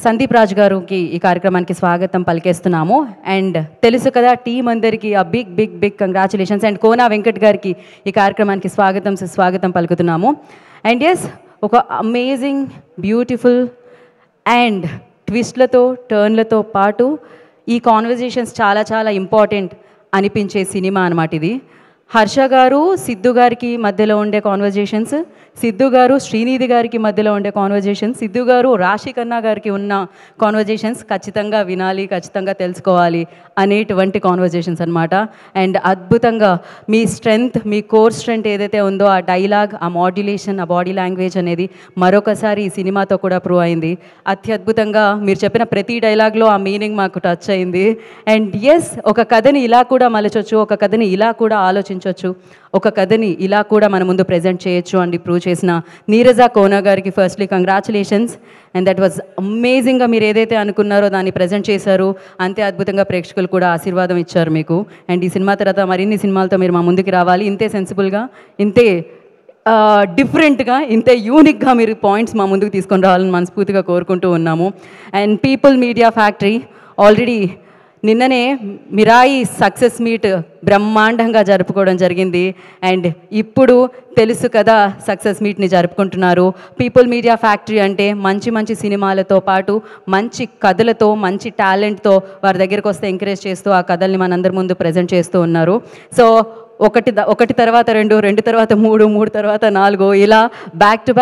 సందీప్ రాజ్ గారికి ఈ కార్యక్రమానికి స్వాగతం పలికేస్తున్నాము. అండ్ తెలుసు కదా టీం అందరికీ ఆ big big big congratulations. And Kona Venkat గారికి ఈ కార్యక్రమానికి స్వాగతం పలుకుతున్నాము. అండ్ ఎస్, ఒక అమేజింగ్ బ్యూటిఫుల్ అండ్ ట్విస్ట్లతో టర్న్లతో పాటు ఈ కాన్వర్జేషన్స్ చాలా చాలా ఇంపార్టెంట్ అనిపించే సినిమా అన్నమాట ఇది. హర్ష గారు సిద్ధు గారికి మధ్యలో ఉండే కాన్వర్జేషన్స్, సిద్ధు గారు శ్రీనిధి గారికి మధ్యలో ఉండే కాన్వర్జేషన్స్, సిద్ధు గారు రాశి ఖన్నా గారికి ఉన్న కాన్వర్జేషన్స్ ఖచ్చితంగా వినాలి, ఖచ్చితంగా తెలుసుకోవాలి అనేటువంటి కాన్వర్జేషన్స్ అనమాట. అండ్ అద్భుతంగా మీ స్ట్రెంగ్త్, మీ కోర్ స్ట్రెంగ్త్ ఏదైతే ఉందో ఆ డైలాగ్, ఆ మాడ్యులేషన్, ఆ బాడీ లాంగ్వేజ్ అనేది మరొకసారి ఈ సినిమాతో కూడా ప్రూవ్ అయింది. అత్యద్భుతంగా మీరు చెప్పిన ప్రతి డైలాగ్లో ఆ మీనింగ్ మాకు టచ్ అయింది. అండ్ ఎస్, ఒక కథని ఇలా కూడా మలచొచ్చు, ఒక కథని ఇలా కూడా ఆలోచించవచ్చు, ఒక కథని ఇలా కూడా మన ముందు ప్రజెంట్ చేయొచ్చు అని ప్రూవ్ చేసిన నీరజ కోనా గారికి firstly congratulations. And that was అమేజింగ్గా మీరు ఏదైతే అనుకున్నారో దాన్ని ప్రజెంట్ చేశారు. అంతే అద్భుతంగా ప్రేక్షకులు కూడా ఆశీర్వాదం ఇచ్చారు మీకు. అండ్ ఈ సినిమా తర్వాత మరిన్ని సినిమాలతో మీరు మా ముందుకు రావాలి. ఇంతే సెన్సిబుల్గా, ఇంతే డిఫరెంట్గా, ఇంతే యూనిక్గా మీరు పాయింట్స్ మా ముందుకు తీసుకొని రావాలని మనస్ఫూర్తిగా కోరుకుంటూ ఉన్నాము. And people media factory already నిన్ననే మిరాయి సక్సెస్ మీట్ బ్రహ్మాండంగా జరుపుకోవడం జరిగింది. అండ్ ఇప్పుడు తెలుసు కదా సక్సెస్ మీట్ని జరుపుకుంటున్నారు. పీపుల్ మీడియా ఫ్యాక్టరీ అంటే మంచి మంచి సినిమాలతో పాటు మంచి కథలతో, మంచి టాలెంట్తో వారి దగ్గరికి వస్తే ఎంకరేజ్ చేస్తూ ఆ కథల్ని మనందరి ముందు ప్రజెంట్ చేస్తూ ఉన్నారు. సో ఒకటి తర్వాత రెండు తర్వాత మూడు తర్వాత 4 ఇలా బ్యాక్ టు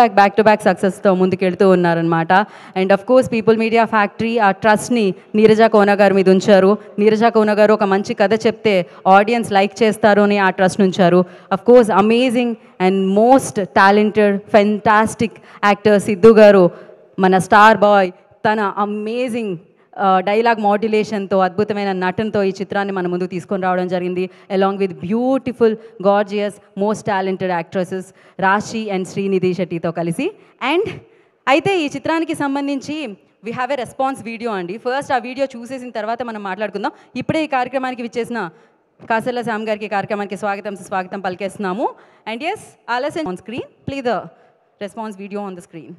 బ్యాక్ సక్సెస్తో ముందుకెళ్తూ ఉన్నారనమాట. And of course people media factory ఆ ట్రస్ట్ని నీరజ కోనా గారి మీద ఉంచారు. నీరజ కోనా గారు ఒక మంచి కథ చెప్తే ఆడియన్స్ లైక్ చేస్తారు అని ఆ ట్రస్ట్ ఉంచారు. Of course amazing and most talented fantastic actor Siddhu గారు, మన స్టార్ బాయ్, తన అమేజింగ్ డైలాగ్ మాడ్యులేషన్తో, అద్భుతమైన నటనతో ఈ చిత్రాన్ని మన ముందుకు తీసుకొని రావడం జరిగింది. Along with beautiful gorgeous most talented actresses రాశి అండ్ శ్రీనిధి శెట్టితో కలిసి. అండ్ అయితే ఈ చిత్రానికి సంబంధించి we have a response video అండి. ఫస్ట్ ఆ వీడియో చూసేసిన తర్వాత మనం మాట్లాడుకుందాం. ఇప్పుడే ఈ కార్యక్రమానికి విచ్చేసిన కాసర్ల శ్యామ్ గారికి ఈ కార్యక్రమానికి స్వాగతం పలికేస్తున్నాము. అండ్ ఎస్, ఆలస్యం on screen, play the response video on the screen.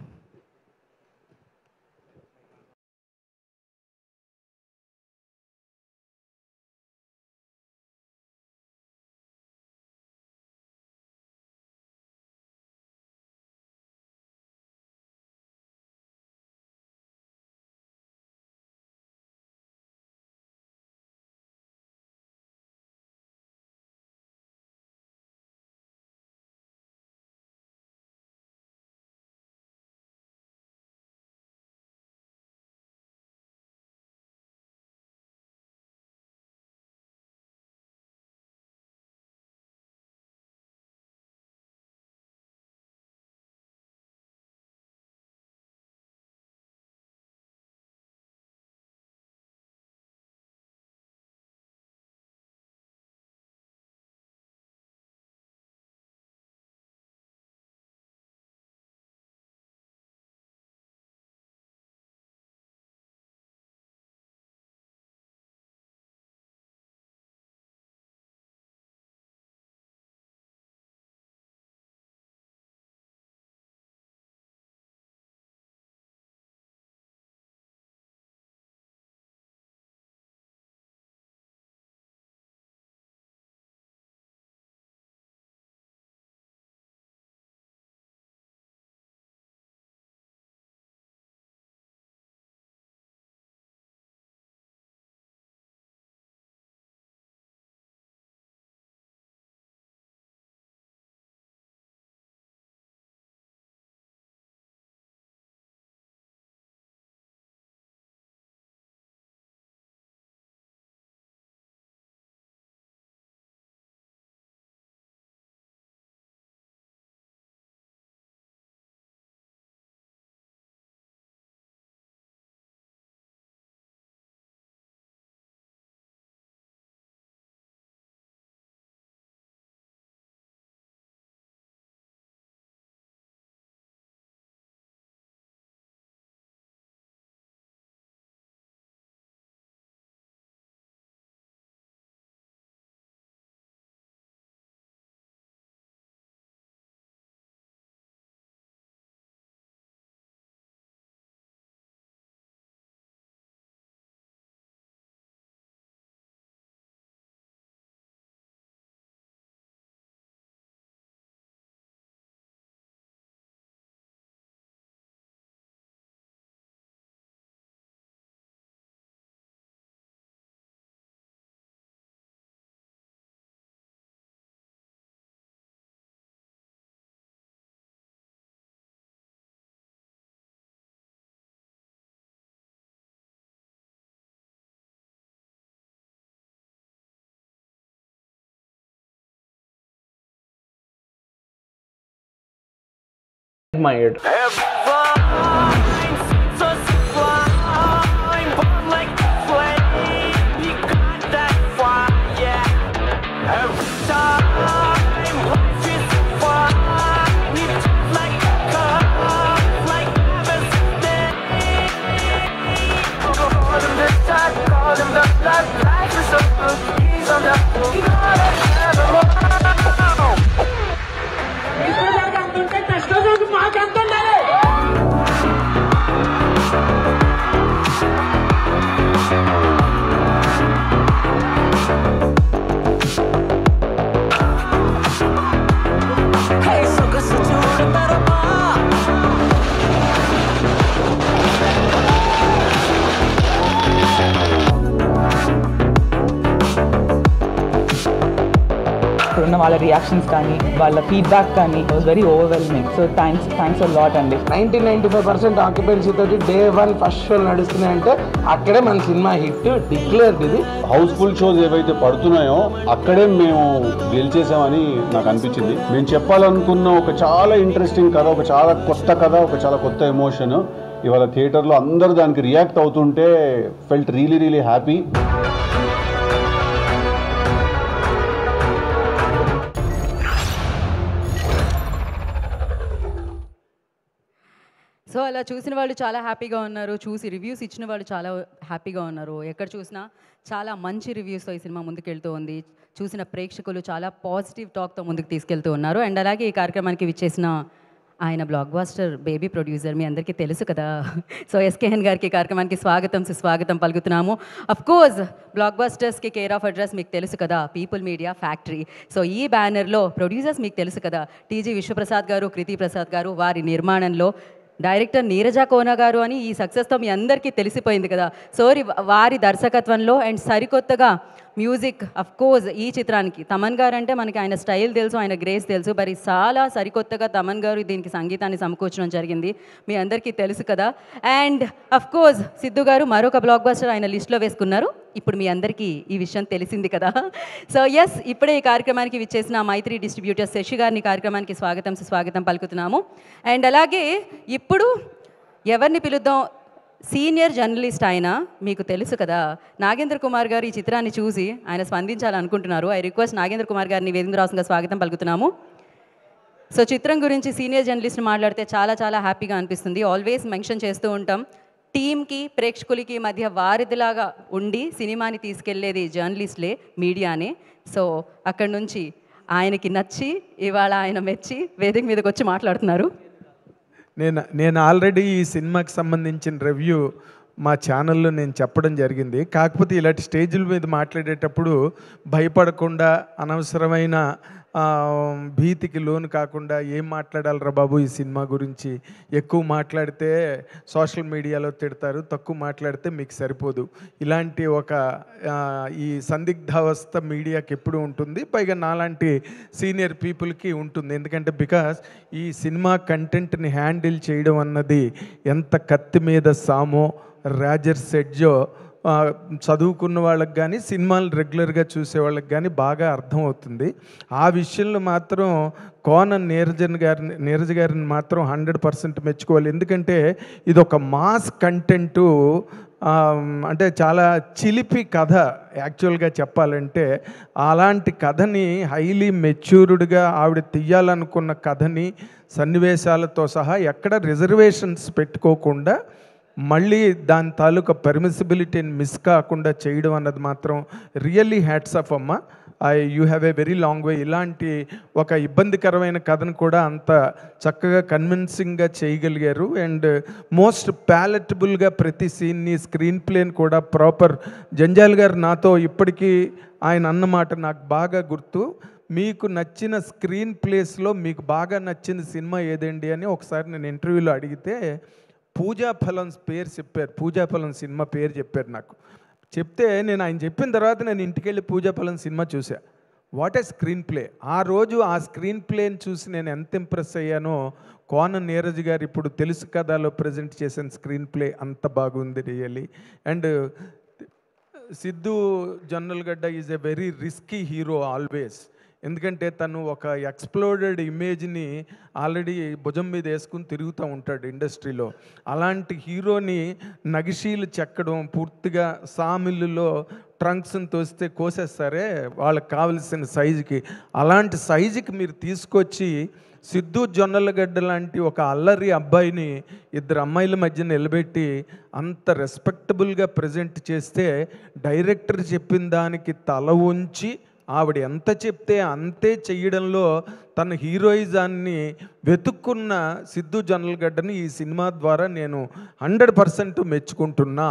admired. ఉన్న వాళ్ళ రియాక్షన్స్ కానీ వాళ్ళ ఫీడ్బ్యాక్ కానీ was very overwhelming. So thanks a lot అండి. 95% ఆక్యుపెన్సీ తోటి డే 1 ఫస్ట్ షోలు నడుస్తున్నాయంటే అక్కడే మన సినిమా హిట్ డిక్లేర్డ్. ఇది హౌస్ఫుల్ షోస్ ఏవైతే పడుతున్నాయో అక్కడే మేము గెలిచేసామని నాకు అనిపించింది. మేము చెప్పాలనుకున్న ఒక చాలా ఇంట్రెస్టింగ్ కథ, ఒక చాలా కొత్త కథ, ఒక చాలా కొత్త ఎమోషన్ ఇవాళ థియేటర్లో అందరూ దానికి రియాక్ట్ అవుతుంటే ఫెల్ట్ రియలీ హ్యాపీ. సో అలా చూసిన వాళ్ళు చాలా హ్యాపీగా ఉన్నారు, చూసి రివ్యూస్ ఇచ్చిన వాళ్ళు చాలా హ్యాపీగా ఉన్నారు. ఎక్కడ చూసినా చాలా మంచి రివ్యూస్తో ఈ సినిమా ముందుకెళ్తూ ఉంది. చూసిన ప్రేక్షకులు చాలా పాజిటివ్ టాక్తో ముందుకు తీసుకెళ్తూ ఉన్నారు. అండ్ అలాగే ఈ కార్యక్రమానికి విచ్చేసిన ఆయన బ్లాక్ బాస్టర్ బేబీ ప్రొడ్యూసర్ మీ అందరికీ తెలుసు కదా. సో ఎస్కేఎన్ గారికి ఈ కార్యక్రమానికి స్వాగతం పలుకుతున్నాము. అఫ్ కోర్స్ బ్లాక్ బాస్టర్స్కి కేర్ ఆఫ్ అడ్రస్ మీకు తెలుసు కదా, పీపుల్ మీడియా ఫ్యాక్టరీ. సో ఈ బ్యానర్లో ప్రొడ్యూసర్స్ మీకు తెలుసు కదా, టీజీ విశ్వప్రసాద్ గారు, కృతి ప్రసాద్ గారు. వారి నిర్మాణంలో డైరెక్టర్ నీరజా కోనా గారు అని ఈ సక్సెస్తో మీ అందరికీ తెలిసిపోయింది కదా. సో వారి దర్శకత్వంలో అండ్ సరికొత్తగా మ్యూజిక్ అఫ్ కోర్స్ ఈ చిత్రానికి తమన్ గారు అంటే మనకి ఆయన స్టైల్ తెలుసు, ఆయన గ్రేస్ తెలుసు. మరి చాలా సరికొత్తగా తమన్ గారు దీనికి సంగీతాన్ని సమకూర్చడం జరిగింది, మీ అందరికీ తెలుసు కదా. అండ్ అఫ్ కోర్స్ సిద్ధు గారు మరొక బ్లాక్ బస్టర్ ఆయన లిస్ట్లో వేసుకున్నారు. ఇప్పుడు మీ అందరికీ ఈ విషయం తెలిసింది కదా. సో ఎస్, ఇప్పుడే ఈ కార్యక్రమానికి విచ్చేసిన మైత్రి డిస్ట్రిబ్యూటర్ శశి గారిని కార్యక్రమానికి స్వాగతం పలుకుతున్నాము. అండ్ అలాగే ఇప్పుడు ఎవరిని పిలుద్దాం, సీనియర్ జర్నలిస్ట్ ఆయన మీకు తెలుసు కదా, నాగేంద్ర కుమార్ గారు ఈ చిత్రాన్ని చూసి ఆయన స్పందించాలనుకుంటున్నారు. ఐ రిక్వెస్ట్ నాగేంద్ర కుమార్ గారిని వేదికరాసంగా స్వాగతం పలుకుతున్నాము. సో చిత్రం గురించి సీనియర్ జర్నలిస్ట్ మాట్లాడితే చాలా హ్యాపీగా అనిపిస్తుంది. ఆల్వేస్ మెన్షన్ చేస్తూ ఉంటాం, టీంకి ప్రేక్షకులకి మధ్య వారిదిలాగా ఉండి సినిమాని తీసుకెళ్లేది జర్నలిస్ట్లే, మీడియానే. సో అక్కడి నుంచి ఆయనకి నచ్చి ఇవాళ ఆయన మెచ్చి వేదిక మీదకి వచ్చి మాట్లాడుతున్నారు. నేను ఆల్రెడీ ఈ సినిమాకి సంబంధించిన రివ్యూ మా ఛానల్లో నేను చెప్పడం జరిగింది. కాకపోతే ఇలాంటి స్టేజ్ల మీద మాట్లాడేటప్పుడు భయపడకుండా అనవసరమైన భీతికి లోను కాకుండా ఏం మాట్లాడాలరా బాబు ఈ సినిమా గురించి, ఎక్కువ మాట్లాడితే సోషల్ మీడియాలో తిడతారు, తక్కువ మాట్లాడితే మీకు సరిపోదు, ఇలాంటి ఒక ఈ సందిగ్ధావస్థ మీడియాకి ఎప్పుడు ఉంటుంది, పైగా నాలాంటి సీనియర్ పీపుల్కి ఉంటుంది. ఎందుకంటే బికాస్ ఈ సినిమా కంటెంట్ని హ్యాండిల్ చేయడం అన్నది ఎంత కత్తి మీద సామో రాజర్ సెడ్జో చదువుకున్న వాళ్ళకి కానీ సినిమాలు రెగ్యులర్గా చూసే వాళ్ళకి కానీ బాగా అర్థమవుతుంది. ఆ విషయంలో మాత్రం నీరజ్ గారిని మాత్రం 100% మెచ్చుకోవాలి. ఎందుకంటే ఇది ఒక మాస్ కంటెంటు, అంటే చాలా చిలిపి కథ. యాక్చువల్గా చెప్పాలంటే అలాంటి కథని హైలీ మెచ్యూర్డ్గా ఆవిడ తీయాలనుకున్న కథని సన్నివేశాలతో సహా ఎక్కడ రిజర్వేషన్స్ పెట్టుకోకుండా మళ్ళీ దాని తాలూకా పర్మిసిబిలిటీని మిస్ కాకుండా చేయడం అన్నది మాత్రం రియల్లీ హ్యాట్స్ ఆఫ్ అమ్మ. You have a very long వే. ఇలాంటి ఒక ఇబ్బందికరమైన కథను కూడా అంత చక్కగా కన్విన్సింగ్గా చేయగలిగారు. అండ్ మోస్ట్ ప్యాలెటబుల్గా ప్రతి సీన్ని, స్క్రీన్ ప్లేని కూడా ప్రాపర్. జంజాల్ గారు నాతో ఇప్పటికీ ఆయన అన్నమాట నాకు బాగా గుర్తు, మీకు నచ్చిన స్క్రీన్ ప్లేస్లో మీకు బాగా నచ్చిన సినిమా ఏదండి అని ఒకసారి నేను ఇంటర్వ్యూలో అడిగితే పూజాఫలం పేరు చెప్పారు, పూజాఫలం సినిమా పేరు చెప్పారు నాకు. చెప్తే నేను ఆయన చెప్పిన తర్వాత నేను ఇంటికి వెళ్ళి పూజాఫలం సినిమా చూసా. What a screen play! ఆ రోజు ఆ స్క్రీన్ ప్లేని చూసి నేను ఎంత ఇంప్రెస్ అయ్యానో, కోన నీరజ్ గారు ఇప్పుడు తెలుసు కథలో ప్రజెంట్ చేసిన స్క్రీన్ ప్లే అంత బాగుంది really. And Siddhu Jonnalagadda is a very risky hero always. ఎందుకంటే తను ఒక ఎక్స్ప్లోడెడ్ ఇమేజ్ని ఆల్రెడీ భుజం మీద వేసుకుని తిరుగుతూ ఉంటాడు ఇండస్ట్రీలో. అలాంటి హీరోని నగిషీలు చెక్కడం, పూర్తిగా సామిల్లులో ట్రంక్స్ని తోస్తే కోసేస్తారే వాళ్ళకి కావలసిన సైజుకి, అలాంటి సైజుకి మీరు తీసుకొచ్చి సిద్ధు జొన్నలగడ్డ లాంటి ఒక అల్లరి అబ్బాయిని ఇద్దరు అమ్మాయిల మధ్య నిలబెట్టి అంత రెస్పెక్టబుల్గా ప్రజెంట్ చేస్తే డైరెక్టర్ చెప్పిన దానికి తల ఉంచి ఆవిడ ఎంత చెప్తే అంతే చెయ్యడంలో తన హీరోయిజాన్ని వెతుక్కున్న సిద్ధు జొన్నలగడ్డని ఈ సినిమా ద్వారా నేను 100% మెచ్చుకుంటున్నా.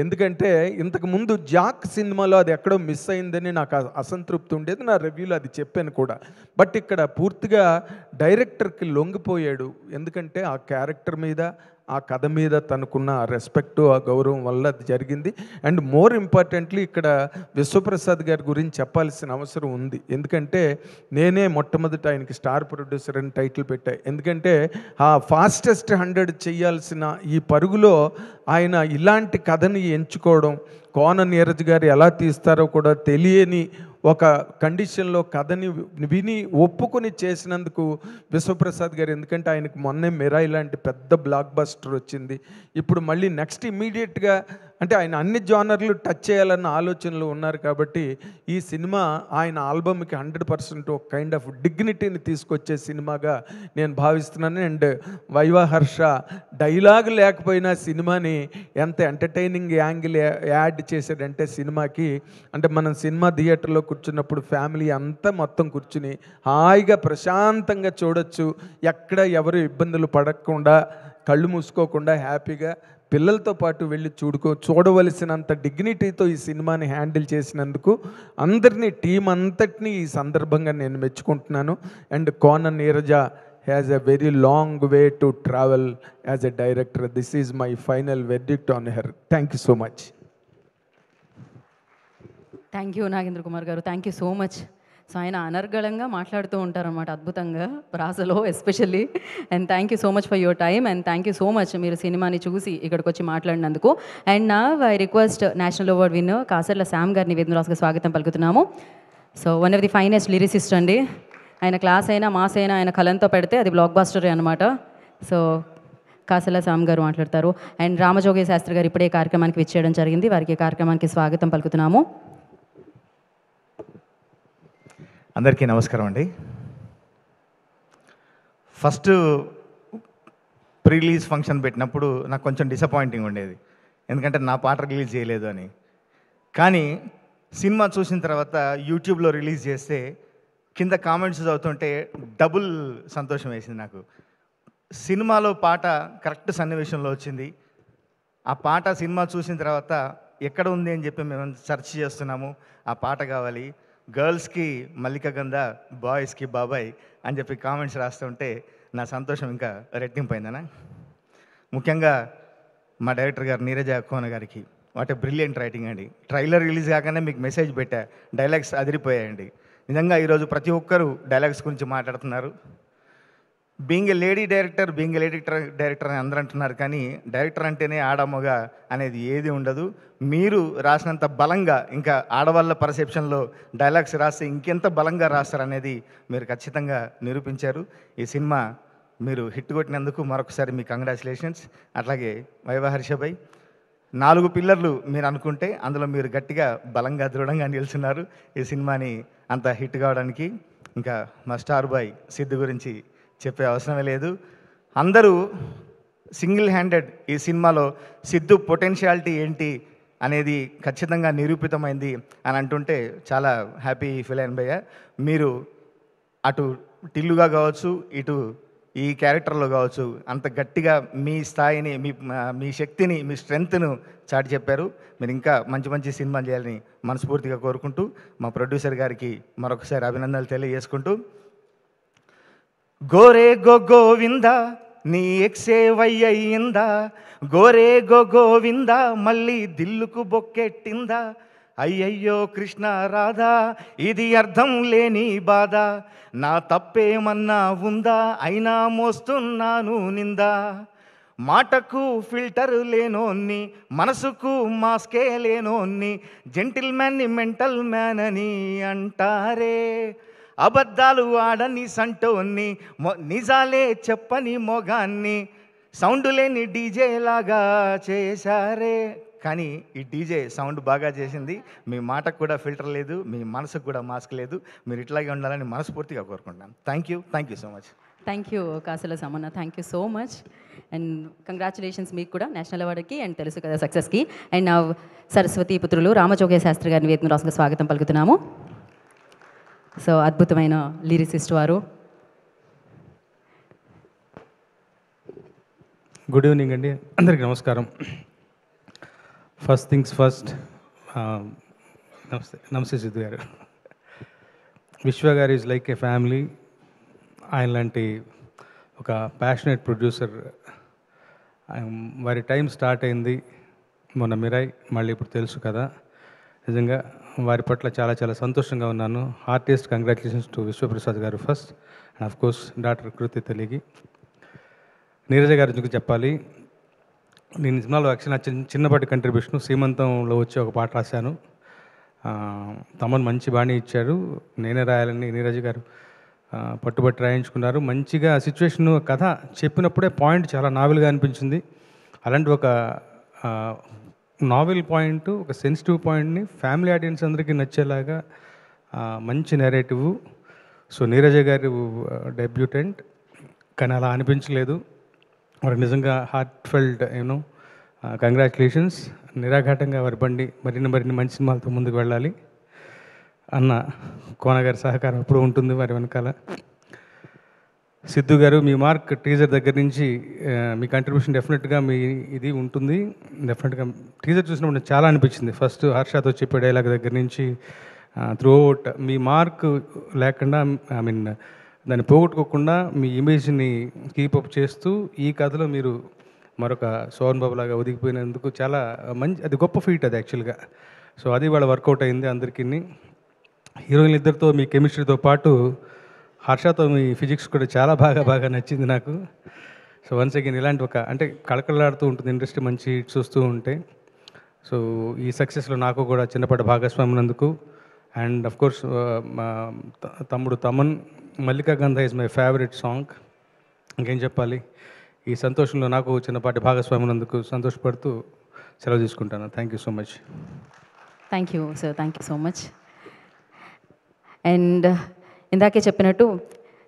ఎందుకంటే ఇంతకుముందు జాక్ సినిమాలో అది ఎక్కడో మిస్ అయిందని నాకు అసంతృప్తి ఉండేది, నా రివ్యూలో అది చెప్పాను కూడా. బట్ ఇక్కడ పూర్తిగా డైరెక్టర్కి లొంగిపోయాడు. ఎందుకంటే ఆ క్యారెక్టర్ మీద, ఆ కథ మీద తనకున్న ఆ రెస్పెక్టు, ఆ గౌరవం వల్ల అది జరిగింది. అండ్ మోర్ ఇంపార్టెంట్లీ ఇక్కడ విశ్వప్రసాద్ గారి గురించి చెప్పాల్సిన అవసరం ఉంది. ఎందుకంటే నేనే మొట్టమొదట ఆయనకి స్టార్ ప్రొడ్యూసర్ అని టైటిల్ పెట్టా. ఎందుకంటే ఆ ఫాస్టెస్ట్ 100 చేయాల్సిన ఈ పరుగులో ఆయన ఇలాంటి కథని ఎంచుకోవడం, కోన నీరజ్ గారు ఎలా తీస్తారో కూడా తెలియని ఒక కండిషన్లో కథని విని ఒప్పుకొని చేసినందుకు విశ్వప్రసాద్ గారు, ఎందుకంటే ఆయనకు మొన్నే మిరాయి లాంటి పెద్ద బ్లాక్ బస్టర్ వచ్చింది. ఇప్పుడు మళ్ళీ నెక్స్ట్ ఇమ్మీడియట్గా అంటే ఆయన అన్ని జానర్లు టచ్ చేయాలన్న ఆలోచనలు ఉన్నారు. కాబట్టి ఈ సినిమా ఆయన ఆల్బమ్కి 100% ఒక కైండ్ ఆఫ్ డిగ్నిటీని తీసుకొచ్చే సినిమాగా నేను భావిస్తున్నాను. అండ్ వైవా హర్ష డైలాగ్ లేకపోయినా సినిమాని ఎంత ఎంటర్టైనింగ్ యాంగిల్ యాడ్ చేశాడంటే సినిమాకి, అంటే మనం సినిమా థియేటర్లో కూర్చున్నప్పుడు ఫ్యామిలీ అంతా మొత్తం కూర్చుని హాయిగా ప్రశాంతంగా చూడొచ్చు. ఎక్కడ ఎవరు ఇబ్బందులు పడకుండా, కళ్ళు మూసుకోకుండా హ్యాపీగా పిల్లలతో పాటు వెళ్ళి చూడవలసినంత డిగ్నిటీతో ఈ సినిమాని హ్యాండిల్ చేసినందుకు అందరినీ, టీం అంతటినీ ఈ సందర్భంగా నేను మెచ్చుకుంటున్నాను. And Kona Neeraja has a very long way to travel as a director. This is my final verdict on her. Thank you so much. Thank you Nagendra Kumar garu, thank you so much. So ఆయన అనర్గళంగా మాట్లాడుతూ ఉంటారన్నమాట, అద్భుతంగా ప్రాసలో especially. And thank you so much for your time and thank you so much మీరు సినిమాని చూసి ఇక్కడికి వచ్చి మాట్లాడినందుకు. అండ్ నా I request national award winner Kasarla Shyam గారిని వేదికరాజుగా స్వాగతం పలుకుతున్నాము. So one of the finest lyricist అండి. ఆయన క్లాస్ అయినా మాస్ అయినా ఆయన కలంతో పెడితే అది బ్లాక్ బాస్టరే అనమాట. సో కాసర్ల శామ్ గారు మాట్లాడతారు. అండ్ రామజోగి శాస్త్రి గారు ఇప్పుడే కార్యక్రమానికి విచ్చేయడం జరిగింది, వారికి కార్యక్రమానికి స్వాగతం పలుకుతున్నాము. అందరికీ నమస్కారం అండి. ఫస్ట్ ప్రీ రిలీజ్ ఫంక్షన్ పెట్టినప్పుడు నాకు కొంచెం డిసప్పాయింటింగ్ ఉండేది, ఎందుకంటే నా పాట రిలీజ్ చేయలేదు అని. కానీ సినిమా చూసిన తర్వాత యూట్యూబ్లో రిలీజ్ చేస్తే కింద కామెంట్స్ చదువుతుంటే డబుల్ సంతోషం వేసింది నాకు. సినిమాలో పాట కరెక్ట్ సన్నివేశంలో వచ్చింది. ఆ పాట సినిమా చూసిన తర్వాత ఎక్కడ ఉంది అని చెప్పి మేము సెర్చ్ చేస్తున్నాము, ఆ పాట కావాలి. గర్ల్స్కి మల్లిక గంధ, బాయ్స్కి బాబాయ్ అని చెప్పి కామెంట్స్ రాస్తుంటే నా సంతోషం ఇంకా రెట్టింపైందనా. ముఖ్యంగా మా డైరెక్టర్ గారు నీరజ కోన గారికి వాట్ ఏ బ్రిలియంట్ రైటింగ్ అండి. ట్రైలర్ రిలీజ్ కాగానే మీకు మెసేజ్ పెట్టా, డైలాగ్స్ అదిరిపోయాయండి. నిజంగా ఈరోజు ప్రతి ఒక్కరూ డైలాగ్స్ గురించి మాట్లాడుతున్నారు. Being a lady director, being a lady director అని అందరూ అంటున్నారు, కానీ డైరెక్టర్ అంటేనే ఆడమగ అనేది ఏది ఉండదు. మీరు రాసినంత బలంగా ఇంకా ఆడవాళ్ళ పర్సెప్షన్లో డైలాగ్స్ రాస్తే ఇంకెంత బలంగా రాస్తారనేది మీరు ఖచ్చితంగా నిరూపించారు. ఈ సినిమా మీరు హిట్ కొట్టినందుకు మరొకసారి మీ కంగ్రాచులేషన్స్. అట్లాగే వైవా హర్షభాయ్ 4 పిల్లర్లు మీరు అనుకుంటే అందులో మీరు గట్టిగా బలంగా దృఢంగా నిలుచున్నారు ఈ సినిమాని అంత హిట్ కావడానికి. ఇంకా మా స్టార్ బాయ్ సిద్ధు గురించి చెప్పే అవసరమే లేదు. అందరూ సింగిల్ హ్యాండెడ్ ఈ సినిమాలో సిద్ధు పొటెన్షియాలిటీ ఏంటి అనేది ఖచ్చితంగా నిరూపితమైంది అని అంటుంటే చాలా హ్యాపీ ఫీల్ అయిన భయ్య. మీరు అటు టిల్లుగా కావచ్చు, ఇటు ఈ క్యారెక్టర్లో కావచ్చు అంత గట్టిగా మీ స్థాయిని, మీ శక్తిని, మీ స్ట్రెంగ్త్ను చాటి చెప్పారు. మీరు ఇంకా మంచి మంచి సినిమాలు చేయాలని మనస్ఫూర్తిగా కోరుకుంటూ మా ప్రొడ్యూసర్ గారికి మరొకసారి అభినందనలు తెలియజేసుకుంటూ, గోరే గోవింద నీ ఎక్సే వయ్యిందా, గోరే గోవింద మళ్ళీ దిల్లుకు బొక్కెట్టిందా, అయ్యయ్యో కృష్ణ రాధా ఇది అర్థం లేని బాధ, నా తప్పేమన్నా ఉందా అయినా మోస్తున్నాను నిందా, మాటకు ఫిల్టర్ లేనోన్ని మనసుకు మాస్కే లేనోన్ని జెంటిల్ మ్యాన్ని మెంటల్ మ్యాన్ అని అంటారే, అబద్ధాలు ఆడని సంటోన్ని నిజాలే చెప్పని మొగాన్ని సౌండ్ లేని డీజే లాగా చేశారే. కానీ ఈ డీజే సౌండ్ బాగా చేసింది. మీ మాటకు కూడా ఫిల్టర్ లేదు, మీ మనసుకు కూడా మాస్క్ లేదు. మీరు ఇట్లాగే ఉండాలని మనస్ఫూర్తిగా కోరుకుంటున్నాను. Thank you so much. Thank you Kasula Samanna, thank you so much. And congratulations మీకు కూడా నేషనల్ అవార్డుకి అండ్ తెలుసు కదా సక్సెస్కి. అండ్ నా సరస్వతి పుత్రులు రామజోగయ్య శాస్త్రి గారిని వేదిక రాసుగా స్వాగతం పలుకుతున్నాము. సో అద్భుతమైన లిరిసిస్ట్ వారు. గుడ్ ఈవినింగ్ అండి, అందరికీ నమస్కారం. ఫస్ట్ థింగ్స్ ఫస్ట్, నమస్తే సిద్ధు గారు. విశ్వ గారు ఈజ్ లైక్ ఏ ఫ్యామిలీ. ఆయన లాంటి ఒక ప్యాషనేట్ ప్రొడ్యూసర్, వారి టైం స్టార్ట్ అయింది మొన్న మిరాయ్, మళ్ళీ ఇప్పుడు తెలుసు కదా. నిజంగా వారి పట్ల చాలా చాలా సంతోషంగా ఉన్నాను. Heartiest congratulations to Vishwaprasad garu first, and of course doctor Kriti తల్లికి. నీరజ గారి గురించి చెప్పాలి. నేను సినిమాలో యాక్చువల్ నా చిన్నపాటి కంట్రిబ్యూషన్ సీమంతంలో వచ్చి ఒక పాట రాశాను. తమను మంచి బాణీ ఇచ్చారు, నేనే రాయాలని నీరజ్ గారు పట్టుబట్టి రాయించుకున్నారు. మంచిగా సిచ్యువేషన్ కథ చెప్పినప్పుడే పాయింట్ చాలా నావెల్గా అనిపించింది. అలాంటి ఒక నావెల్ పాయింట్, ఒక సెన్సిటివ్ పాయింట్ని ఫ్యామిలీ ఆడియన్స్ అందరికీ నచ్చేలాగా మంచి నెరేటివ్. సో నీరజ గారు డెబ్యూటెంట్, కానీ అలా అనిపించలేదు. వారికి నిజంగా హార్ట్ ఫెల్ట్ కంగ్రాచులేషన్స్. నిరాఘాటంగా వారి బండి మరిన్ని మంచి సినిమాలతో ముందుకు వెళ్ళాలి అన్న కోన గారి సహకారం ఎప్పుడు ఉంటుంది వారి వెనకాల. సిద్ధు గారు, మీ మార్క్ టీజర్ దగ్గర నుంచి మీ కంట్రిబ్యూషన్ డెఫినెట్గా మీ ఇది ఉంటుంది. డెఫినెట్గా టీజర్ చూసినప్పుడు నాకు చాలా అనిపించింది. ఫస్ట్ హర్షతో చెప్పే డైలాగ్ దగ్గర నుంచి త్రూ అవుట్ మీ మార్క్ లేకుండా, ఐ మీన్ దాన్ని పోగొట్టుకోకుండా మీ ఇమేజ్ని కీపప్ చేస్తూ ఈ కథలో మీరు మరొక సోహన్ బాబు లాగా ఒదిగిపోయినందుకు చాలా మంచి, అది గొప్ప ఫీట్ అది యాక్చువల్గా. సో అది వాళ్ళ వర్కౌట్ అయింది అందరికీ. హీరోయిన్లు ఇద్దరితో మీ కెమిస్ట్రీతో పాటు హర్షతో మీ ఫిజిక్స్ కూడా చాలా బాగా నచ్చింది నాకు. సో వన్స్ అగైన్ ఇలాంటి ఒక అంటే కళకళలాడుతూ ఉంటుంది ఇండస్ట్రీ, మంచి హిట్స్ వస్తూ ఉంటాయి. సో ఈ సక్సెస్లో నాకు కూడా చిన్నపాటి భాగస్వామ్యం ఉన్నందుకు. అండ్ అఫ్ కోర్స్ మా తమ్ముడు తమన్, మల్లికా గంధ ఈజ్ మై ఫేవరెట్ సాంగ్. ఇంకేం చెప్పాలి, ఈ సంతోషంలో నాకు చిన్నపాటి భాగస్వామ్యం ఉన్నందుకు సంతోషపడుతూ సెలవు తీసుకుంటాను. Thank you so much. Thank you sir, thank you so much. And ఇందాకే చెప్పినట్టు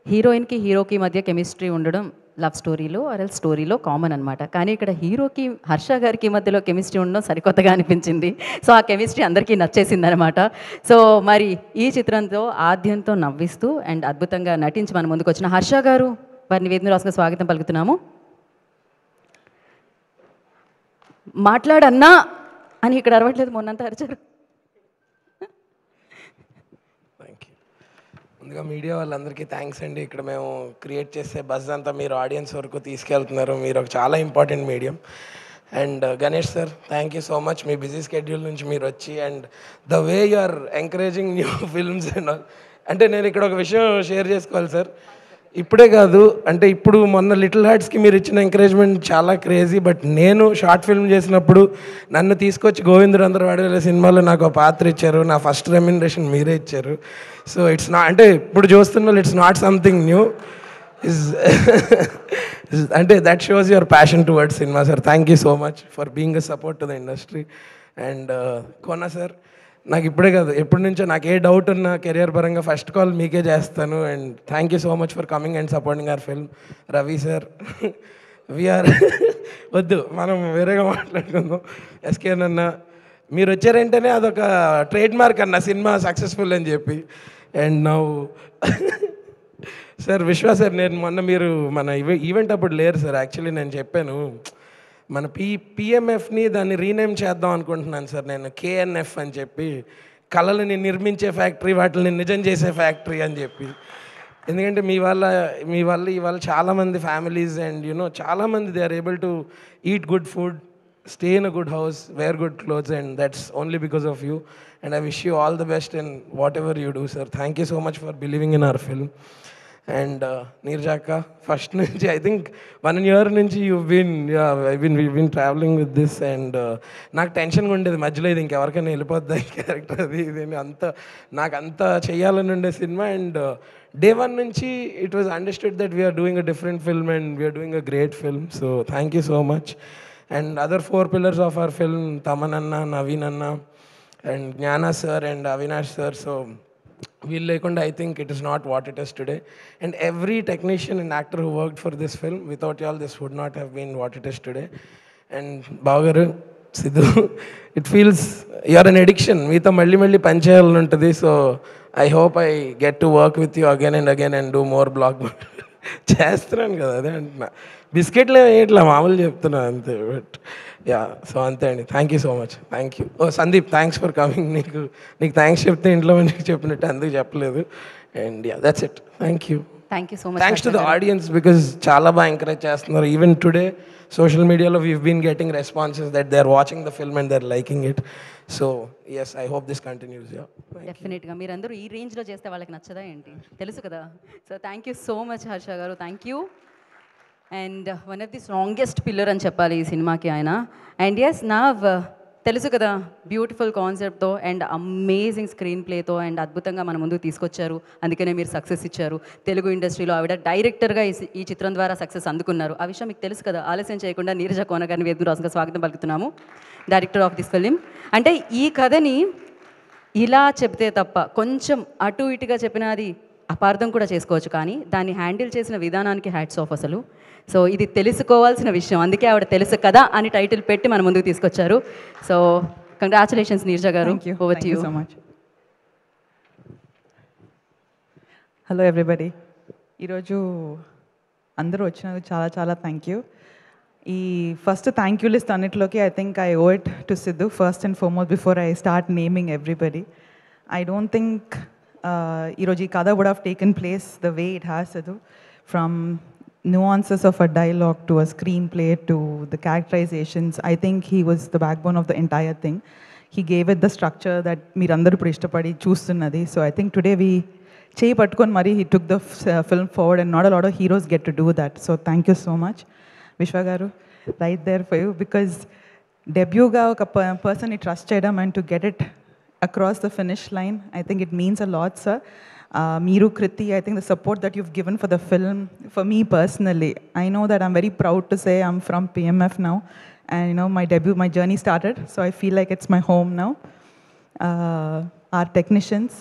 హీరోయిన్కి హీరోకి మధ్య కెమిస్ట్రీ ఉండడం లవ్ స్టోరీలో ఆర్ఎల్ స్టోరీలో కామన్ అనమాట. కానీ ఇక్కడ హీరోకి హర్ష గారికి మధ్యలో కెమిస్ట్రీ ఉండడం సరికొత్తగా అనిపించింది. సో ఆ కెమిస్ట్రీ అందరికీ నచ్చేసింది అనమాట. సో మరి ఈ చిత్రంతో ఆద్యంతో నవ్విస్తూ అండ్ అద్భుతంగా నటించి మన ముందుకు వచ్చిన హర్ష గారు, వారిని వేదిక రాసుగా స్వాగతం పలుకుతున్నాము. మాట్లాడన్నా అని ఇక్కడ అరవట్లేదు, మొన్నంతా అరిచారు. ముందుగా మీడియా వాళ్ళందరికీ థ్యాంక్స్ అండి. ఇక్కడ మేము క్రియేట్ చేసే బజ్ అంతా మీరు ఆడియన్స్ వరకు తీసుకెళ్తున్నారు. మీరు ఒక చాలా important medium. And Ganesh sir, thank you so much. మీ బిజీ స్కెడ్యూల్ నుంచి మీరు వచ్చి and the way you are encouraging new films and all. అంటే నేను ఇక్కడ ఒక విషయం షేర్ చేసుకోవాలి సార్. ఇప్పుడే కాదు, అంటే ఇప్పుడు మొన్న లిటిల్ హార్ట్స్కి మీరు ఇచ్చిన ఎంకరేజ్మెంట్ చాలా క్రేజీ. బట్ నేను షార్ట్ ఫిల్మ్ చేసినప్పుడు నన్ను తీసుకొచ్చి గోవిందుడు వాడే సినిమాలో నాకు ఒక పాత్ర ఇచ్చారు. నా ఫస్ట్ రెమ్యునరేషన్ మీరే ఇచ్చారు. సో ఇట్స్ నాట్, అంటే ఇప్పుడు చూస్తున్న it's not something new is అంటే that shows your passion towards cinema sir. Thank you so much for being a support to the industry. And Kona sir, నాకు ఇప్పుడే కాదు ఎప్పటి నుంచో నాకు ఏ డౌట్ ఉన్నా కెరియర్ పరంగా ఫస్ట్ కాల్ మీకే చేస్తాను. And thank you so much for coming and supporting our film. Ravi sir, VR వద్దు మనం వేరేగా మాట్లాడుకుందాం. ఎస్కేన్ అన్న, మీరు వచ్చారంటేనే అదొక ట్రేడ్ మార్క్ అన్న సినిమా సక్సెస్ఫుల్ అని చెప్పి. అండ్ నౌ సార్ విశ్వ సార్, నేను మొన్న మీరు మన ఈవెంట్ అప్పుడు లేరు సార్. యాక్చువల్లీ నేను చెప్పాను మన పిఎంఎఫ్ని దాన్ని రీనేమ్ చేద్దాం అనుకుంటున్నాను సార్ నేను, కేఎన్ఎఫ్ అని చెప్పి, కళలని నిర్మించే ఫ్యాక్టరీ, వాటిని నిజం చేసే ఫ్యాక్టరీ అని చెప్పి. ఎందుకంటే మీ వల్ల ఇవాళ చాలామంది ఫ్యామిలీస్ అండ్ చాలామంది they are able to eat good food, stay in a good house, wear good clothes, and that's only because of you. And I wish you all the best in whatever you do sir. Thank you so much for believing in our film. And నీరజాక్క first నుంచి I think 1 year నుంచి we been travelling with this. And నాకు టెన్షన్గా ఉండేది మధ్యలో, ఇది ఇంకెవరికైనా వెళ్ళిపోద్దా ఈ క్యారెక్టర్, అది ఇది నాకు అంత చేయాలని ఉండే సినిమా. అండ్ day 1 నుంచి it was understood that we're doing a different film and we're doing a great film. So thank you so much. And other 4 pillars of our film, Thaman అన్న, నవీన్ అన్న, and Gnana sir and Avinash sir. So వీళ్ళు లేకుండా I think it is not what it is today. And every technician and actor who worked for this film, without all this would not have been what it is today. And బావగారు, Siddhu, it feels you're an addiction. మీతో మళ్ళీ మళ్ళీ పనిచేయాలని ఉంటుంది. So I hope I get to work with you again and again and do more blog. చేస్తున్నాను కదా, అదే అంటున్నా. బిస్కెట్లు ఇట్లా మామూలు చెప్తున్నా అంతే. బట్ యా, సో అంతే అండి. Thank you so much. Thank you. ఓ సందీప్, థ్యాంక్స్ ఫర్ కమింగ్. నీకు థ్యాంక్స్ చెప్తే ఇంట్లో మంచిగా చెప్పినట్టు అందుకు చెప్పలేదు. And yeah, that's it. Thank you. Thank you so much. Thanks to the audience because చాలా బాగా ఎంకరేజ్ చేస్తున్నారు. ఈవెన్ టుడే సోషల్ మీడియాలో we've been getting responses that they are watching the film and they are liking it. So yes, I hope this continues. డెఫినెట్గా మీరందరూ ఈ రేంజ్లో చేస్తే వాళ్ళకి నచ్చదా ఏంటి, తెలుసు కదా. So thank you so much Harsha garu, thank you. And one of the strongest pillar అని చెప్పాలి ఈ సినిమాకి ఆయన. అండ్ ఎస్, నా తెలుసు కదా, బ్యూటిఫుల్ కాన్సెప్ట్తో అండ్ అమేజింగ్ స్క్రీన్ ప్లేతో అండ్ అద్భుతంగా మన ముందుకు తీసుకొచ్చారు. అందుకనే మీరు సక్సెస్ ఇచ్చారు. తెలుగు ఇండస్ట్రీలో ఆవిడ డైరెక్టర్గా ఈ చిత్రం ద్వారా సక్సెస్ అందుకున్నారు. ఆ విషయం మీకు తెలుసు కదా. ఆలస్యం చేయకుండా నీరజ కోన గారిని వేదరాజుగా స్వాగతం పలుకుతున్నాము, డైరెక్టర్ ఆఫ్ దిస్ ఫిలిం. అంటే ఈ కథని ఇలా చెప్తే తప్ప కొంచెం అటు ఇటుగా చెప్పినది అపార్థం కూడా చేసుకోవచ్చు, కానీ దాన్ని హ్యాండిల్ చేసిన విధానానికి హ్యాట్స్ ఆఫ్ అసలు. సో ఇది తెలుసుకోవాల్సిన విషయం, అందుకే ఆవిడ తెలుసు కదా అని టైటిల్ పెట్టి మన ముందుకు తీసుకొచ్చారు. So congratulations Neeraja garu. Over to you. So much. Hello everybody. ఈరోజు అందరూ వచ్చినందుకు చాలా చాలా థ్యాంక్ యూ. ఈ ఫస్ట్ థ్యాంక్ యూ లిస్ట్ అన్నిట్లోకి I think I owe it to Siddhu first and foremost before I start naming everybody. I don't think ఈరోజు ఈ కథ would have taken place the way it has, Siddhu. From nuances of a dialogue to a screenplay to the characterizations, I think he was the backbone of the entire thing. He gave it the structure that meerandaru ippudu ishtapadi chustunnadi. So I think today we cheyi pattukoni mari he took the film forward and not a lot of heroes get to do that. So thank you so much Vishwa garu, right there for you, because debut ga oka person ni trust cheyadam and to get it across the finish line, I think it means a lot, sir. Meeru Kriti, I think the support that you've given for the film, for me personally, I know that I'm very proud to say I'm from PMF now, and you know my journey started, so I feel like it's my home now. Our technicians,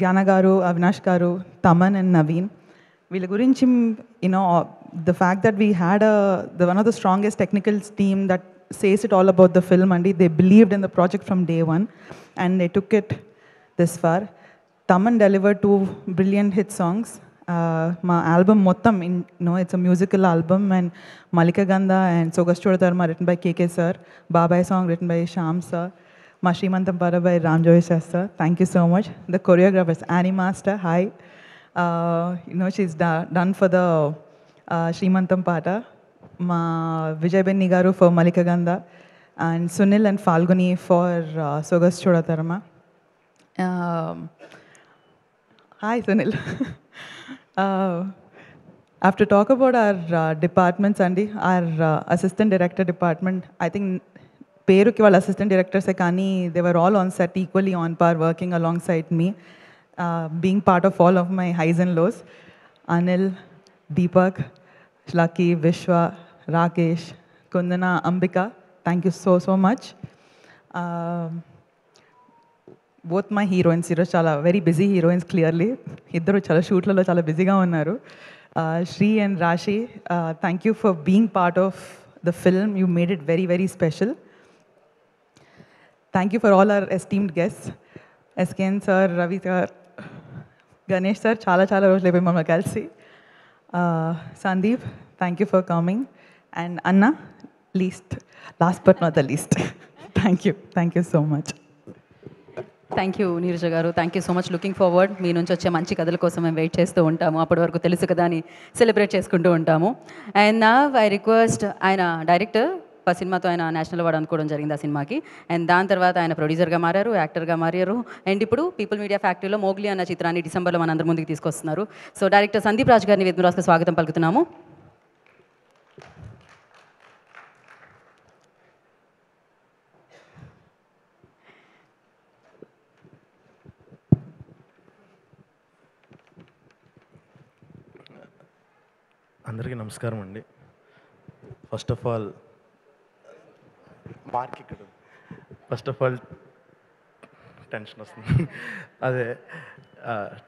Gyana garu, Avinash garu, Taman and Naveen, వీళ్ళ గురించి, you know, the fact that we had one of the strongest technical team that says it all about the film, and they believed in the project from day one and they took it this far. Taman delivered 2 brilliant hit songs. My album mottam, it's a musical album, and Malika Ganda and Sogaschoda Dharma written by KK sir, Babai song written by Sham sir, Ma Srimantam Pada by Ramjoy sir. Thank you so much. The choreographers, Annie Master, hi. You know, she's done for the Srimantam Pada. Ma Vijay Benni garu for Malika Ganda, and Sunil and Falguni for Sogaschoda Dharma. Hi Sunil. have to talk about our departments, Andy. Our assistant director department, I think Peruki wal assistant directors Kani, they were all on set equally on par, working alongside me, being part of all of my highs and lows. Anil, Deepak, Shlaki, Vishwa, Rakesh, Kundana, Ambika, thank you so much. Both my heroines, chala very busy heroines clearly. Iddaru chala shoot lalo chala busy ga unnaru. Shri and Rashi, thank you for being part of the film. You made it very, very special. Thank you for all our esteemed guests. SKN sir, Ravi sir, Ganesh sir, chala rojulu aypoyi mamma kalsi. Sandeep, thank you for coming. And Anna, last but not the least. Thank you so much. Thank you Neeraja గారు, thank you so much. Looking forward మీ నుంచి వచ్చే మంచి కథల కోసం మేము wait చేస్తూ ఉంటాము. అప్పటి వరకు తెలుసు కదా అని సెలబ్రేట్ చేసుకుంటూ ఉంటాము. అండ్ నా ఐ రిక్వెస్ట్, ఆయన డైరెక్టర్ ఫస్ట్ సినిమాతో ఆయన నేషనల్ అవార్డు అనుకోవడం జరిగింది ఆ సినిమాకి. అండ్ దాని తర్వాత ఆయన ప్రొడ్యూసర్గా మారారు, యాక్టర్గా మారారు. అండ్ ఇప్పుడు పీపుల్ మీడియా ఫ్యాక్టరీలో మోగ్లీ అన్న చిత్రాన్ని డిసెంబర్లో మనందరి ముందుకు తీసుకొస్తున్నారు. సో డైరెక్టర్ సందీప్ రాజ్ గారిని వేదిక రాసుకు స్వాగతం పలుకుతున్నాము. అందరికీ నమస్కారం అండి. ఫస్ట్ ఆఫ్ ఆల్ టెన్షన్ వస్తుంది. అదే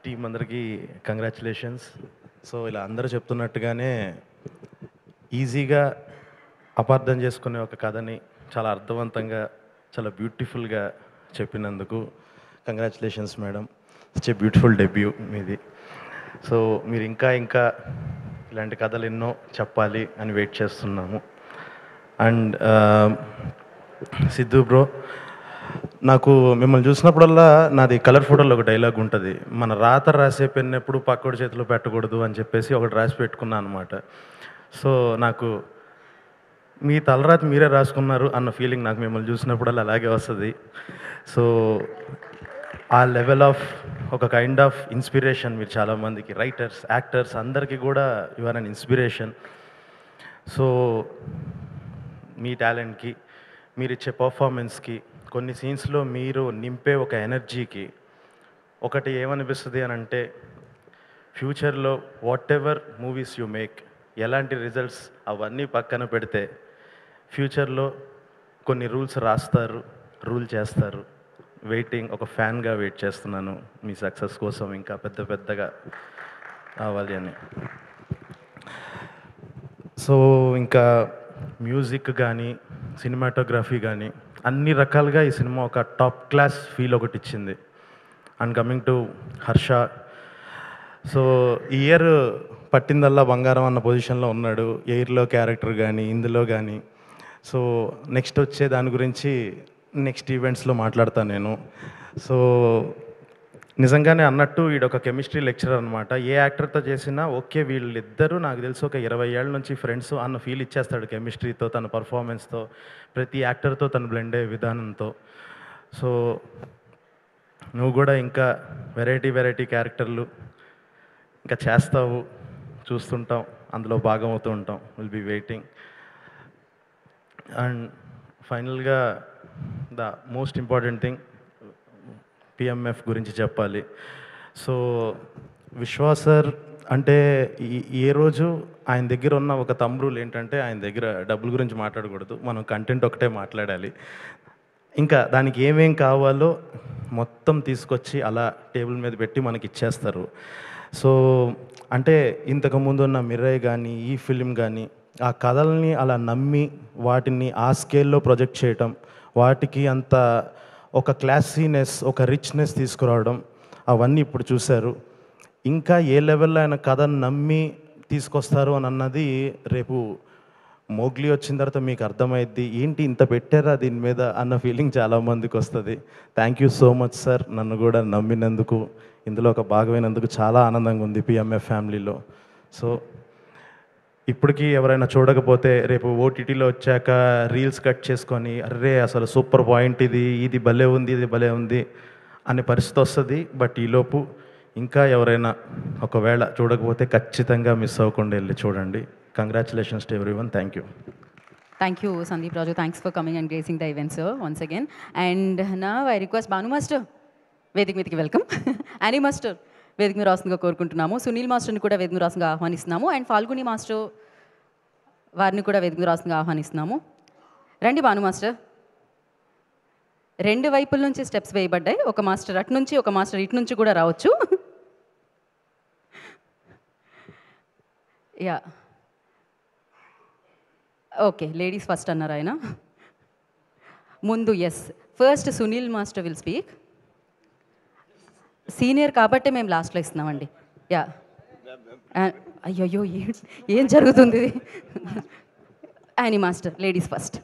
టీం అందరికీ కంగ్రాచులేషన్స్. సో ఇలా అందరూ చెప్తున్నట్టుగానే ఈజీగా అపార్థం చేసుకునే ఒక కథని చాలా అర్థవంతంగా చాలా బ్యూటిఫుల్గా చెప్పినందుకు congratulations madam. It's a beautiful debut మీది. సో మీరు ఇంకా ఇలాంటి కథలు ఎన్నో చెప్పాలి అని వెయిట్ చేస్తున్నాము. అండ్ సిద్ధు బ్రో, నాకు మిమ్మల్ని చూసినప్పుడల్లా నాది కలర్ ఫోటోలో ఒక డైలాగ్ ఉంటుంది, మన రాత రాసే పెన్ ఎప్పుడు పక్కోడి చేతిలో పెట్టకూడదు అని చెప్పేసి ఒకటి రాసి పెట్టుకున్నాను అనమాట. సో నాకు మీ తలరాత మీరే రాసుకున్నారు అన్న ఫీలింగ్ నాకు మిమ్మల్ని చూసినప్పుడల్లా అలాగే వస్తుంది. సో ఆ లెవెల్ ఆఫ్ ఒక కైండ్ ఆఫ్ ఇన్స్పిరేషన్ మీరు చాలామందికి, రైటర్స్, యాక్టర్స్ అందరికీ కూడా you are an inspiration. So మీ టాలెంట్కి, మీరు ఇచ్చే పర్ఫార్మెన్స్కి, కొన్ని సీన్స్లో మీరు నింపే ఒక ఎనర్జీకి ఒకటి ఏమనిపిస్తుంది అని అంటే, ఫ్యూచర్లో what ever movies you make, ఎలాంటి రిజల్ట్స్ అవన్నీ పక్కన పెడితే ఫ్యూచర్లో కొన్ని రూల్స్ రాస్తారు, రూల్ చేస్తారు. వెయిటింగ్, ఒక ఫ్యాన్గా వెయిట్ చేస్తున్నాను మీ సక్సెస్ కోసం, ఇంకా పెద్దగా రావాలి అని. సో ఇంకా మ్యూజిక్ కానీ సినిమాటోగ్రఫీ కానీ అన్ని రకాలుగా ఈ సినిమా ఒక టాప్ క్లాస్ ఫీల్ ఒకటి ఇచ్చింది. And coming to Harsha, so ఈ ఇయర్ పట్టిందల్లా బంగారం అన్న పొజిషన్లో ఉన్నాడు, ఎయిర్లో క్యారెక్టర్ కానీ ఇందులో కానీ. సో నెక్స్ట్ వచ్చే దాని గురించి నెక్స్ట్ ఈవెంట్స్లో మాట్లాడతాను నేను. సో నిజంగానే అన్నట్టు వీడొక కెమిస్ట్రీ లెక్చరర్ అనమాట. ఏ యాక్టర్తో చేసినా ఓకే, వీళ్ళిద్దరూ నాకు తెలిసి ఒక 20 ఏళ్ళ నుంచి ఫ్రెండ్స్ అన్న ఫీల్ ఇచ్చేస్తాడు కెమిస్ట్రీతో, తన పర్ఫార్మెన్స్తో, ప్రతి యాక్టర్తో తను బ్లెండ్ అయ్యే విధానంతో. సో నువ్వు కూడా ఇంకా వెరైటీ క్యారెక్టర్లు ఇంకా చేస్తావు, చూస్తుంటాం, అందులో భాగం అవుతూ ఉంటాం. Will be waiting. అండ్ ఫైనల్గా the most important thing, PMF గురించి చెప్పాలి. సో విశ్వాస్ సార్ అంటే ఏ రోజు ఆయన దగ్గర ఉన్న ఒక థంబ్ రూల్ ఏంటంటే, ఆయన దగ్గర డబ్బుల గురించి మాట్లాడకూడదు, మనం కంటెంట్ ఒకటే మాట్లాడాలి. ఇంకా దానికి ఏమేం కావాలో మొత్తం తీసుకొచ్చి అలా టేబుల్ మీద పెట్టి మనకి ఇచ్చేస్తారు. సో అంటే ఇంతకుముందు ఉన్న మిర్రయ్ కానీ ఈ ఫిలిం కానీ ఆ కథల్ని అలా నమ్మి వాటిని ఆ స్కేల్లో ప్రొజెక్ట్ చేయటం, వాటికి అంత ఒక క్లాసీనెస్, ఒక రిచ్నెస్ తీసుకురావడం, అవన్నీ ఇప్పుడు చూశారు. ఇంకా ఏ లెవెల్లో ఆయన కథను నమ్మి తీసుకొస్తారు అని అన్నది రేపు మోగ్లీ వచ్చిన తర్వాత మీకు అర్థమైద్ది, ఏంటి ఇంత పెట్టారా దీని మీద అన్న ఫీలింగ్ చాలామందికి వస్తుంది. Thank you so much sir, నన్ను కూడా నమ్మినందుకు, ఇందులో ఒక భాగమైనందుకు చాలా ఆనందంగా ఉంది పిఎంఎఫ్ ఫ్యామిలీలో. సో ఇప్పటికీ ఎవరైనా చూడకపోతే రేపు ఓటీటీలో వచ్చాక రీల్స్ కట్ చేసుకొని అర్రే అసలు సూపర్ పాయింట్ ఇది భలే ఉంది, ఇది భలే ఉంది అనే పరిస్థితి వస్తుంది. బట్ ఈలోపు ఇంకా ఎవరైనా ఒకవేళ చూడకపోతే ఖచ్చితంగా మిస్ అవ్వకుండా వెళ్ళి చూడండి. Congratulations to everyone. Thank you. Thank you, Sandeep Raju. Thanks for coming and gracing the event, sir, once again. And now I request Banu Master, వేదిక మీదకి వెల్కమ్. యానీ మాస్టర్ వేదిక మీద రాస్తుందిగా కోరుకుంటున్నాము. సునీల్ మాస్టర్ని కూడా వేదిక మీద రాస్తుందిగా ఆహ్వానిస్తున్నాము. అండ్ ఫాల్గుని మాస్టర్ వారిని కూడా వేదిక మీద రాస్తుందిగా ఆహ్వానిస్తున్నాము. రండి భాను మాస్టర్. 2 వైపుల నుంచి స్టెప్స్ వేయబడ్డాయి. ఒక మాస్టర్ అటు నుంచి, ఒక మాస్టర్ ఇటు నుంచి కూడా రావచ్చు. యా ఓకే, లేడీస్ ఫస్ట్ అన్నారు ఆయన ముందు. Yes, first Sunil master will speak. Senior కాబట్టి మేము లాస్ట్లో ఇస్తున్నామండి. యా అయ్యయ్యో ఏం జరుగుతుంది? Annie master, ladies first.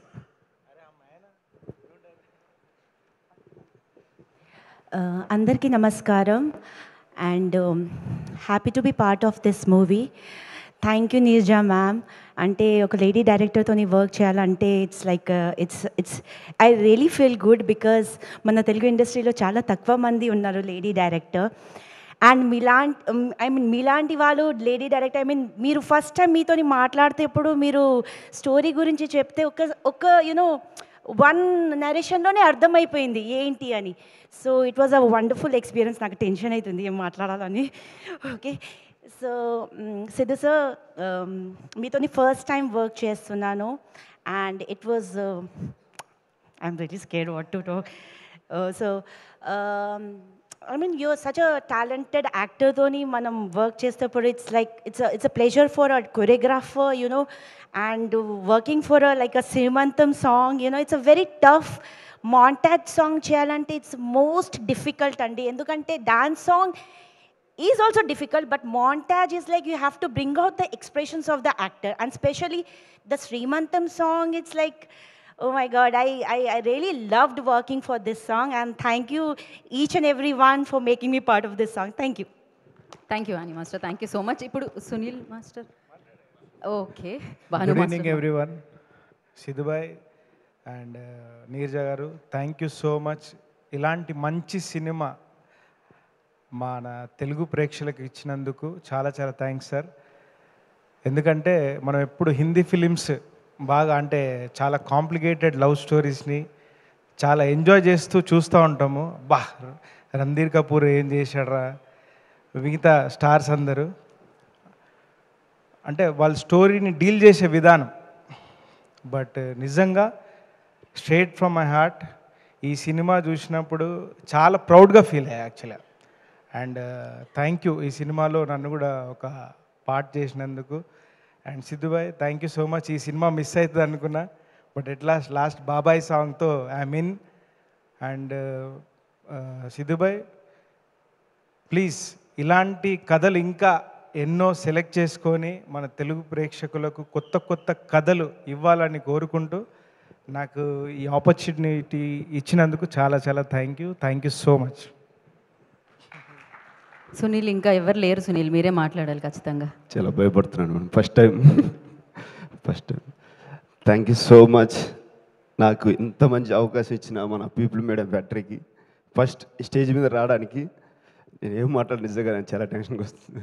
అందరికీ నమస్కారం and happy to be part of this movie. Thank you Neerja ma'am. అంటే ఒక లేడీ డైరెక్టర్తో వర్క్ చేయాలంటే it's I really feel good because మన తెలుగు ఇండస్ట్రీలో చాలా తక్కువ మంది ఉన్నారు లేడీ డైరెక్టర్. అండ్ మీలాంటి వాళ్ళు లేడీ డైరెక్టర్ మీరు ఫస్ట్ టైం మీతో మాట్లాడితే ఇప్పుడు మీరు స్టోరీ గురించి చెప్తే ఒక యూనో వన్ నరేషన్లోనే అర్థమైపోయింది ఏంటి అని. So it was a wonderful experience. నాకు టెన్షన్ అవుతుంది ఏం మాట్లాడాలని. ఓకే, సో సిద్ధు సార్ మీతో ఫస్ట్ టైం వర్క్ చేస్తున్నాను and it was I'm very scared what to talk. So you're such a talented actor toni manam work chestappudu it's a pleasure for a choreographer, and working for a Srimantam song, it's a very tough montage song cheyalante it's most difficult andi endukante dance song is also difficult, but montage is you have to bring out the expressions of the actor, and especially the Srimantam song, it's oh my God, I really loved working for this song, and thank you each and everyone for making me part of this song. Thank you. Thank you, Ani Master. Thank you so much. Ippudu Sunil Master. Okay. Good evening, everyone. Sidhu bhai and Neerja garu, thank you so much. Ilanti manchi cinema మన తెలుగు ప్రేక్షకులకు ఇచ్చినందుకు చాలా చాలా thanks sir. ఎందుకంటే మనం ఎప్పుడు Hindi films బాగా అంటే చాలా కాంప్లికేటెడ్ లవ్ స్టోరీస్ని చాలా ఎంజాయ్ చేస్తూ చూస్తూ ఉంటాము. రణ్ధీర్ కపూర్ ఏం చేశాడరా, మిగతా స్టార్స్ అందరూ అంటే వాళ్ళ స్టోరీని డీల్ చేసే విధానం. బట్ నిజంగా స్ట్రేట్ ఫ్రమ్ మై హార్ట్ ఈ సినిమా చూసినప్పుడు చాలా ప్రౌడ్గా ఫీల్ అయ్యా యాక్చువల్గా. అండ్ థ్యాంక్ యూ ఈ సినిమాలో నన్ను కూడా ఒక పార్ట్ చేసినందుకు. And Siddhu bhai thank you so much. ఈ సినిమా మిస్ అవుతుంది అనుకున్నా, బట్ ఎట్ లాస్ట్ బాబాయ్ సాంగ్తో I'm in. And Siddhu bhai please ఇలాంటి కథలు ఇంకా ఎన్నో సెలెక్ట్ చేసుకొని మన తెలుగు ప్రేక్షకులకు కొత్త కొత్త కథలు ఇవ్వాలని కోరుకుంటూ నాకు ఈ ఆపర్చునిటీ ఇచ్చినందుకు చాలా చాలా thank you so much. Sunil ఇంకా ఎవరు లేరు, సునీల్ మీరే మాట్లాడాలి ఖచ్చితంగా. చాలా భయపడుతున్నాను first time. Thank you so much. నాకు ఇంత మంచి అవకాశం ఇచ్చిన మన పీపుల్ మీడియా ఫ్యాక్టరీకి ఫస్ట్ స్టేజ్ మీద రావడానికి నేను ఏం మాట్లాడి నిజంగా నేను చాలా టెన్షన్గా వస్తుంది.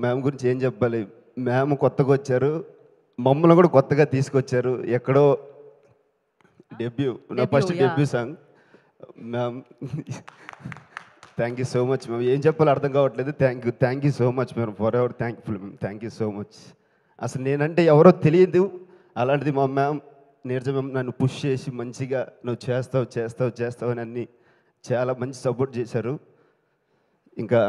మ్యామ్ గురించి ఏం చెప్పాలి, మ్యామ్ కొత్తగా వచ్చారు, మమ్మల్ని కూడా కొత్తగా తీసుకొచ్చారు. ఎక్కడో నా first debut song. Ma'am thank you so much ma'am. ఏం చెప్పాలో అర్థం కావట్లేదు. Thank you so much ma'am. For ever thankful ma'am. Thank you so much. అసలు నేనంటే ఎవరో తెలియదు, అలాంటిది మా మ్యామ్ నీరజ మ్యామ్ నన్ను పుష్ చేసి మంచిగా నువ్వు చేస్తావు అని అన్నీ చాలా మంచి సపోర్ట్ చేశారు. ఇంకా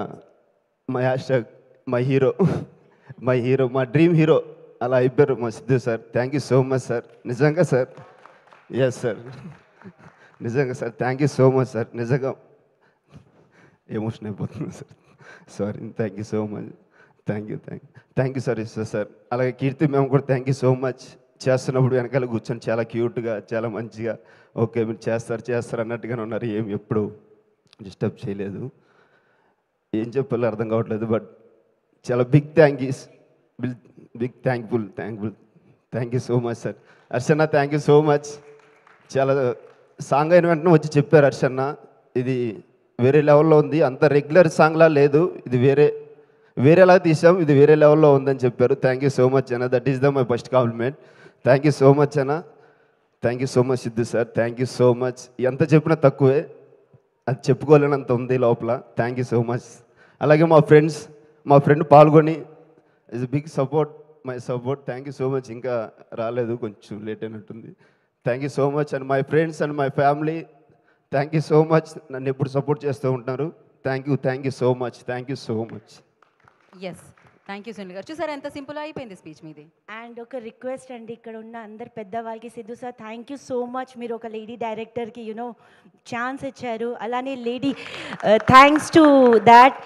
మా హ్యాష్టాగ్ మై హీరో మా డ్రీమ్ హీరో అలా అయిపోయారు మా Siddhu sir. Thank you so much sir. నిజంగా సార్. ఎస్ సార్, నిజంగా sir. Thank you so much sir. నిజంగా ఎమోషన్ అయిపోతుంది sir. Sorry. Thank you so much. Thank you sir. ఇస్తా సార్. అలాగే కీర్తి మేము కూడా థ్యాంక్ యూ సో మచ్. చేస్తున్నప్పుడు వెనకాల కూర్చొని చాలా క్యూట్గా చాలా మంచిగా ఓకే మీరు చేస్తారు అన్నట్టుగానే ఉన్నారు. ఏం ఎప్పుడు డిస్టర్బ్ చేయలేదు. ఏం చెప్పాలో అర్థం కావట్లేదు. బట్ చాలా big thankful. Thank you so much sir. హర్షన్న థ్యాంక్ యూ సో మచ్. చాలా సాంగ్ అయిన వెంటనే వచ్చి చెప్పారు హర్షన్న ఇది వేరే లెవెల్లో ఉంది, అంత రెగ్యులర్ సాంగ్లా లేదు, ఇది వేరేలా తీసాం, ఇది వేరే లెవెల్లో ఉందని చెప్పారు. థ్యాంక్ యూ సో మచ్ అన్న. That is my first compliment. Thank you so much అన్న. Thank you so much Siddhu sir. Thank you so much. ఎంత చెప్పినా తక్కువే, అది చెప్పుకోలేనంత ఉంది లోపల. Thank you so much. అలాగే మా ఫ్రెండ్ పాల్గొని is big my support. Thank you so much. ఇంకా రాలేదు, కొంచెం లేట్ అయినట్టుంది. Thank you so much. And my friends and my family thank you so much. నన్ను ఎప్పుడు సపోర్ట్ చేస్తూ ఉంటారు. Thank you so much. Yes, thank you Sunil గారు. చూసారా ఎంత సింపుల్ అయిపోయింది స్పీచ్ మీది. అండ్ ఒక రిక్వెస్ట్ అండి, ఇక్కడ ఉన్న అందరు పెద్దవాళ్ళకి, Siddhu sir thank you so much. మీరు ఒక లేడీ డైరెక్టర్కి ఛాన్స్ ఇచ్చారు. అలానే lady thanks to that.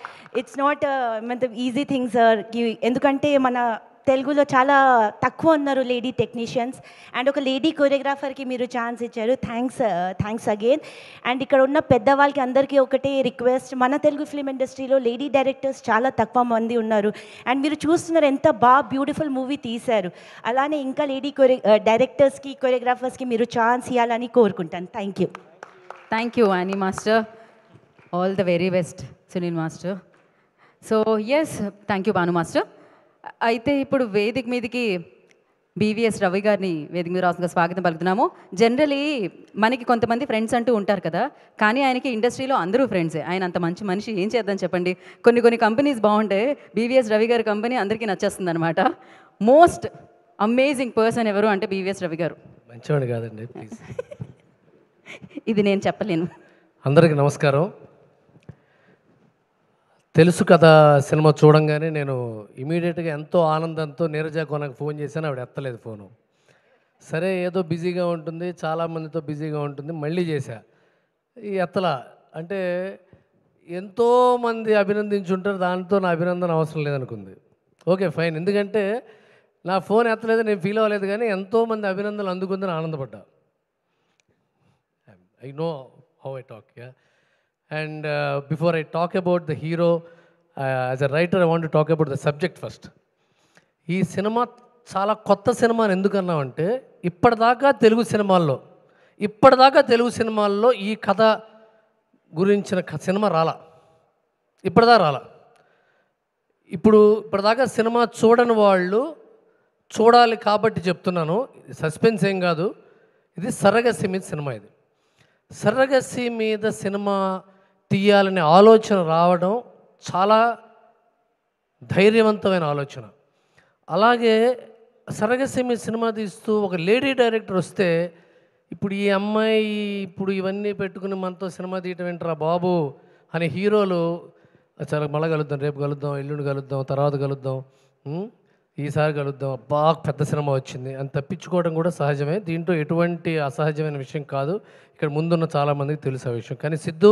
It's not easy thing sir. ఎందుకంటే మన తెలుగులో చాలా తక్కువ ఉన్నారు లేడీ టెక్నీషియన్స్, అండ్ ఒక లేడీ కొరియోగ్రాఫర్కి మీరు ఛాన్స్ ఇచ్చారు. Thanks again. అండ్ ఇక్కడ ఉన్న పెద్దవాళ్ళకి అందరికీ ఒకటే రిక్వెస్ట్, మన తెలుగు ఫిల్మ్ ఇండస్ట్రీలో లేడీ డైరెక్టర్స్ చాలా తక్కువ మంది ఉన్నారు. అండ్ మీరు చూస్తున్నారు ఎంత బాగా బ్యూటిఫుల్ మూవీ తీశారు. అలానే ఇంకా లేడీ డైరెక్టర్స్కి కొరియోగ్రాఫర్స్కి మీరు ఛాన్స్ ఇవ్వాలని కోరుకుంటాను. Thank you Annie master. All the very best Sunil master. So yes, thank you Bhanu master. అయితే ఇప్పుడు వేదిక మీదకి బీవీఎస్ రవి గారిని వేదిక మీద రాసుగా స్వాగతం పలుకుతున్నాము. జనరలీ మనకి కొంతమంది ఫ్రెండ్స్ అంటూ ఉంటారు కదా, కానీ ఆయనకి ఇండస్ట్రీలో అందరూ ఫ్రెండ్సే. ఆయన అంత మంచి మనిషి, ఏం చేద్దాం చెప్పండి. కొన్ని కంపెనీస్ బాగుంటాయి, బీవీఎస్ రవి గారి కంపెనీ అందరికీ నచ్చేస్తుంది అనమాట. మోస్ట్ అమేజింగ్ పర్సన్ ఎవరు అంటే బీవీఎస్ రవి గారు. మంచివాడు కాదండి, ప్లీజ్. ఇది నేను చెప్పలేను. అందరికీ నమస్కారం. తెలుసు కదా సినిమా చూడంగానే నేను ఇమీడియట్గా ఎంతో ఆనందంతో నీరజ కొనకు ఫోన్ చేశాను. ఆవిడ ఎత్తలేదు ఫోను. సరే ఏదో బిజీగా ఉంటుంది, చాలామందితో బిజీగా ఉంటుంది, మళ్ళీ చేశా. ఈ ఎత్తలా అంటే ఎంతోమంది అభినందించుంటారు, దాంతో నా అభినందన అవసరం లేదనుకుంది. ఓకే ఫైన్, ఎందుకంటే నా ఫోన్ ఎత్తలేదు, నేను ఫీల్ అవ్వలేదు, కానీ ఎంతోమంది అభినందనలు అందుకుందని ఆనందపడ్డా. I know how I talk, yeah. And before I talk about the hero, as a writer, I want to talk about the subject first. ఈ సినిమా చాలా కొత్త సినిమా అని ఎందుకన్నామంటే, ఇప్పటిదాకా తెలుగు సినిమాల్లో ఈ కథ గురించిన సినిమా రాలా, ఇప్పటిదాకా రాలా. ఇప్పటిదాకా సినిమా చూడని వాళ్ళు చూడాలి కాబట్టి చెప్తున్నాను. సస్పెన్స్ ఏం కాదు, ఇది సరగసి మీద సినిమా. ఇది సరగసి మీద సినిమా తీయాలనే ఆలోచన రావడం చాలా ధైర్యవంతమైన ఆలోచన. అలాగే సరగసి మీద సినిమా తీస్తూ ఒక లేడీ డైరెక్టర్ వస్తే, ఇప్పుడు ఈ అమ్మాయి ఇప్పుడు ఇవన్నీ పెట్టుకుని మనతో సినిమా తీయటం ఏంట్రా బాబు అనే హీరోలు, చాలా మళ్ళీ కలుద్దాం, రేపు కలుద్దాం, ఎల్లుండి కలుద్దాం, తర్వాత కలుద్దాం, ఈసారి కలుద్దాం, బాగా పెద్ద సినిమా వచ్చింది అని తప్పించుకోవడం కూడా సహజమే. దీంట్లో ఎటువంటి అసహజమైన విషయం కాదు. ఇక్కడ ముందున్న చాలామందికి తెలుసు ఆ విషయం. కానీ సిద్ధు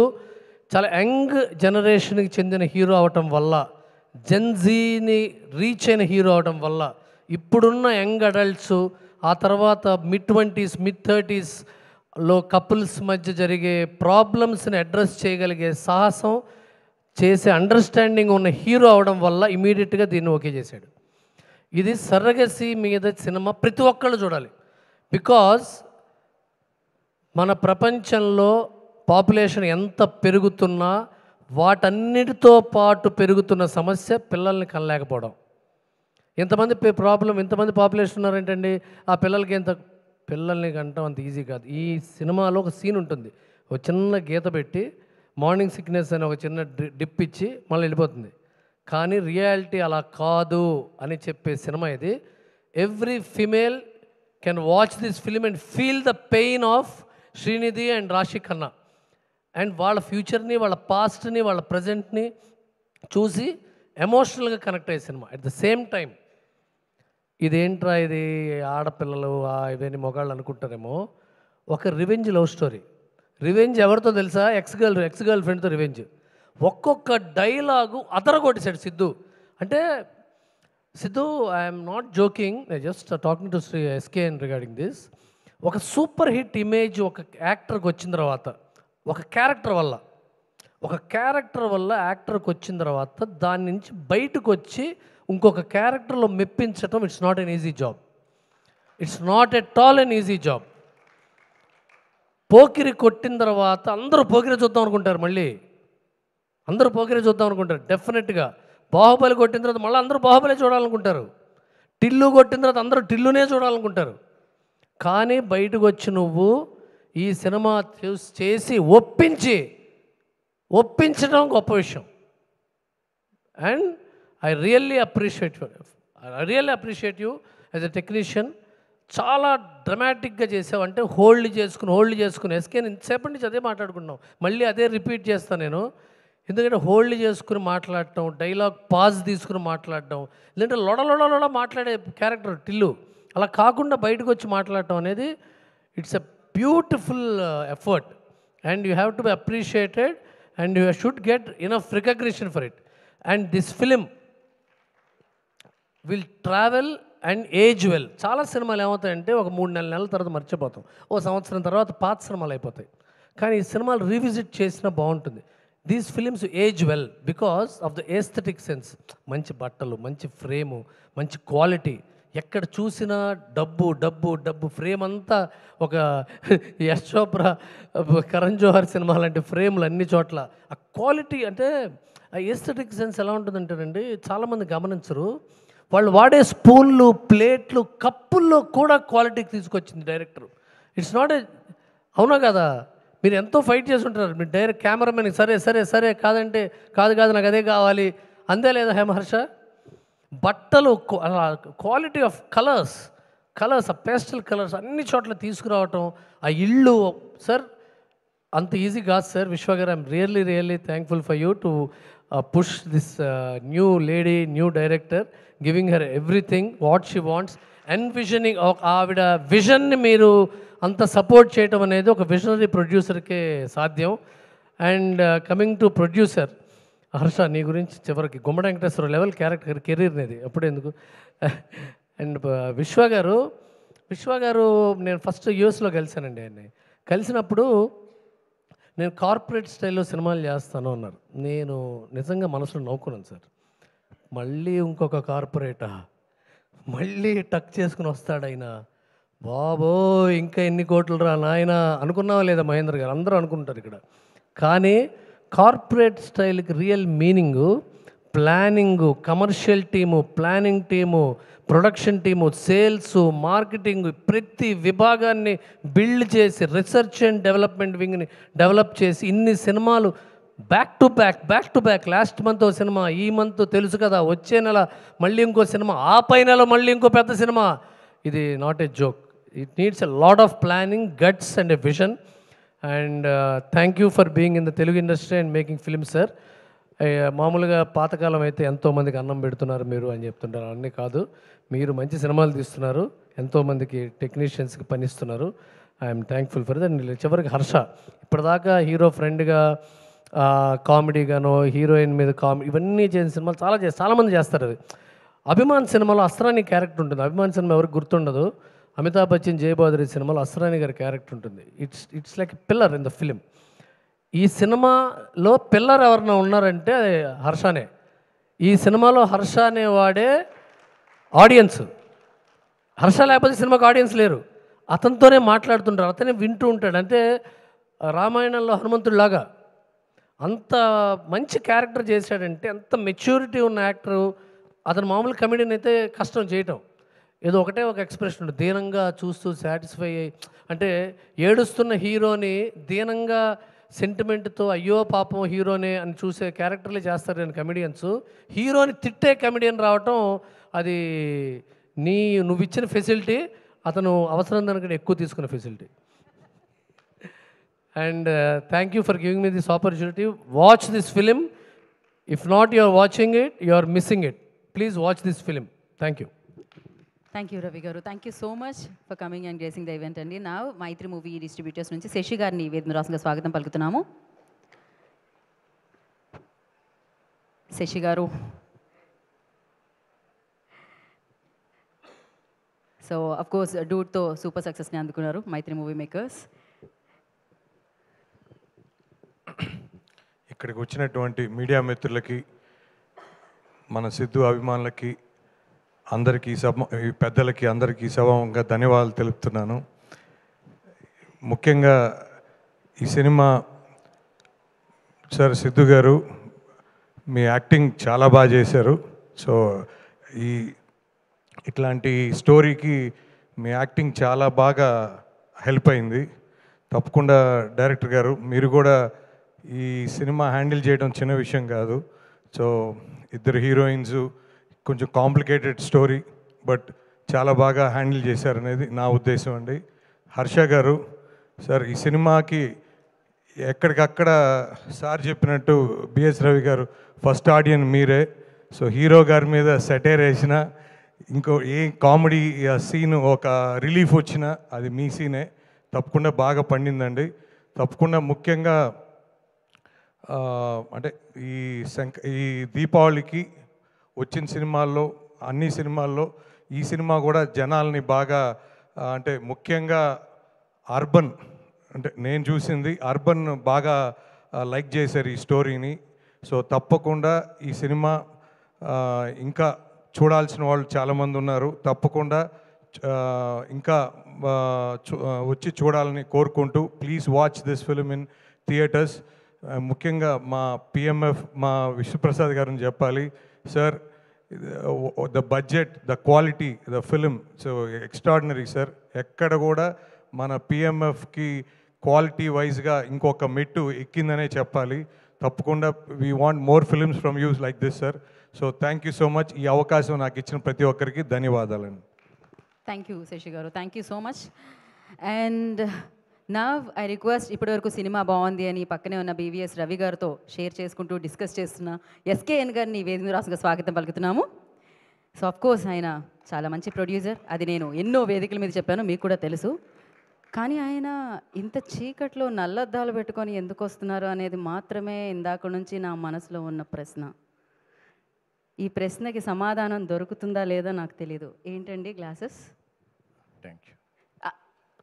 చాలా యంగ్ జనరేషన్కి చెందిన హీరో అవటం వల్ల, జెన్జీని రీచ్ అయిన హీరో అవడం వల్ల, ఇప్పుడున్న యంగ్ అడల్ట్స్, ఆ తర్వాత మిడ్-20s మిడ్-30sలో కపుల్స్ మధ్య జరిగే ప్రాబ్లమ్స్ని అడ్రస్ చేయగలిగే సాహసం చేసే అండర్స్టాండింగ్ ఉన్న హీరో అవడం వల్ల ఇమీడియట్గా దీన్ని ఓకే చేశాడు. ఇది సరగసి మీద సినిమా ప్రతి ఒక్కళ్ళు చూడాలి. బికాజ్ మన ప్రపంచంలో పాపులేషన్ ఎంత పెరుగుతున్నా వాటన్నిటితో పాటు పెరుగుతున్న సమస్య పిల్లల్ని కనలేకపోవడం. ఇంతమంది పాపులేషన్ ఉన్నారేంటండి, ఆ పిల్లలకి పిల్లల్ని కంటాం అంత ఈజీ కాదు. ఈ సినిమాలో ఒక సీన్ ఉంటుంది, ఒక చిన్న గీత పెట్టి మార్నింగ్ సిక్నెస్ అని ఒక చిన్న డిప్ ఇచ్చి మళ్ళీ వెళ్ళిపోతుంది. కానీ రియాలిటీ అలా కాదు అని చెప్పే సినిమా ఇది. Every female can watch this film and feel the pain of Srinidhi and రాశి ఖన్నా, అండ్ వాళ్ళ ఫ్యూచర్ని, వాళ్ళ పాస్ట్ని, వాళ్ళ ప్రజెంట్ని చూసి ఎమోషనల్గా కనెక్ట్ అయ్యే cinema. At the same time ఇదేంట్రా ఇది ఆడపిల్లలు ఇవన్నీ మొగాళ్ళు అనుకుంటారేమో, ఒక రివెంజ్ లవ్ స్టోరీ. రివెంజ్ ఎవరితో తెలుసా? ఎక్స్ గర్ల్ ఫ్రెండ్తో రివెంజ్. ఒక్కొక్క డైలాగు అదరగొట్టేశాడు సిద్ధు. అంటే Siddhu, I'm not joking, just talking to Shri SKN regarding this. ఒక సూపర్ హిట్ ఇమేజ్ ఒక యాక్టర్కి వచ్చిన తర్వాత, ఒక క్యారెక్టర్ వల్ల యాక్టర్కి వచ్చిన తర్వాత దాని నుంచి బయటకు వచ్చి ఇంకొక క్యారెక్టర్లో మెప్పించటం, it's not an easy job. It's not at all an easy job. Pokiri కొట్టిన తర్వాత అందరూ పోకిరి చూద్దాం అనుకుంటారు, మళ్ళీ అందరూ పోకిరి చూద్దాం అనుకుంటారు డెఫినెట్గా. బాహుబలి కొట్టిన తర్వాత మళ్ళీ అందరూ బాహుబలి చూడాలనుకుంటారు. టిల్లు కొట్టిన తర్వాత అందరూ టిల్లునే చూడాలనుకుంటారు. కానీ బయటకు వచ్చి నువ్వు ఈ సినిమా చేసి ఒప్పించడం గొప్ప విషయం. And I really appreciate you as a technician. చాలా డ్రమాటిక్గా చేసావు. అంటే హోల్డ్ చేసుకుని ఎస్కే ఇంతసేపటి నుంచి అదే మాట్లాడుకున్నావు, మళ్ళీ అదే రిపీట్ చేస్తాను నేను. ఎందుకంటే హోల్డ్ చేసుకుని మాట్లాడటం, డైలాగ్ పాజ్ తీసుకుని మాట్లాడటం, లేదంటే లొడ మాట్లాడే క్యారెక్టర్ టిల్లు, అలా కాకుండా బయటకు వచ్చి మాట్లాడటం అనేది it's a beautiful effort and you have to be appreciated and you should get enough recognition for it. And this film will travel and age well. చాలా సినిమాలు ఏమవుతాయంటే ఒక 3-4 నెలల తర్వాత మర్చిపోతాం, ఓ సంవత్సరం తర్వాత పాత సినిమాలు అయిపోతాయి. కానీ ఈ సినిమాలు రీవిజిట్ చేసినా బాగుంటుంది. These films age well because of the aesthetic sense. మంచి బట్టలు, మంచి ఫ్రేము, మంచి క్వాలిటీ, ఎక్కడ చూసినా డబ్బు డబ్బు డబ్బు. ఫ్రేమ్ అంతా ఒక యశ్ చోప్రా, కరణ్ జోహర్ సినిమా లాంటి ఫ్రేమ్లు అన్ని చోట్ల. ఆ క్వాలిటీ అంటే ఆ ఏస్థెటిక్ సెన్స్ ఎలా ఉంటుందంటేనండి, చాలామంది గమనించరు. వాళ్ళు వాడే స్పూన్లు, ప్లేట్లు, కప్పుల్లో కూడా క్వాలిటీకి తీసుకొచ్చింది డైరెక్టర్. ఇట్స్ నాట్ ఏ, అవునా కదా? మీరు ఎంతో ఫైట్ చేసి ఉంటారు. మీరు డైరెక్ట్ కెమెరామెన్ సరే సరే సరే కాదంటే కాదు కాదు నాకు అదే కావాలి అంతే లేదా హేమహర్ష? బట్టలు, క్వాలిటీ ఆఫ్ కలర్స్, ఆ పేస్టల్ కలర్స్ అన్ని చోట్ల తీసుకురావటం. ఆ ఇల్లు సార్ అంత ఈజీ కాదు సార్. విశ్వ గారు, I'm really thankful for you to push this new lady, new director, giving her everything what she wants, envisioning. ఆవిడ విజన్ని మీరు అంత సపోర్ట్ చేయటం అనేది ఒక విజనరీ ప్రొడ్యూసర్కే సాధ్యం. And coming to producer Harsha, నీ గురించి చివరికి గుమ్మడి వెంకటేశ్వర లెవెల్ క్యారెక్టర్ కెరీర్ అనేది అప్పుడే ఎందుకు. అండ్ విశ్వ గారు నేను ఫస్ట్ యూఎస్లో కలిశానండి. ఆయన్ని కలిసినప్పుడు నేను కార్పొరేట్ స్టైల్లో సినిమాలు చేస్తాను అన్నారు. నేను నిజంగా మనసులో నవ్వుకున్నాను సార్. మళ్ళీ ఇంకొక కార్పొరేటా, మళ్ళీ టక్ చేసుకుని వస్తాడు ఆయన, బాబో ఇంకా ఎన్ని కోట్లు రా నాయన అనుకున్నావా లేదా మహేంద్ర గారు? అందరూ అనుకుంటారు ఇక్కడ. కానీ కార్పొరేట్ స్టైల్కి real meaning planning, commercial team, planning team, production team, sales, marketing, ప్రతి విభాగాన్ని బిల్డ్ చేసి రీసెర్చ్ అండ్ డెవలప్మెంట్ వింగ్ని డెవలప్ చేసి ఇన్ని సినిమాలు back to back. Last month ఓ సినిమా, ఈ మంత్ తెలుసు కదా, వచ్చే నెల మళ్ళీ ఇంకో సినిమా, ఆ పై నెల మళ్ళీ ఇంకో పెద్ద సినిమా. ఇది not a joke. It needs a lot of planning, guts and a vision. And thank you for being in the Telugu industry and making films sir. మామూలుగా పాతకాలం అయితే ఎంతోమందికి అన్నం పెడుతున్నారు మీరు అని చెప్తుంటారు. అన్నీ కాదు, మీరు మంచి సినిమాలు తీస్తున్నారు, ఎంతోమందికి టెక్నీషియన్స్కి పనిస్తున్నారు. I'm thankful for that. చివరికి హర్ష ఇప్పటిదాకా హీరో ఫ్రెండ్గా కామెడీగానో, హీరోయిన్ మీద ఇవన్నీ చేసిన సినిమాలు చాలామంది చేస్తారు. అది అభిమాన్ సినిమాలో అస్రాని క్యారెక్టర్ ఉంటుంది. అభిమాన్ సినిమా ఎవరికి గుర్తుండదు. అమితాబ్ బచ్చన్, జయబాదురి సినిమాలో అస్రాని గారి క్యారెక్టర్ ఉంటుంది. It's like pillar in the film. ఈ సినిమాలో పిల్లర్ ఎవరైనా ఉన్నారంటే హర్షనే. ఈ సినిమాలో హర్ష అనేవాడే ఆడియన్స్. హర్ష లేకపోతే సినిమాకి ఆడియన్స్ లేరు. అతనితోనే మాట్లాడుతుంటారు, అతనే వింటూ ఉంటాడు. అంటే రామాయణంలో హనుమంతుడిలాగా అంత మంచి క్యారెక్టర్ చేశాడంటే, అంత మెచ్యూరిటీ ఉన్న యాక్టరు. అతను మామూలు కమెడీని అయితే కష్టం చేయటం. ఏదో ఒకటే ఒక ఎక్స్ప్రెషన్ ఉంటుంది, దీనంగా చూస్తూ సాటిస్ఫై అయ్యి, అంటే ఏడుస్తున్న హీరోని దీనంగా సెంటిమెంట్తో అయ్యో పాపం హీరోనే అని చూసే క్యారెక్టర్లే చేస్తారు నేను కమెడియన్స్. హీరోని తిట్టే కమెడియన్ రావటం అది నువ్వు ఇచ్చిన ఫెసిలిటీ, అతను అవసరం దానికంటే ఎక్కువ తీసుకున్న facility. And thank you for giving me this opportunity. Watch this film. If not you are watching it, you are missing it. Please watch this film. Thank you. Thank you Ravi garu. Thank you so much for coming and gracing the event అండి. నా మైత్రి movie distributors నుంచి శశి గారిని వేదిక రాసుగా స్వాగతం పలుకుతున్నాము. శశి గారు, so of course డూట్తో super సక్సెస్ని అందుకున్నారు మైత్రి మూవీ మేకర్స్. ఇక్కడికి వచ్చినటువంటి మీడియా మిత్రులకి, మన సిద్ధు అభిమానులకి, అందరికీ ఈ పెద్దలకి అందరికీ సభంగా ధన్యవాదాలు తెలుపుతున్నాను. ముఖ్యంగా ఈ సినిమా సార్ సిద్ధు గారు మీ యాక్టింగ్ చాలా బాగా చేశారు. సో ఇట్లాంటి స్టోరీకి మీ యాక్టింగ్ చాలా బాగా హెల్ప్ అయింది. తప్పకుండా డైరెక్టర్ గారు మీరు కూడా ఈ సినిమా హ్యాండిల్ చేయడం చిన్న విషయం కాదు. సో ఇద్దరు హీరోయిన్స్, కొంచెం కాంప్లికేటెడ్ స్టోరీ, బట్ చాలా బాగా హ్యాండిల్ చేశారనేది నా ఉద్దేశం అండి. హర్ష గారు సార్, ఈ సినిమాకి ఎక్కడికక్కడ సార్ చెప్పినట్టు బిఎస్ రవి గారు ఫస్ట్ ఆడియన్ మీరే. సో హీరో గారి మీద సెటైర్ వేసినా, ఇంకో ఏ కామెడీ సీన్ ఒక రిలీఫ్ వచ్చినా అది మీ సీనే. తప్పకుండా బాగా పండిందండి. తప్పకుండా ముఖ్యంగా అంటే ఈ దీపావళికి వచ్చిన సినిమాల్లో అన్ని సినిమాల్లో ఈ సినిమా కూడా జనాల్ని బాగా అంటే ముఖ్యంగా అర్బన్, అంటే నేను చూసింది అర్బన్ బాగా లైక్ చేశారు ఈ స్టోరీని. సో తప్పకుండా ఈ సినిమా ఇంకా చూడాల్సిన వాళ్ళు చాలామంది ఉన్నారు. తప్పకుండా ఇంకా వచ్చి చూడాలని కోరుకుంటూ please watch this film in theatres. ముఖ్యంగా మా పిఎంఎఫ్ మా విశ్వప్రసాద్ గారిని చెప్పాలి, sir the budget, the quality, the film so extraordinary sir. ఎక్కడ కూడా మన పిఎంఎఫ్కి క్వాలిటీ వైజ్గా ఇంకొక మెట్టు ఎక్కిందనే చెప్పాలి. తప్పకుండా we want more films from use like this sir. So thank you so much. ఈ అవకాశం నాకు ఇచ్చిన ప్రతి ఒక్కరికి ధన్యవాదాలండి. థ్యాంక్ యూ శశి గారు, thank you so much. And నా ఐ రిక్వెస్ట్, ఇప్పటివరకు సినిమా బాగుంది అని పక్కనే ఉన్న బీవీఎస్ రవి గారితో షేర్ చేసుకుంటూ డిస్కస్ చేస్తున్న ఎస్కేఎన్ గారిని వేదిక రాసుగా స్వాగతం పలుకుతున్నాము. సో ఆఫ్ కోర్స్ ఆయన చాలా మంచి ప్రొడ్యూసర్, అది నేను ఎన్నో వేదికల మీద చెప్పాను, మీకు కూడా తెలుసు. కానీ ఆయన ఇంత చీకట్లో నల్లద్దాలు పెట్టుకొని ఎందుకు వస్తున్నారు అనేది మాత్రమే ఇందాక నుంచి నా మనసులో ఉన్న ప్రశ్న. ఈ ప్రశ్నకి సమాధానం దొరుకుతుందా లేదా నాకు తెలీదు. ఏంటండి గ్లాసెస్? Thank you.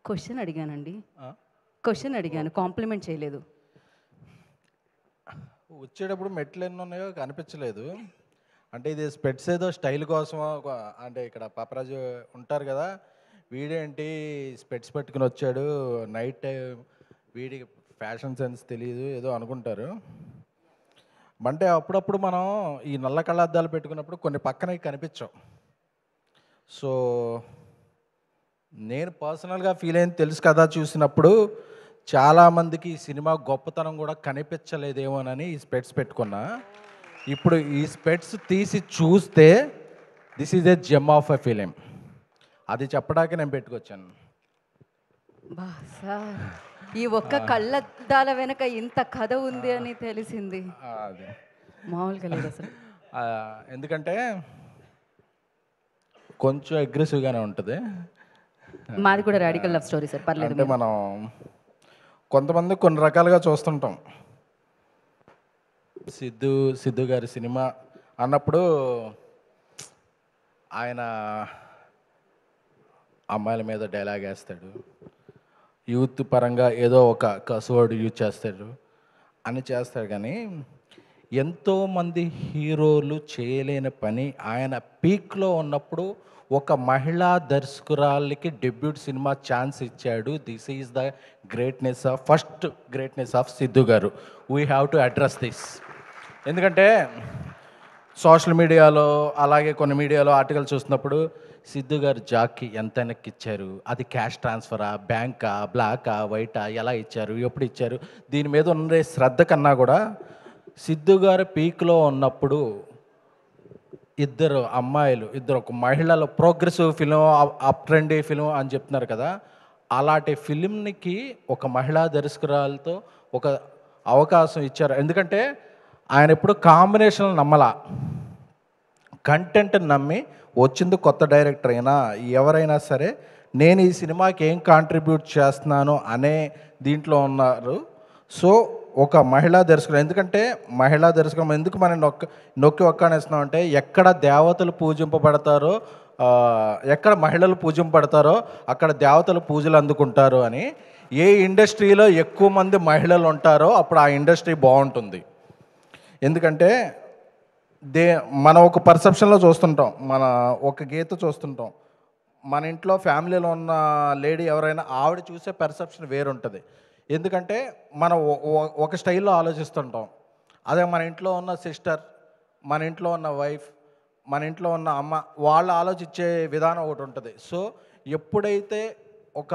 క్వశ్చన్ అడిగానండి, క్వశ్చన్ అడిగాను, కాంప్లిమెంట్ చేయలేదు. వచ్చేటప్పుడు మెట్లు ఎన్ని ఉన్నాయో కనిపించలేదు. అంటే ఇది స్పెట్స్ ఏదో స్టైల్ కోసమో, అంటే ఇక్కడ పాపరాజు ఉంటారు కదా, వీడేంటి స్పెట్స్ పెట్టుకుని వచ్చాడు నైట్ టైం, వీడికి ఫ్యాషన్ సెన్స్ తెలియదు ఏదో అనుకుంటారు. అంటే అప్పుడప్పుడు మనం ఈ నల్ల కళ్ళద్దాలు పెట్టుకున్నప్పుడు కొన్ని పక్కన కనిపించవు. సో నేను పర్సనల్గా ఫీల్ అయింది తెలుసు కదా, చూసినప్పుడు చాలామందికి ఈ సినిమా గొప్పతనం కూడా కనిపించలేదేమోనని ఈ స్పెట్స్ పెట్టుకున్నా. ఇప్పుడు ఈ స్పెట్స్ తీసి చూస్తే this is a gem of a film, అది చెప్పడానికి నేను పెట్టుకొచ్చాను. బా సార్, ఈ ఒక్క కళ్ళద్దాల వెనక ఇంత కథ ఉంది అని తెలిసింది. అది మామూలుగా లేదు అసలు. ఎందుకంటే కొంచెం అగ్రెసివ్గానే ఉంటుంది. మాది కూడా రాడికల్ లవ్ స్టోరీ సార్, పర్లేదు. అంటే మనం కొంతమంది కొన్ని రకాలుగా చూస్తుంటాం. సిద్ధు గారి సినిమా అన్నప్పుడు ఆయన అమ్మాయిల మీద డైలాగ్ వేస్తాడు, యూత్ పరంగా ఏదో ఒక కసవర్డ్ యూజ్ చేస్తాడు అని చేస్తాడు. కానీ ఎంతోమంది హీరోలు చేయలేని పని ఆయన పీక్లో ఉన్నప్పుడు ఒక మహిళా దర్శకురాలికి డెబ్యూట్ సినిమా ఛాన్స్ ఇచ్చాడు. This is the greatness of first greatness of Siddhu garu. We have to address this. ఎందుకంటే సోషల్ మీడియాలో అలాగే కొన్ని మీడియాలో ఆర్టికల్ చూస్తున్నప్పుడు సిద్ధు గారు జాక్కి ఎంత వెనక్కి ఇచ్చారు, అది క్యాష్ ట్రాన్స్ఫరా, బ్యాంకా, బ్లాకా, వైటా, ఎలా ఇచ్చారు, ఎప్పుడు ఇచ్చారు, దీని మీద ఉండే శ్రద్ధ కన్నా కూడా సిద్ధు గారు పీక్లో ఉన్నప్పుడు ఇద్దరు అమ్మాయిలు, ఇద్దరు ఒక మహిళల progressive film, up trendy film అని చెప్తున్నారు కదా, అలాంటి ఫిలింకి ఒక మహిళా దర్శకురాలతో ఒక అవకాశం ఇచ్చారు. ఎందుకంటే ఆయన ఎప్పుడు కాంబినేషన్ నమ్మలా, కంటెంట్ నమ్మి వచ్చింది. కొత్త డైరెక్టర్ అయినా ఎవరైనా సరే నేను ఈ సినిమాకి ఏం కాంట్రిబ్యూట్ చేస్తున్నాను అనే దీంట్లో ఉన్నారు. సో ఒక మహిళా దర్శకుడు, ఎందుకంటే మహిళా దర్శకుడు ఎందుకు మనం నొక్కి ఒక్కనేస్తున్నాం అంటే ఎక్కడ దేవతలు పూజింపబడతారో, ఎక్కడ మహిళలు పూజింపబడతారో అక్కడ దేవతలు పూజలు అందుకుంటారు అని. ఏ ఇండస్ట్రీలో ఎక్కువ మంది మహిళలు ఉంటారో అప్పుడు ఆ ఇండస్ట్రీ బాగుంటుంది. ఎందుకంటే మనం ఒక పర్సెప్షన్లో చూస్తుంటాం, మన ఒక గీత చూస్తుంటాం, మన ఇంట్లో ఫ్యామిలీలో ఉన్న లేడీ ఎవరైనా ఆవిడ చూసే పర్సెప్షన్ వేరుంటుంది. ఎందుకంటే మనం ఒక స్టైల్లో ఆలోచిస్తుంటాం. అదే మన ఇంట్లో ఉన్న సిస్టర్, మన ఇంట్లో ఉన్న వైఫ్, మన ఇంట్లో ఉన్న అమ్మ, వాళ్ళు ఆలోచించే విధానం ఒకటి ఉంటుంది. సో ఎప్పుడైతే ఒక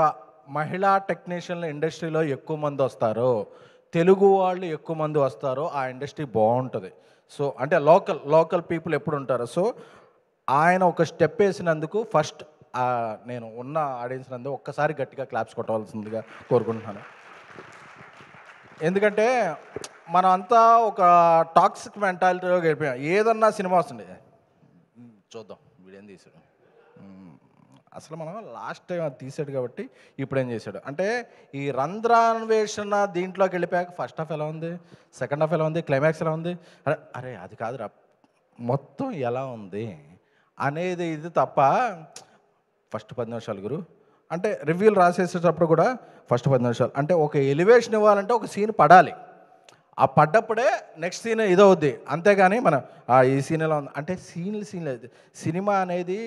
మహిళా టెక్నీషియన్ల ఇండస్ట్రీలో ఎక్కువ మంది వస్తారో, తెలుగు వాళ్ళు ఎక్కువ మంది వస్తారో ఆ ఇండస్ట్రీ బాగుంటుంది. సో అంటే లోకల్ పీపుల్ ఎప్పుడు ఉంటారు. సో ఆయన ఒక స్టెప్ వేసినందుకు ఫస్ట్ నేను ఉన్న ఆడియన్స్ నందు ఒక్కసారి గట్టిగా క్లాప్స్ కొట్టవలసిందిగా కోరుకుంటున్నాను. ఎందుకంటే మనం అంతా ఒక టాక్సిక్ మెంటాలిటీలో గడిపోయాం. ఏదన్నా సినిమా వస్తుంది, చూద్దాం వీడేం తీసాడు, అసలు మనం లాస్ట్ టైం అది తీసాడు కాబట్టి ఇప్పుడు ఏం చేశాడు అంటే ఈ రంధ్రాన్వేషణ దీంట్లోకి వెళ్ళిపోయాక ఫస్ట్ హాఫ్ ఎలా ఉంది, సెకండ్ హాఫ్ ఎలా ఉంది, క్లైమాక్స్ ఎలా ఉంది, అరే అది కాదురా మొత్తం ఎలా ఉంది అనేది ఇది తప్ప ఫస్ట్ 10 నిమిషాలు గురు అంటే రివ్యూలు రాసేసేటప్పుడు కూడా ఫస్ట్ 10 నిమిషాలు అంటే ఒక ఎలివేషన్ ఇవ్వాలంటే ఒక సీన్ పడాలి. ఆ పడ్డప్పుడే నెక్స్ట్ సీన్ ఇదవుద్ది. అంతేగాని మనం ఈ సీన్ ఎలా ఉంది అంటే సీన్ లేదు. సినిమా అనేది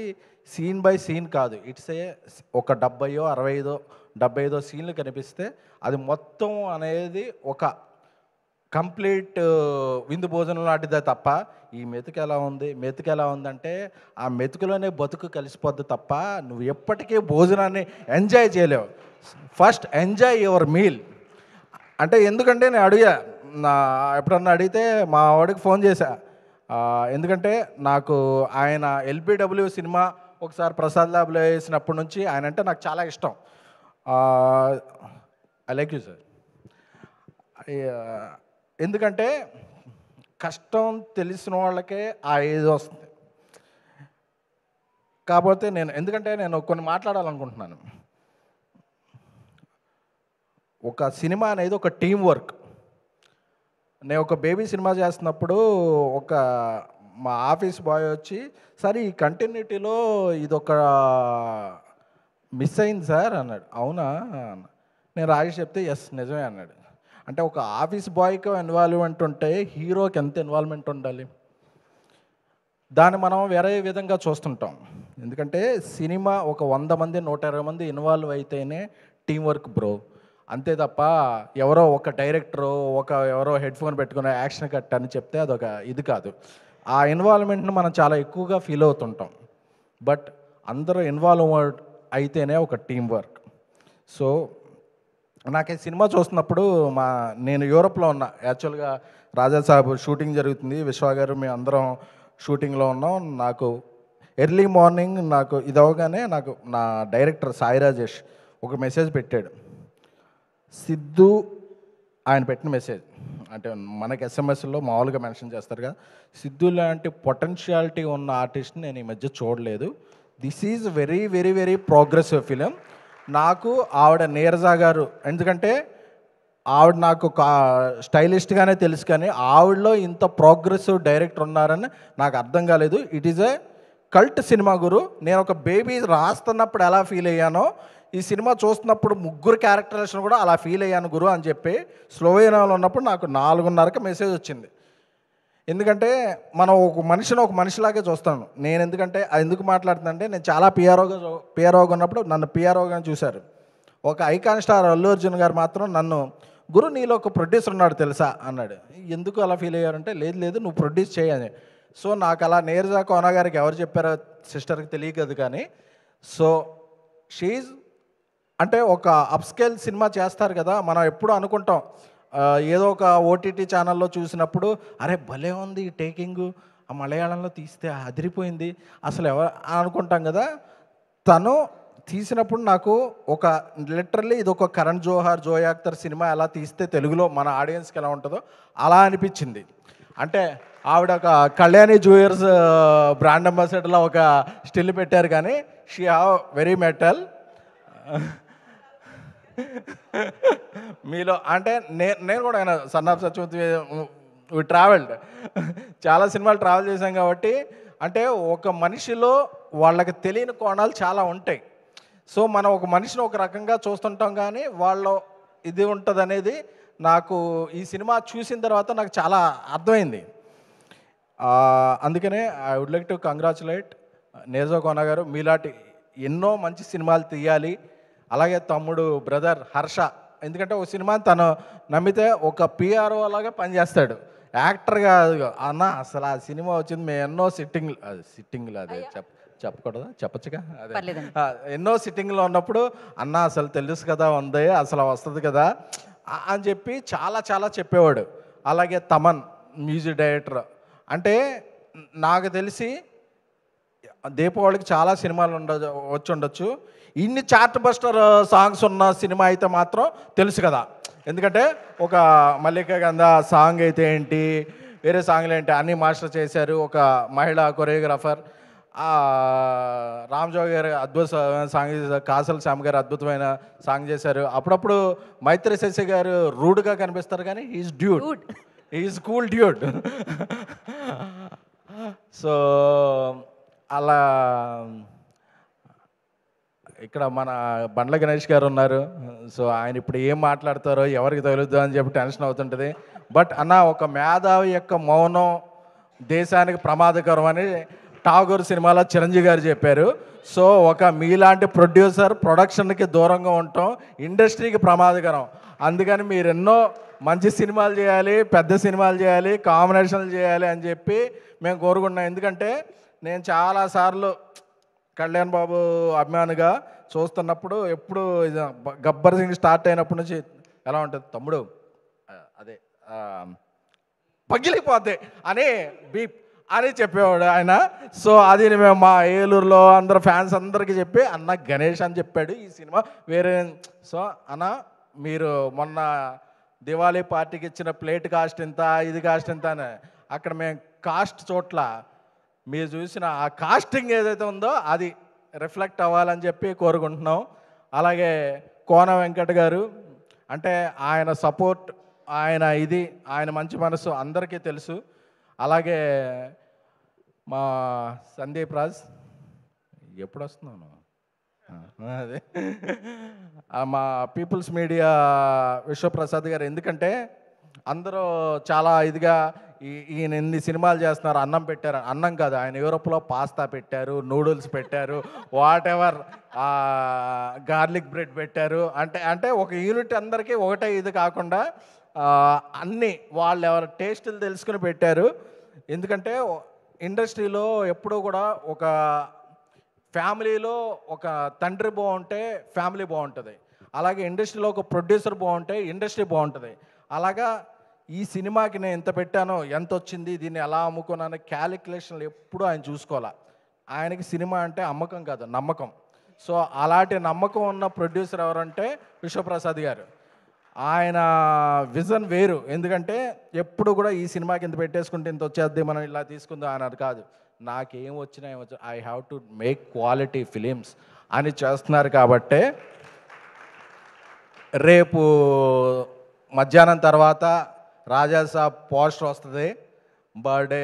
సీన్ బై సీన్ కాదు. ఇట్స్ ఒక 75 సీన్లు కనిపిస్తే అది మొత్తం అనేది ఒక కంప్లీట్ విందు భోజనం లాంటిదే తప్ప ఈ మెతుకు ఎలా ఉందంటే ఆ మెతుకులోనే బతుకు కలిసిపోద్ది తప్ప నువ్వు ఎప్పటికీ భోజనాన్ని ఎంజాయ్ చేయలేవు. ఫస్ట్ ఎంజాయ్ యువర్ మీల్ అంటే ఎందుకంటే నేను ఎప్పుడన్నా అడిగితే మా వాడికి ఫోన్ చేశా. ఎందుకంటే నాకు ఆయన ఎల్బిడబ్ల్యూ సినిమా ఒకసారి ప్రసాద్ ల్యాబ్లో వేసినప్పటి నుంచి ఆయన అంటే నాకు చాలా ఇష్టం. I like you sir. ఎందుకంటే కష్టం తెలిసిన వాళ్ళకే ఆ ఏజ్ వస్తుంది. కాకపోతే ఎందుకంటే నేను కొన్ని మాట్లాడాలనుకుంటున్నాను. ఒక సినిమా అనేది ఒక టీం వర్క్. నేను ఒక బేబీ సినిమా చేస్తున్నప్పుడు మా ఆఫీస్ బాయ్ వచ్చి సరే ఈ కంటిన్యూటీలో ఇదొక మిస్ అయింది సార్ అన్నాడు. అవునా? నేను రాజేష్ చెప్తే ఎస్ నిజమే అన్నాడు. అంటే ఒక ఆఫీస్ బాయ్కి ఇన్వాల్వ్మెంట్ ఉంటే హీరోకి ఎంత ఇన్వాల్వ్మెంట్ ఉండాలి? దాన్ని మనం వేరే విధంగా చూస్తుంటాం. ఎందుకంటే సినిమా ఒక 100 మంది 120 మంది ఇన్వాల్వ్ అయితేనే టీం వర్క్ బ్రో. అంతే తప్ప ఎవరో ఒక డైరెక్టరు ఎవరో హెడ్ ఫోన్ పెట్టుకుని యాక్షన్ కట్ అని చెప్తే అదొక ఇది కాదు. ఆ ఇన్వాల్వ్మెంట్ని మనం చాలా ఎక్కువగా ఫీల్ అవుతుంటాం. బట్ అందరూ ఇన్వాల్వ్ అయితేనే ఒక టీం వర్క్. సో నాకు ఈ సినిమా చూస్తున్నప్పుడు నేను యూరోప్లో ఉన్నా. యాక్చువల్గా రాజా సాబ్ షూటింగ్ జరుగుతుంది, విశ్వ గారు మేము అందరం షూటింగ్లో ఉన్నాం. నాకు ఎర్లీ మార్నింగ్ నాకు ఇది అవగానే నాకు నా డైరెక్టర్ సాయి రాజేష్ ఒక మెసేజ్ పెట్టాడు. సిద్ధు ఆయన పెట్టిన మెసేజ్ అంటే మనకి ఎస్ఎంఎస్లో మామూలుగా మెన్షన్ చేస్తారు కదా, సిద్ధు లాంటి పొటెన్షియాలిటీ ఉన్న ఆర్టిస్ట్ని నేను ఈ మధ్య చూడలేదు. This is very very very progressive film. నాకు ఆవిడ నీరజా గారు ఎందుకంటే ఆవిడ నాకు స్టైలిస్ట్గానే తెలుసు, కానీ ఆవిడలో ఇంత ప్రోగ్రెసివ్ డైరెక్టర్ ఉన్నారని నాకు అర్థం కాలేదు. It is a cult cinema గురు. నేను ఒక బేబీ రాస్తున్నప్పుడు ఎలా ఫీల్ అయ్యానో ఈ సినిమా చూస్తున్నప్పుడు 3 క్యారెక్టరేషన్ కూడా అలా ఫీల్ అయ్యాను గురు అని చెప్పి స్లోవేనియాలో ఉన్నప్పుడు నాకు 4:30కి మెసేజ్ వచ్చింది. ఎందుకంటే మనం ఒక మనిషిలాగే చూస్తాను నేను. ఎందుకంటే అది ఎందుకు మాట్లాడుతుందంటే నేను చాలా పిఆర్ఓగా ఉన్నప్పుడు నన్ను పిఆర్ఓగా చూశారు. ఒక ఐకాన్ స్టార్ అల్లు అర్జున్ గారు మాత్రం నన్ను గురు నీలో ఒక ప్రొడ్యూసర్ ఉన్నాడు తెలుసా అన్నాడు. ఎందుకు అలా ఫీల్ అయ్యారంటే లేదు నువ్వు ప్రొడ్యూస్ చేయని. సో నాకు అలా నీరజా కోన గారికి ఎవరు చెప్పారో సిస్టర్కి తెలియదు, కానీ సో షీజ్ అంటే ఒక అప్స్కేల్ సినిమా చేస్తారు కదా, మనం ఎప్పుడు అనుకుంటాం ఏదో ఒక ఓటీటీ ఛానల్లో చూసినప్పుడు అరే భలే ఉంది ఈ టేకింగ్, ఆ మలయాళంలో తీస్తే అదిరిపోయింది అసలు అనుకుంటాం కదా. తను తీసినప్పుడు నాకు ఒక లిటరల్లీ ఇది ఒక కరణ్ జోహార్ జోయా అఖ్తర్ సినిమా ఎలా తీస్తే తెలుగులో మన ఆడియన్స్కి ఎలా ఉంటుందో అలా అనిపించింది. అంటే ఆవిడ ఒక కళ్యాణి జ్యూయర్స్ బ్రాండ్ అంబాసిడర్లో ఒక స్టిల్ పెట్టారు, కానీ షీ హ్యావ్ వెరీ మెటల్. మీలో అంటే నేను కూడా ఆయన సన్ ఆఫ్ సత్యవతి ట్రావెల్డ్ చాలా సినిమాలు ట్రావెల్ చేశాం కాబట్టి అంటే ఒక మనిషిలో వాళ్ళకి తెలియని కోణాలు చాలా ఉంటాయి. సో మనం ఒక మనిషిని ఒక రకంగా చూస్తుంటాం, కానీ వాళ్ళ ఇది ఉంటుంది అనేది నాకు ఈ సినిమా చూసిన తర్వాత నాకు చాలా అర్థమైంది. అందుకనే I would like to congratulate Neeraja Kona garu. మీలాంటి ఎన్నో మంచి సినిమాలు తీయాలి. అలాగే తమ్ముడు బ్రదర్ హర్ష, ఎందుకంటే ఒక సినిమాని తను నమ్మితే ఒక పిఆర్ఓ అలాగా పనిచేస్తాడు, యాక్టర్గా. అన్న అసలు ఆ సినిమా వచ్చింది మేము ఎన్నో సిట్టింగ్లు అదే చెప్పకూడదా చెప్పచ్చుగా, అదే ఎన్నో సిట్టింగ్లో ఉన్నప్పుడు అన్న అసలు తెలుసు కదా ఉంది అసలు వస్తుంది కదా అని చెప్పి చాలా చాలా చెప్పేవాడు. అలాగే తమన్ మ్యూజిక్ డైరెక్టర్, అంటే నాకు తెలిసి దీపావళికి చాలా సినిమాలు వచ్చి ఉండొచ్చు, ఇన్ని చార్ట్ బస్టర్ సాంగ్స్ ఉన్న సినిమా అయితే మాత్రం తెలుసు కదా. ఎందుకంటే ఒక మల్లికా గంధ సాంగ్ అయితే ఏంటి, వేరే సాంగ్లు ఏంటి అన్నీ మాస్టర్ చేశారు. ఒక మహిళా కొరియోగ్రాఫర్ రామ్జోగి గారు అద్భుతమైన సాంగ్ చేశారు, కాసల్ శ్యామ్ గారు అద్భుతమైన సాంగ్ చేశారు. అప్పుడప్పుడు మైత్రి శశి గారు రూడ్గా కనిపిస్తారు, కానీ is dude, is cool dude. So అలా ఇక్కడ మన బండ్ల గణేష్ గారు ఉన్నారు. సో ఆయన ఇప్పుడు ఏం మాట్లాడతారో ఎవరికి తగులుద్దో అని చెప్పి టెన్షన్ అవుతుంటుంది. బట్ అన్న, ఒక మేధావి యొక్క మౌనం దేశానికి ప్రమాదకరం అని ఠాగూర్ సినిమాలో చిరంజీవి గారు చెప్పారు. సో ఒక మీలాంటి ప్రొడ్యూసర్ ప్రొడక్షన్కి దూరంగా ఉండటం ఇండస్ట్రీకి ప్రమాదకరం. అందుకని మీరు ఎన్నో మంచి సినిమాలు చేయాలి, పెద్ద సినిమాలు చేయాలి, కాంబినేషన్లు చేయాలి అని చెప్పి మేము కోరుకుంటున్నాం. ఎందుకంటే నేను చాలాసార్లు కళ్యాణ్ బాబు అభిమానిగా చూస్తున్నప్పుడు ఎప్పుడు గబ్బర్ సింగ్ స్టార్ట్ అయినప్పటి నుంచి ఎలా ఉంటుంది తమ్ముడు, అదే పగిలిపోతే అని బీప్ అని చెప్పేవాడు ఆయన. సో అది మేము మా ఏలూరులో అందరు ఫ్యాన్స్ అందరికీ చెప్పి అన్న గణేష్ అని చెప్పాడు ఈ సినిమా వేరే. సో అన్న, మీరు మొన్న దివాళీ పార్టీకి ఇచ్చిన ప్లేట్ కాస్ట్ ఎంత, ఇది కాస్ట్ ఎంత అని అక్కడ మేము కాస్ట్ చోట్ల మీరు చూసిన ఆ కాస్టింగ్ ఏదైతే ఉందో అది రిఫ్లెక్ట్ అవ్వాలని చెప్పి కోరుకుంటున్నాం. అలాగే కోన వెంకట్ గారు అంటే ఆయన సపోర్ట్, ఆయన మంచి మనసు అందరికీ తెలుసు. అలాగే మా సందీప్ రాజ్ ఎప్పుడు వస్తున్నాను అదే మా పీపుల్స్ మీడియా విశ్వప్రసాద్ గారు. ఎందుకంటే అందరూ చాలా ఇదిగా ఈయన ఎన్ని సినిమాలు చేస్తున్నారు, అన్నం పెట్టారు, అన్నం కాదు ఆయన యూరోప్లో పాస్తా పెట్టారు, నూడిల్స్ పెట్టారు, వాట్ ఎవర్ గార్లిక్ బ్రెడ్ పెట్టారు. అంటే ఒక యూనిట్ అందరికీ ఒకటే ఇది కాకుండా అన్నీ వాళ్ళు ఎవరి టేస్టులు తెలుసుకుని పెట్టారు. ఎందుకంటే ఇండస్ట్రీలో ఎప్పుడూ కూడా ఒక ఫ్యామిలీలో ఒక తండ్రి బాగుంటే ఫ్యామిలీ బాగుంటుంది, అలాగే ఇండస్ట్రీలో ఒక ప్రొడ్యూసర్ బాగుంటే ఇండస్ట్రీ బాగుంటుంది. అలాగా ఈ సినిమాకి నేను ఎంత పెట్టానో, ఎంత వచ్చింది, దీన్ని ఎలా అమ్ముకున్నాను క్యాలిక్యులేషన్లు ఎప్పుడూ ఆయన చూసుకోవాలి. ఆయనకి సినిమా అంటే అమ్మకం కాదు, నమ్మకం. సో అలాంటి నమ్మకం ఉన్న ప్రొడ్యూసర్ ఎవరంటే విశ్వప్రసాద్ గారు. ఆయన విజన్ వేరు. ఎందుకంటే ఎప్పుడు కూడా ఈ సినిమాకి ఇంత పెట్టేసుకుంటే ఇంత వచ్చేద్ది, మనం ఇలా తీసుకుందాం అన్నది కాదు. నాకేం వచ్చినా ఏమొచ్చు, I have to make quality films అని చేస్తున్నారు. కాబట్టే రేపు మధ్యాహ్నం తర్వాత రాజాసాబ్ పోస్టర్ వస్తుంది, బర్త్డే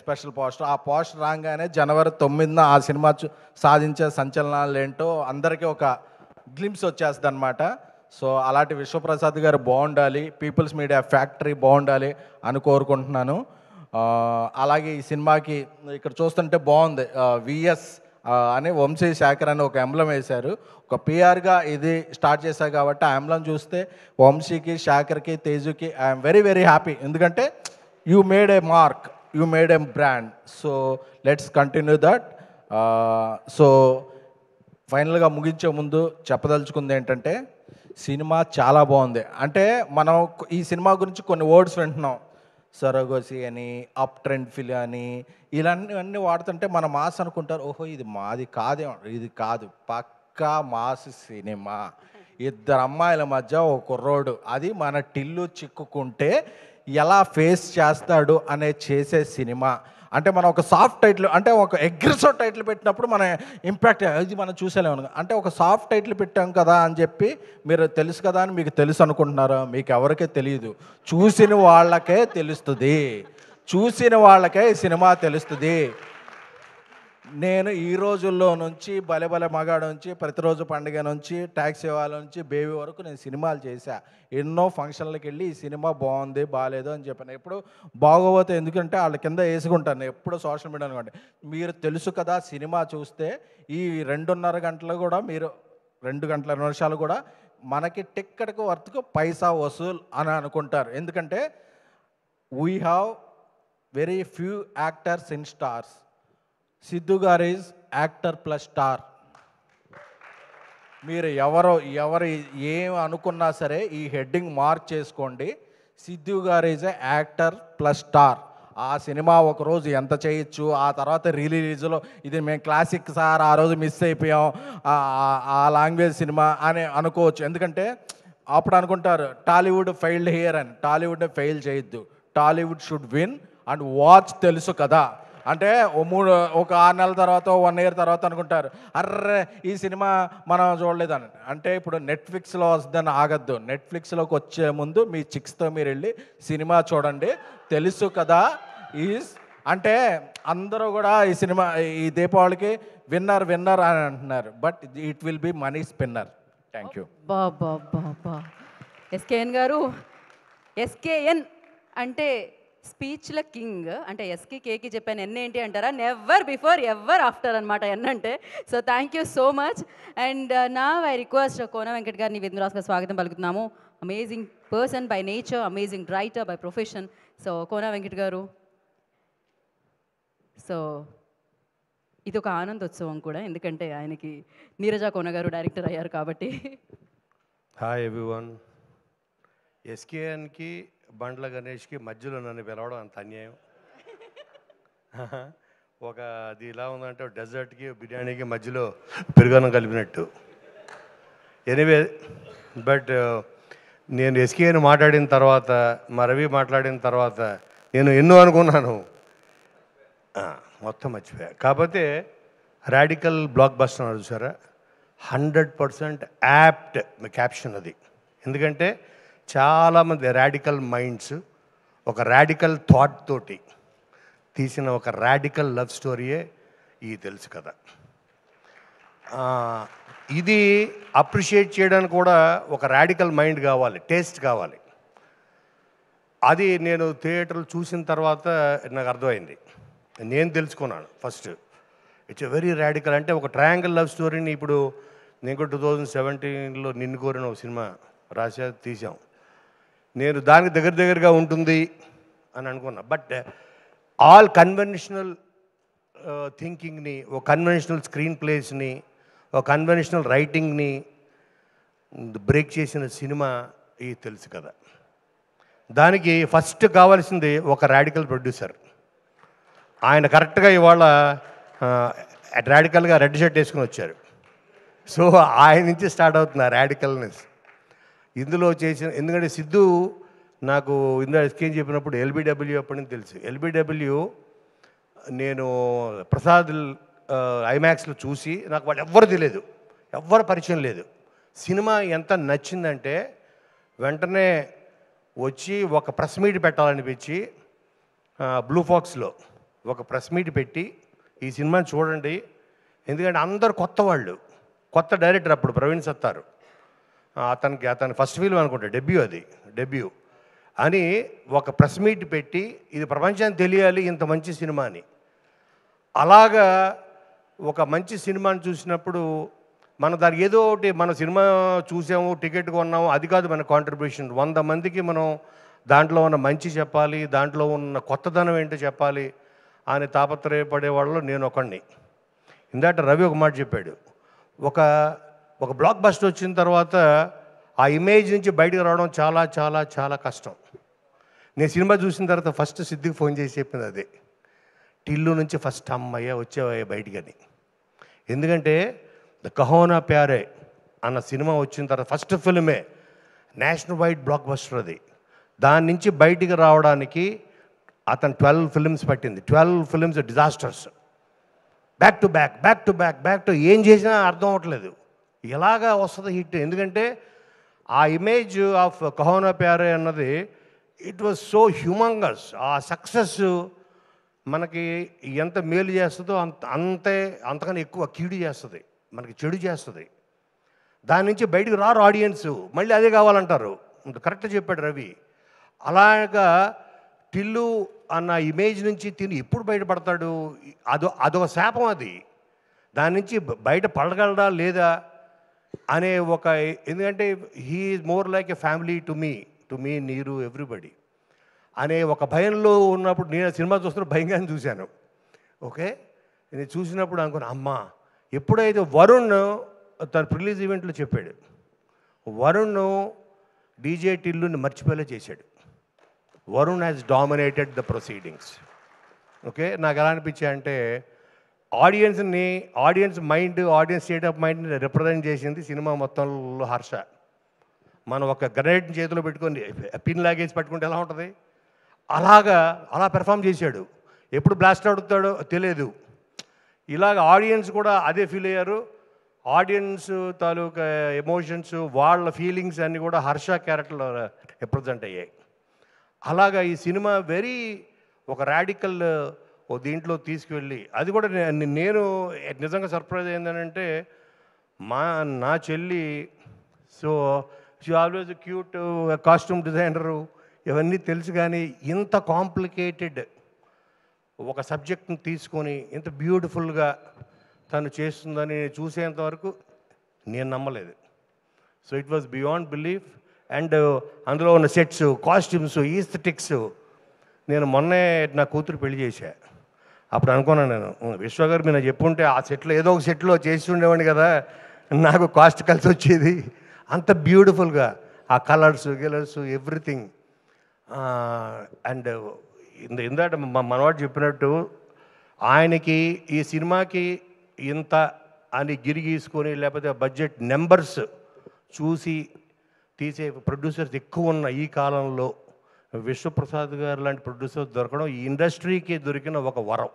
స్పెషల్ పోస్టర్. ఆ పోస్టర్ రాగానే జనవరి 9న ఆ సినిమా సాధించే సంచలనాలు ఏంటో అందరికీ ఒక గ్లింప్స్ వచ్చేస్తుంది అనమాట. సో అలాంటి విశ్వప్రసాద్ గారు బాగుండాలి, పీపుల్స్ మీడియా ఫ్యాక్టరీ బాగుండాలి అని కోరుకుంటున్నాను. అలాగే ఈ సినిమాకి ఇక్కడ చూస్తుంటే బాగుంది, విఎస్ అని వంశీ శేఖర్ అని ఒక ఎంబ్లం వేశారు. ఒక పిఆర్గా ఇది స్టార్ట్ చేశారు కాబట్టి ఆ ఎంబ్లం చూస్తే వంశీకి, శేఖర్కి, తేజుకి ఐఎమ్ వెరీ వెరీ హ్యాపీ. ఎందుకంటే you made A mark, you made A brand. So let's continue that. So ఫైనల్గా ముగించే ముందు చెప్పదలుచుకుంది ఏంటంటే సినిమా చాలా బాగుంది. అంటే మనం ఈ సినిమా గురించి కొన్ని వర్డ్స్ వింటున్నాం, సరోగసి అని, అప్ ట్రెండ్ ఫిల్ అని, ఇలాంటివన్నీ వాడుతుంటే మన మాస్ అనుకుంటారు, ఓహో ఇది మాది కాదే, ఇది కాదు, పక్కా మాస్ సినిమా. ఇద్దరు అమ్మాయిల మధ్య ఒక కుర్రోడు అది మన టిల్లు చిక్కుకుంటే ఎలా ఫేస్ చేస్తాడు అనే చేసే సినిమా. అంటే మనం ఒక సాఫ్ట్ టైటిల్, అంటే ఒక అగ్రెసివ్ టైటిల్ పెట్టినప్పుడు మన ఇంపాక్ట్ ఇది మనం చూసేలేము. అంటే ఒక సాఫ్ట్ టైటిల్ పెట్టాం కదా అని చెప్పి మీరు తెలుసు కదా అని మీకు తెలుసు అనుకుంటున్నారా? మీకు ఎవరికీ తెలియదు, చూసిన వాళ్ళకే తెలుస్తుంది, చూసిన వాళ్ళకే ఈ సినిమా తెలుస్తుంది. నేను ఈ రోజుల్లో నుంచి భలే భలే మగాడు నుంచి, ప్రతిరోజు పండుగ నుంచి, ట్యాక్సీ వాళ్ళ నుంచి, బేబీ వరకు నేను సినిమాలు చేశా. ఎన్నో ఫంక్షన్లకు వెళ్ళి ఈ సినిమా బాగుంది బాగాలేదు అని చెప్పాను. ఎప్పుడు బాగోపోతే ఎందుకంటే వాళ్ళ కింద వేసుకుంటాను ఎప్పుడు సోషల్ మీడియా అనుకోండి. మీరు తెలుసు కదా సినిమా చూస్తే ఈ 2.5 గంటలు కూడా, మీరు 2 గంటల 2 నిమిషాలు కూడా మనకి టిక్కెట్కు వర్త్కు పైసా వసూలు అని అనుకుంటారు. ఎందుకంటే we have very few actors in stars. Siddhu గారు ఈజ్ యాక్టర్ ప్లస్ స్టార్. మీరు ఎవరు ఏం అనుకున్నా సరే ఈ హెడ్డింగ్ మార్క్ చేసుకోండి. సిద్ధు గారు ఈజ్ యాక్టర్ ప్లస్ స్టార్. ఆ సినిమా ఒకరోజు ఎంత చేయొచ్చు, ఆ తర్వాత రిలీజ్లో ఇది మేము క్లాసిక్ సార్ ఆ రోజు మిస్ అయిపోయాం ఆ లాంగ్వేజ్ సినిమా అని అనుకోవచ్చు. ఎందుకంటే అప్పుడు అనుకుంటారు టాలీవుడ్ ఫెయిల్డ్ హియర్ అని. టాలీవుడ్ని ఫెయిల్ చేయొద్దు, Tollywood should win and watch. తెలుసు కదా అంటే ఒక 6 నెలల తర్వాత 1 ఇయర్ తర్వాత అనుకుంటారు అర్రే ఈ సినిమా మనం చూడలేదని. అంటే ఇప్పుడు నెట్ఫ్లిక్స్లో వస్తుందని ఆగద్దు. నెట్ఫ్లిక్స్లోకి వచ్చే ముందు మీ చిక్స్తో మీరు వెళ్ళి సినిమా చూడండి. తెలుసు కదా ఈజ్ అంటే అందరూ కూడా ఈ సినిమా ఈ దీపావళికి విన్నర్ విన్నర్ అని అంటున్నారు, but it will be money spinner. Thank you. Baba SKN గారు, ఎస్కేఎన్ అంటే స్పీచ్ల కింగ్. అంటే ఎస్కి కేకి చెప్పాను, ఎన్ ఏంటి అంటారా? నెవర్ బిఫోర్ ఎవర్ ఆఫ్టర్ అనమాట ఎన్ అంటే. So thank you so much. And నా ఐ రిక్వెస్ట్ కోన వెంకట్ గారిని విందు రాసుగా స్వాగతం పలుకుతున్నాము. Amazing person by nature, amazing writer by profession. So Kona Venkat garu, so ఇది ఒక ఆనందోత్సవం కూడా, ఎందుకంటే ఆయనకి నీరజ కోన గారు డైరెక్టర్ అయ్యారు కాబట్టి. Hi everyone. ఎస్కేఎన్కి బండ్ల గణేష్కి మధ్యలో నన్ను పిలవడం అంత అన్యాయం. ఒక అది ఇలా ఉందంటే డెజర్ట్కి బిర్యానీకి మధ్యలో పెరుగన్నం కలిపినట్టు. ఎనీవే, బట్ నేను ఎస్కేఎన్ మాట్లాడిన తర్వాత, మా రవి మాట్లాడిన తర్వాత నేను ఎన్నో అనుకున్నాను, మొత్తం మర్చిపోయా. కాకపోతే రాడికల్ బ్లాక్ బస్టర్ అని చూసారా, 100% యాప్ట్ క్యాప్షన్ అది. ఎందుకంటే చాలామంది రాడికల్ మైండ్స్ ఒక రాడికల్ థాట్ తోటి తీసిన ఒక రాడికల్ లవ్ స్టోరీయే ఈ తెలుసు కదా. ఇది అప్రిషియేట్ చేయడానికి కూడా ఒక రాడికల్ మైండ్ కావాలి, టేస్ట్ కావాలి. అది నేను థియేటర్లు చూసిన తర్వాత నాకు అర్థమైంది, నేను తెలుసుకున్నాను. First it's a very radical. అంటే ఒక ట్రయాంగిల్ లవ్ స్టోరీని ఇప్పుడు నేను కూడా 2017లో నిన్ను కోరిన ఒక సినిమా రాసా, తీసాం. నేను దానికి దగ్గరగా ఉంటుంది అని అనుకున్నా. బట్ ఆల్ కన్వెన్షనల్ థింకింగ్ని, ఒక కన్వెన్షనల్ స్క్రీన్ ప్లేస్ని, ఒక కన్వెన్షనల్ రైటింగ్ని బ్రేక్ చేసిన సినిమా ఈ తెలుసు కదా. దానికి ఫస్ట్ కావాల్సింది ఒక రాడికల్ ప్రొడ్యూసర్. ఆయన కరెక్ట్గా ఇవాళ రాడికల్గా రెడ్ షర్ట్ వేసుకుని వచ్చారు. సో ఆయన నుంచి స్టార్ట్ అవుతుంది ఆ రాడికల్నెస్ ఇందులో చేసిన. ఎందుకంటే సిద్ధు నాకు ఇందులో ఎస్కేం చెప్పినప్పుడు ఎల్బిడబ్ల్యూ అప్పటి నుంచి తెలుసు. ఎల్బిడబ్ల్యూ నేను ప్రసాద్ ఐమాక్స్లో చూసి, నాకు వాళ్ళు ఎవ్వరు తెలియదు, ఎవ్వరు పరిచయం లేదు. సినిమా ఎంత నచ్చిందంటే వెంటనే వచ్చి ఒక ప్రెస్ మీట్ పెట్టాలనిపించి బ్లూ ఫాక్స్లో ఒక ప్రెస్ మీట్ పెట్టి ఈ సినిమాని చూడండి, ఎందుకంటే అందరు కొత్త వాళ్ళు, కొత్త డైరెక్టర్ అప్పుడు ప్రవీణ్ సత్తారు, అతని ఫస్ట్ ఫిల్మ్ అనుకుంటా, డెబ్యూ అని ఒక ప్రెస్ మీట్ పెట్టి ఇది ప్రపంచానికి తెలియాలి ఇంత మంచి సినిమా అని. అలాగా ఒక మంచి సినిమాని చూసినప్పుడు మనం దానికి ఏదో ఒకటి, మన సినిమా చూసాము, టికెట్ కొన్నాము, అది కాదు మన కాంట్రిబ్యూషన్. 100 మందికి మనం దాంట్లో ఉన్న మంచి చెప్పాలి, దాంట్లో ఉన్న కొత్తదనం ఏంటో చెప్పాలి అని తాపత్రయపడే వాళ్ళలో నేను ఒకడిని. ఇందాక రవి ఒక మాట చెప్పాడు, ఒక బ్లాక్ బస్టర్ వచ్చిన తర్వాత ఆ ఇమేజ్ నుంచి బయటకు రావడం చాలా చాలా చాలా కష్టం. నేను సినిమా చూసిన తర్వాత ఫస్ట్ సిద్ధికి ఫోన్ చేసి చెప్పింది అదే, టిల్లు నుంచి ఫస్ట్ అమ్మయ్య వచ్చేవయ్య బయటికి అని. ఎందుకంటే ద కహోనా ప్యారే అన్న సినిమా వచ్చిన తర్వాత ఫస్ట్ ఫిల్మే నేషనల్ వైడ్ బ్లాక్ బస్టర్ అది. దాని నుంచి బయటికి రావడానికి అతను 12 ఫిల్మ్స్ పట్టింది. 12 ఫిల్మ్స్ డిజాస్టర్స్, బ్యాక్ టు ఏం చేసినా అర్థం అవ్వట్లేదు, ఎలాగా వస్తుంది హిట్. ఎందుకంటే ఆ ఇమేజ్ ఆఫ్ కహోనా ప్యారే అన్నది ఇట్ వాజ్ సో హ్యూమంగస్. ఆ సక్సెస్ మనకి ఎంత మేలు చేస్తుందో అంతకన్నా ఎక్కువ కీడు చేస్తుంది, మనకి చెడు చేస్తుంది. దాని నుంచి బయటకు రారు ఆడియన్స్, మళ్ళీ అదే కావాలంటారు. కరెక్ట్గా చెప్పాడు రవి. అలాగా టిల్లు అన్న ఇమేజ్ నుంచి తిని ఎప్పుడు బయటపడతాడు, అదొక శాపం అది. దాని నుంచి బయట పడగలడా లేదా అనే ఒక, ఎందుకంటే he is more like a family to me నీరు ఎవ్రీబడి అనే ఒక భయంలో ఉన్నప్పుడు, నేను సినిమా చూస్తున్న భయంగానే చూశాను. ఓకే, నేను చూసినప్పుడు అనుకున్నా, అమ్మా ఎప్పుడైతే వరుణ్ తన రిలీజ్ ఈవెంట్లో చెప్పాడు, వరుణ్ డీజే టిల్లుని మర్చిపోయేలా చేశాడు. Varun has dominated the proceedings. Okay, నాకు ఎలా అనిపించాయంటే ఆడియన్స్ స్టేట్ ఆఫ్ మైండ్ని రిప్రజెంట్ చేసింది సినిమా మొత్తంలో హర్ష. మనం ఒక గ్రెనేడ్ చేతిలో పెట్టుకొని పిన్ లాగేసి పట్టుకుంటే ఎలా ఉంటుంది, అలా పెర్ఫామ్ చేశాడు. ఎప్పుడు బ్లాస్ట్ అవుతాడో తెలియదు. ఇలాగ ఆడియన్స్ కూడా అదే ఫీల్ అయ్యారు. ఆడియన్స్ తాలూకా ఎమోషన్స్, వాళ్ళ ఫీలింగ్స్ అన్నీ కూడా హర్ష క్యారెక్టర్లో రిప్రజెంట్ అయ్యాయి. అలాగా ఈ సినిమా ఒక రాడికల్ ఓ దీంట్లో తీసుకువెళ్ళి అది కూడా నేను నిజంగా సర్ప్రైజ్ అయిందనంటే నా చెల్లి so she always cute costume designer ఇవన్నీ తెలుసు, కానీ ఇంత కాంప్లికేటెడ్ ఒక సబ్జెక్ట్ని తీసుకొని ఇంత బ్యూటిఫుల్గా తను చేస్తుందని చూసేంతవరకు నేను నమ్మలేదు. So it was beyond belief. And అందులో ఉన్న సెట్స్, కాస్ట్యూమ్స్, ఈస్థెటిక్స్. నేను మొన్నే నా కూతురు పెళ్లి చేశా. అప్పుడు అనుకున్నాను నేను, విశ్వ గారు మీరు చెప్పుంటే ఆ సెట్లో ఏదో ఒక సెట్లో చేసి ఉండేవాడిని కదా, నాకు కాస్ట్ కలిసి వచ్చేది. అంత బ్యూటిఫుల్గా ఆ కలర్స్ గిలర్స్ ఎవ్రీథింగ్. అండ్ ఇందాక మనవాడు చెప్పినట్టు ఆయనకి ఈ సినిమాకి ఇంత అని గిరిగీసుకొని లేకపోతే బడ్జెట్ నెంబర్స్ చూసి తీసే ప్రొడ్యూసర్స్ ఎక్కువ ఉన్న ఈ కాలంలో విశ్వప్రసాద్ గారు లాంటి ప్రొడ్యూసర్స్ దొరకడం ఈ ఇండస్ట్రీకి దొరికిన ఒక వరం.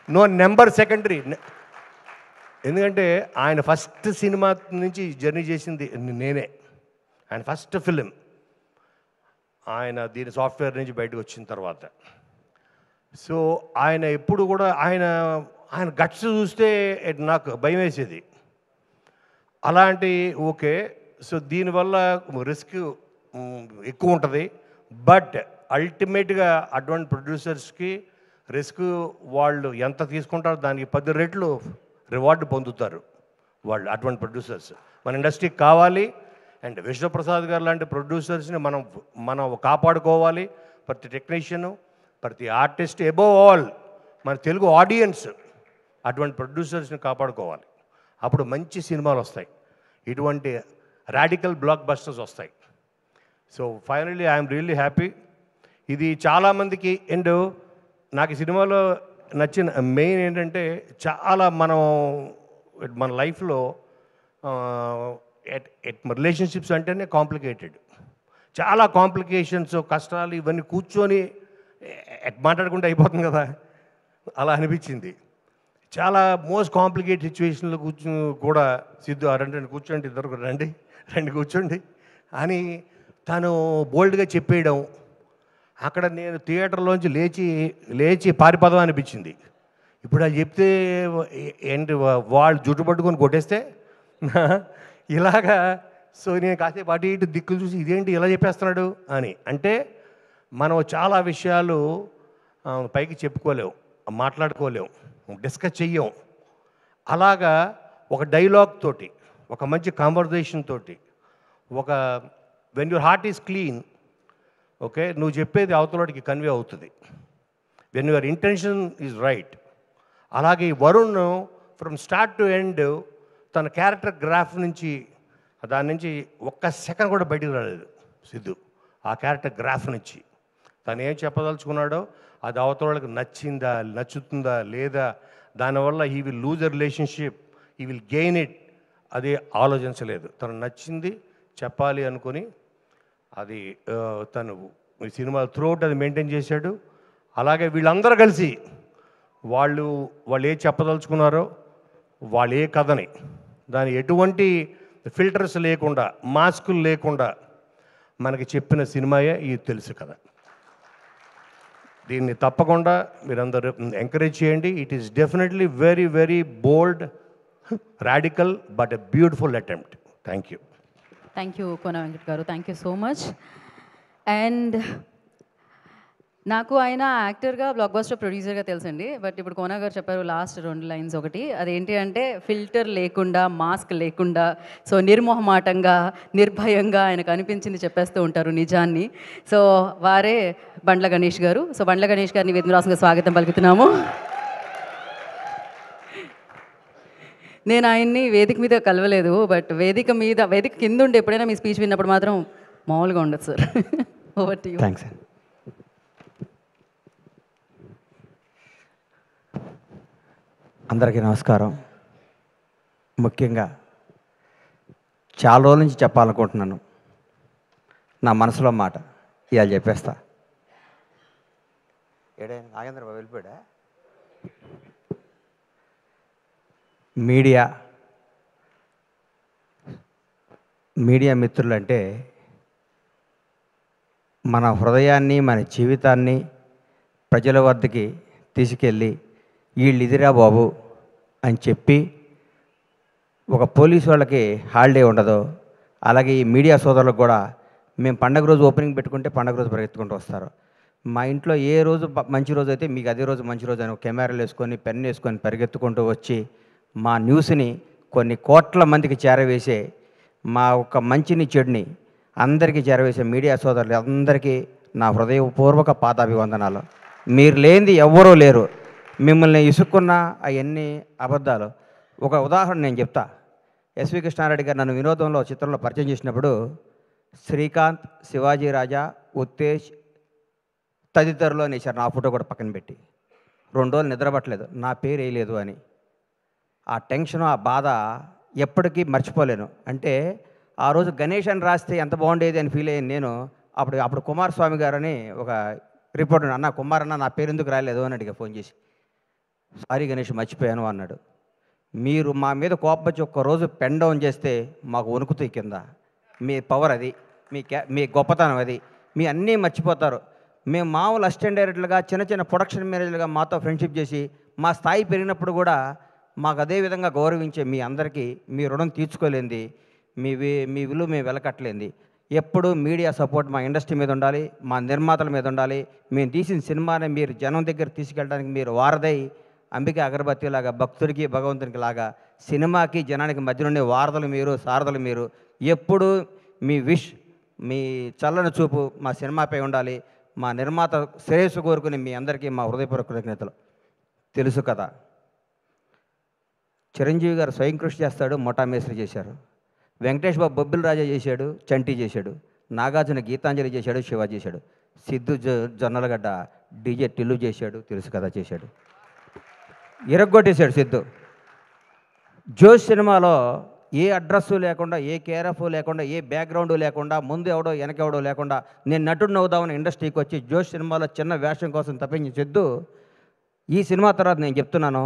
No number secondary. ఎందుకంటే ఆయన ఫస్ట్ సినిమా నుంచి జర్నీ చేసింది నేనే. ఆయన ఫస్ట్ ఫిలిం ఆయన దీని సాఫ్ట్వేర్ నుంచి బయటకు వచ్చిన తర్వాత. సో ఆయన ఎప్పుడు కూడా ఆయన గట్స్ చూస్తే నాకు భయం వేసేది. అలాంటి ఓకే, సో దీనివల్ల రిస్క్ ఎక్కువ ఉంటుంది, బట్ అల్టిమేట్గా అటువంటి ప్రొడ్యూసర్స్కి రిస్క్ వాళ్ళు ఎంత తీసుకుంటారో దానికి 10 రెట్లు రివార్డు పొందుతారు వాళ్ళు. అటువంటి ప్రొడ్యూసర్స్ మన ఇండస్ట్రీకి కావాలి. అండ్ విశ్వప్రసాద్ గారు లాంటి ప్రొడ్యూసర్స్ని మనం కాపాడుకోవాలి. ప్రతి టెక్నీషియను, ప్రతి ఆర్టిస్ట్, అబోవ్ ఆల్ మన తెలుగు ఆడియన్స్ అటువంటి ప్రొడ్యూసర్స్ని కాపాడుకోవాలి. అప్పుడు మంచి సినిమాలు వస్తాయి, ఇటువంటి రాడికల్ బ్లాక్ బస్టర్స్ వస్తాయి. So finally I'm really happy. ఇది చాలామందికి. అండ్ నాకు ఈ సినిమాలో నచ్చిన మెయిన్ ఏంటంటే చాలా మన లైఫ్లో రిలేషన్షిప్స్ అంటేనే కాంప్లికేటెడ్. చాలా కాంప్లికేషన్స్, కష్టాలు ఇవన్నీ కూర్చొని మాట్లాడుకుంటే అయిపోతుంది కదా, అలా అనిపించింది. చాలా మోస్ట్ కాంప్లికేటెడ్ సిచ్యువేషన్లో కూడా సిద్ధు రండి కూర్చోండి, ఇద్దరు రండి కూర్చోండి అని తను బోల్డ్గా చెప్పేయడం. అక్కడ నేను థియేటర్లోంచి లేచి పారిపోదాం అనిపించింది. ఇప్పుడు అది చెప్తే ఏంటి వాళ్ళు జుట్టు పట్టుకొని కొట్టేస్తే ఇలాగా. సో నేను కాసేపు అటు ఇటు దిక్కులు చూసి ఇదేంటి ఇలా చెప్పేస్తున్నాడు అని. అంటే మనం చాలా విషయాలు పైకి చెప్పుకోలేము, మాట్లాడుకోలేము, డిస్కస్ చెయ్యం. అలాగా ఒక డైలాగ్ తోటి, ఒక మంచి కాన్వర్జేషన్ తోటి, ఒక when your heart is clean, okay, నువ్వు చెప్పేది అవతలవాడికి కన్వే అవుతుంది. When your intention is right. అలాగే Varun from start to end తన క్యారెక్టర్ గ్రాఫ్ నుంచి దాని నుంచి ఒక్క సెకండ్ కూడా బయటికి రాలేదు సిద్ధు. ఆ క్యారెక్టర్ గ్రాఫ్ నుంచి తను ఏం చెప్పదలుచుకున్నాడో అది అవతల వాళ్ళకి నచ్చుతుందా లేదా, దానివల్ల he will lose a relationship, he will gain it, అది ఆలోచించలేదు. తను నచ్చింది చెప్పాలి అనుకొని అది తను ఈ సినిమా త్రూఅవుట్ అది మెయింటైన్ చేశాడు. అలాగే వీళ్ళందరూ కలిసి వాళ్ళు ఏ చెప్పదలుచుకున్నారో వాళ్ళు ఏ కథని దాని ఎటువంటి ఫిల్టర్స్ లేకుండా, మాస్కులు లేకుండా మనకి చెప్పిన సినిమాయే ఇది తెలుసు కదా. దీన్ని తప్పకుండా మీరందరూ ఎంకరేజ్ చేయండి. It is definitely very very bold, radical, but a beautiful attempt. Thank you. Thank you Kona Venkat garu, thank you so much. And నాకు ఆయన యాక్టర్గా బ్లాక్ బస్టర్ ప్రొడ్యూసర్గా తెలుసండి. బట్ ఇప్పుడు కోనా గారు చెప్పారు లాస్ట్ 2 లైన్స్. ఒకటి అదేంటి అంటే ఫిల్టర్ లేకుండా, మాస్క్ లేకుండా, సో నిర్మోహమాటంగా, నిర్భయంగా ఆయనకు అనిపించింది చెప్పేస్తూ ఉంటారు నిజాన్ని. సో వారే బండ్ల గణేష్ గారు. సో బండ్ల గణేష్ గారిని వేదికరాసంగా స్వాగతం పలుకుతున్నాము. నేను ఆయన్ని వేదిక మీద కలవలేదు, బట్ వేదిక కింద ఉండి ఎప్పుడైనా మీ స్పీచ్ విన్నప్పుడు మాత్రం మామూలుగా ఉండదు sir. Over to you. Thanks sir. అందరికీ నమస్కారం. ముఖ్యంగా చాలా రోజుల నుంచి చెప్పాలనుకుంటున్నాను నా మనసులో మాట, ఇవాళ చెప్పేస్తా. నాగేంద్ర బాబు వెళ్ళిపోయాడా? మీడియా మిత్రులంటే మన హృదయాన్ని, మన జీవితాన్ని ప్రజల వద్దకి తీసుకెళ్ళి వీళ్ళు ఇదిరా బాబు అని చెప్పి ఒక పోలీసు వాళ్ళకి హాలిడే ఉండదు, అలాగే ఈ మీడియా సోదరులకు కూడా మేము పండగ రోజు ఓపెనింగ్ పెట్టుకుంటే పండగ రోజు పరిగెత్తుకుంటూ వస్తారు. మా ఇంట్లో ఏ రోజు మంచి రోజు అయితే మీకు అదే రోజు మంచి రోజు అని కెమెరాలు వేసుకొని పెన్ వేసుకొని పరిగెత్తుకుంటూ వచ్చి మా న్యూస్ని కొన్ని కోట్ల మందికి చేరవేసే, మా ఒక మంచిని చెడుని అందరికీ చేరవేసే మీడియా సోదరులు అందరికీ నా హృదయపూర్వక పాదాభివందనాలు. మీరు లేనిది ఎవ్వరూ లేరు. మిమ్మల్ని ఇసుక్కున్న అవన్నీ అబద్ధాలు. ఒక ఉదాహరణ నేను చెప్తా. ఎస్వి కృష్ణారెడ్డి గారు నన్ను వినోదంలో చిత్రంలో పరిచయం చేసినప్పుడు శ్రీకాంత్, శివాజీ రాజా, ఉత్తేజ్ తదితరులు అనేసారు. నా ఫోటో కూడా పక్కన పెట్టి 2 రోజులు నిద్రపట్టలేదు, నా పేరు వేయలేదు అని. ఆ టెన్షన్, ఆ బాధ ఎప్పటికీ మర్చిపోలేను. అంటే ఆ రోజు గణేష్ అని రాస్తే ఎంత బాగుండేది అని ఫీల్ అయ్యాను నేను. అప్పుడు కుమారస్వామి గారు అని ఒక రిపోర్టర్, అన్న కుమార్ అన్న నా పేరు ఎందుకు రాలేదు అని అడిగా ఫోన్ చేసి. సారీ గణేష్ మర్చిపోయాను అన్నాడు. మీరు మా మీద కోపం వచ్చి ఒక్కరోజు పెన్ డౌన్ చేస్తే మాకు వణుకుతాయి కింద. మీ పవర్ అది, మీ గొప్పతనం అది. మీ అన్నీ మర్చిపోతారు. మేము మామూలు అసిస్టెంట్ డైరెక్టర్లుగా చిన్న చిన్న ప్రొడక్షన్ మేనేజర్లుగా మాతో ఫ్రెండ్షిప్ చేసి మా స్థాయి పెరిగినప్పుడు కూడా మాకు అదే విధంగా గౌరవించే మీ అందరికీ మీ రుణం తీర్చుకోలేంది, మీ విలువ మేము వెలకట్టలేంది. ఎప్పుడు మీడియా సపోర్ట్ మా ఇండస్ట్రీ మీద ఉండాలి, మా నిర్మాతల మీద ఉండాలి. మేము తీసిన సినిమాని మీరు జనం దగ్గర తీసుకెళ్ళడానికి మీరు వారదై అంబిక అగరబత్తి లాగా భక్తుడికి భగవంతునికి లాగా సినిమాకి జనానికి మధ్య నుండి వారధులు మీరు, సారథులు మీరు. ఎప్పుడు మీ విష్, మీ చల్లని చూపు మా సినిమాపై ఉండాలి. మా నిర్మాత శ్రేయస్సు కోరుకుని మీ అందరికీ మా హృదయపూర్వక కృతజ్ఞతలు. తెలుసు కదా, చిరంజీవి గారు స్వయం కృషి చేస్తాడు, మొఠా మేస్త్రి చేశారు. వెంకటేష్ బాబు బొబ్బిల్ రాజా చేశాడు, చంటి చేశాడు. నాగార్జున గీతాంజలి చేశాడు, శివ చేశాడు. సిద్ధు జొన్నలగడ్డ డీజే టిల్లు చేశాడు, తెలుసు కదా చేశాడు. ఇరగ్గొట్టేశాడు సిద్ధు. జోష్ సినిమాలో ఏ అడ్రస్సు లేకుండా, ఏ కేరఫ్ లేకుండా, ఏ బ్యాక్గ్రౌండ్ లేకుండా, ముందు ఎవడో వెనకెవడో లేకుండా నేను నటుడిని అవుదామని ఇండస్ట్రీకి వచ్చి జోష్ సినిమాలో చిన్న వేషం కోసం తప్పించి సిద్ధు ఈ సినిమా తర్వాత నేను చెప్తున్నాను,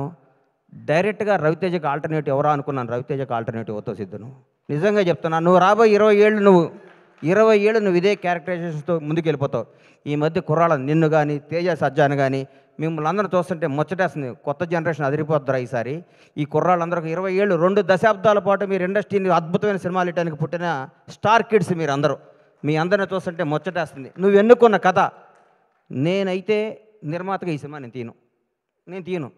డైరెక్ట్గా రవితేజకి ఆల్టర్నేటివ్ ఎవరా అనుకున్నాను. రవితేజకి ఆల్టర్నేటివ్ అవుతావు సిద్ధు. నువ్వు నిజంగా చెప్తున్నాను. నువ్వు రాబోయే 20 ఏళ్ళు నువ్వు ఇదే క్యారెక్టరైజేషన్తో ముందుకు వెళ్ళిపోతావు. ఈ మధ్య కుర్రాళ్ళ నిన్ను కానీ, తేజ సజ్జాను కానీ మిమ్మల్ని అందరూ చూస్తుంటే ముచ్చటేస్తుంది. కొత్త జనరేషన్ అదిరిపోద్దురా ఈసారి. ఈ కుర్రాళ్ళందరూ 20 ఏళ్ళు, 2 దశాబ్దాల పాటు మీరు ఇండస్ట్రీని అద్భుతమైన సినిమాలు ఇవ్వడానికి పుట్టిన స్టార్ కిడ్స్ మీరు అందరూ. మీ అందరిని చూస్తుంటే ముచ్చటేస్తుంది. నువ్వు ఎన్నుకున్న కథ. నేనైతే నిర్మాతగా ఈ సినిమా నేను తీయను.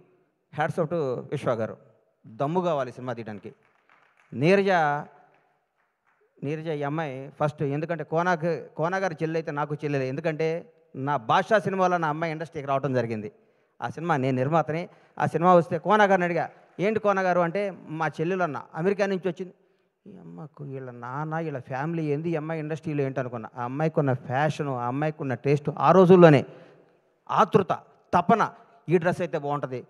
హ్యాట్స్ ఆఫ్ టు విశ్వ గారు. దమ్ము కావాలి సినిమా తీయడానికి. నీరజ ఈ అమ్మాయి ఫస్ట్, ఎందుకంటే కోనా గారి చెల్లి అయితే నాకు చెల్లెలే. ఎందుకంటే నా భాషా సినిమాలో నా అమ్మాయి ఇండస్ట్రీకి రావడం జరిగింది. ఆ సినిమా నేను నిర్మాతని. ఆ సినిమా వస్తే కోనా గారిని అడిగా, ఏంటి కోనా గారు అంటే, మా చెల్లెలు అన్న అమెరికా నుంచి వచ్చింది. ఈ అమ్మకు వీళ్ళ నాన్న వీళ్ళ ఫ్యామిలీ ఏంది, ఈ అమ్మాయి ఇండస్ట్రీలో ఏంటనుకున్నా. ఆ అమ్మాయికి ఉన్న ఫ్యాషను, ఆ అమ్మాయికి ఉన్న టేస్ట్, ఆ రోజుల్లోనే ఆతృత, తపన, ఈ డ్రెస్ అయితే బాగుంటుంది.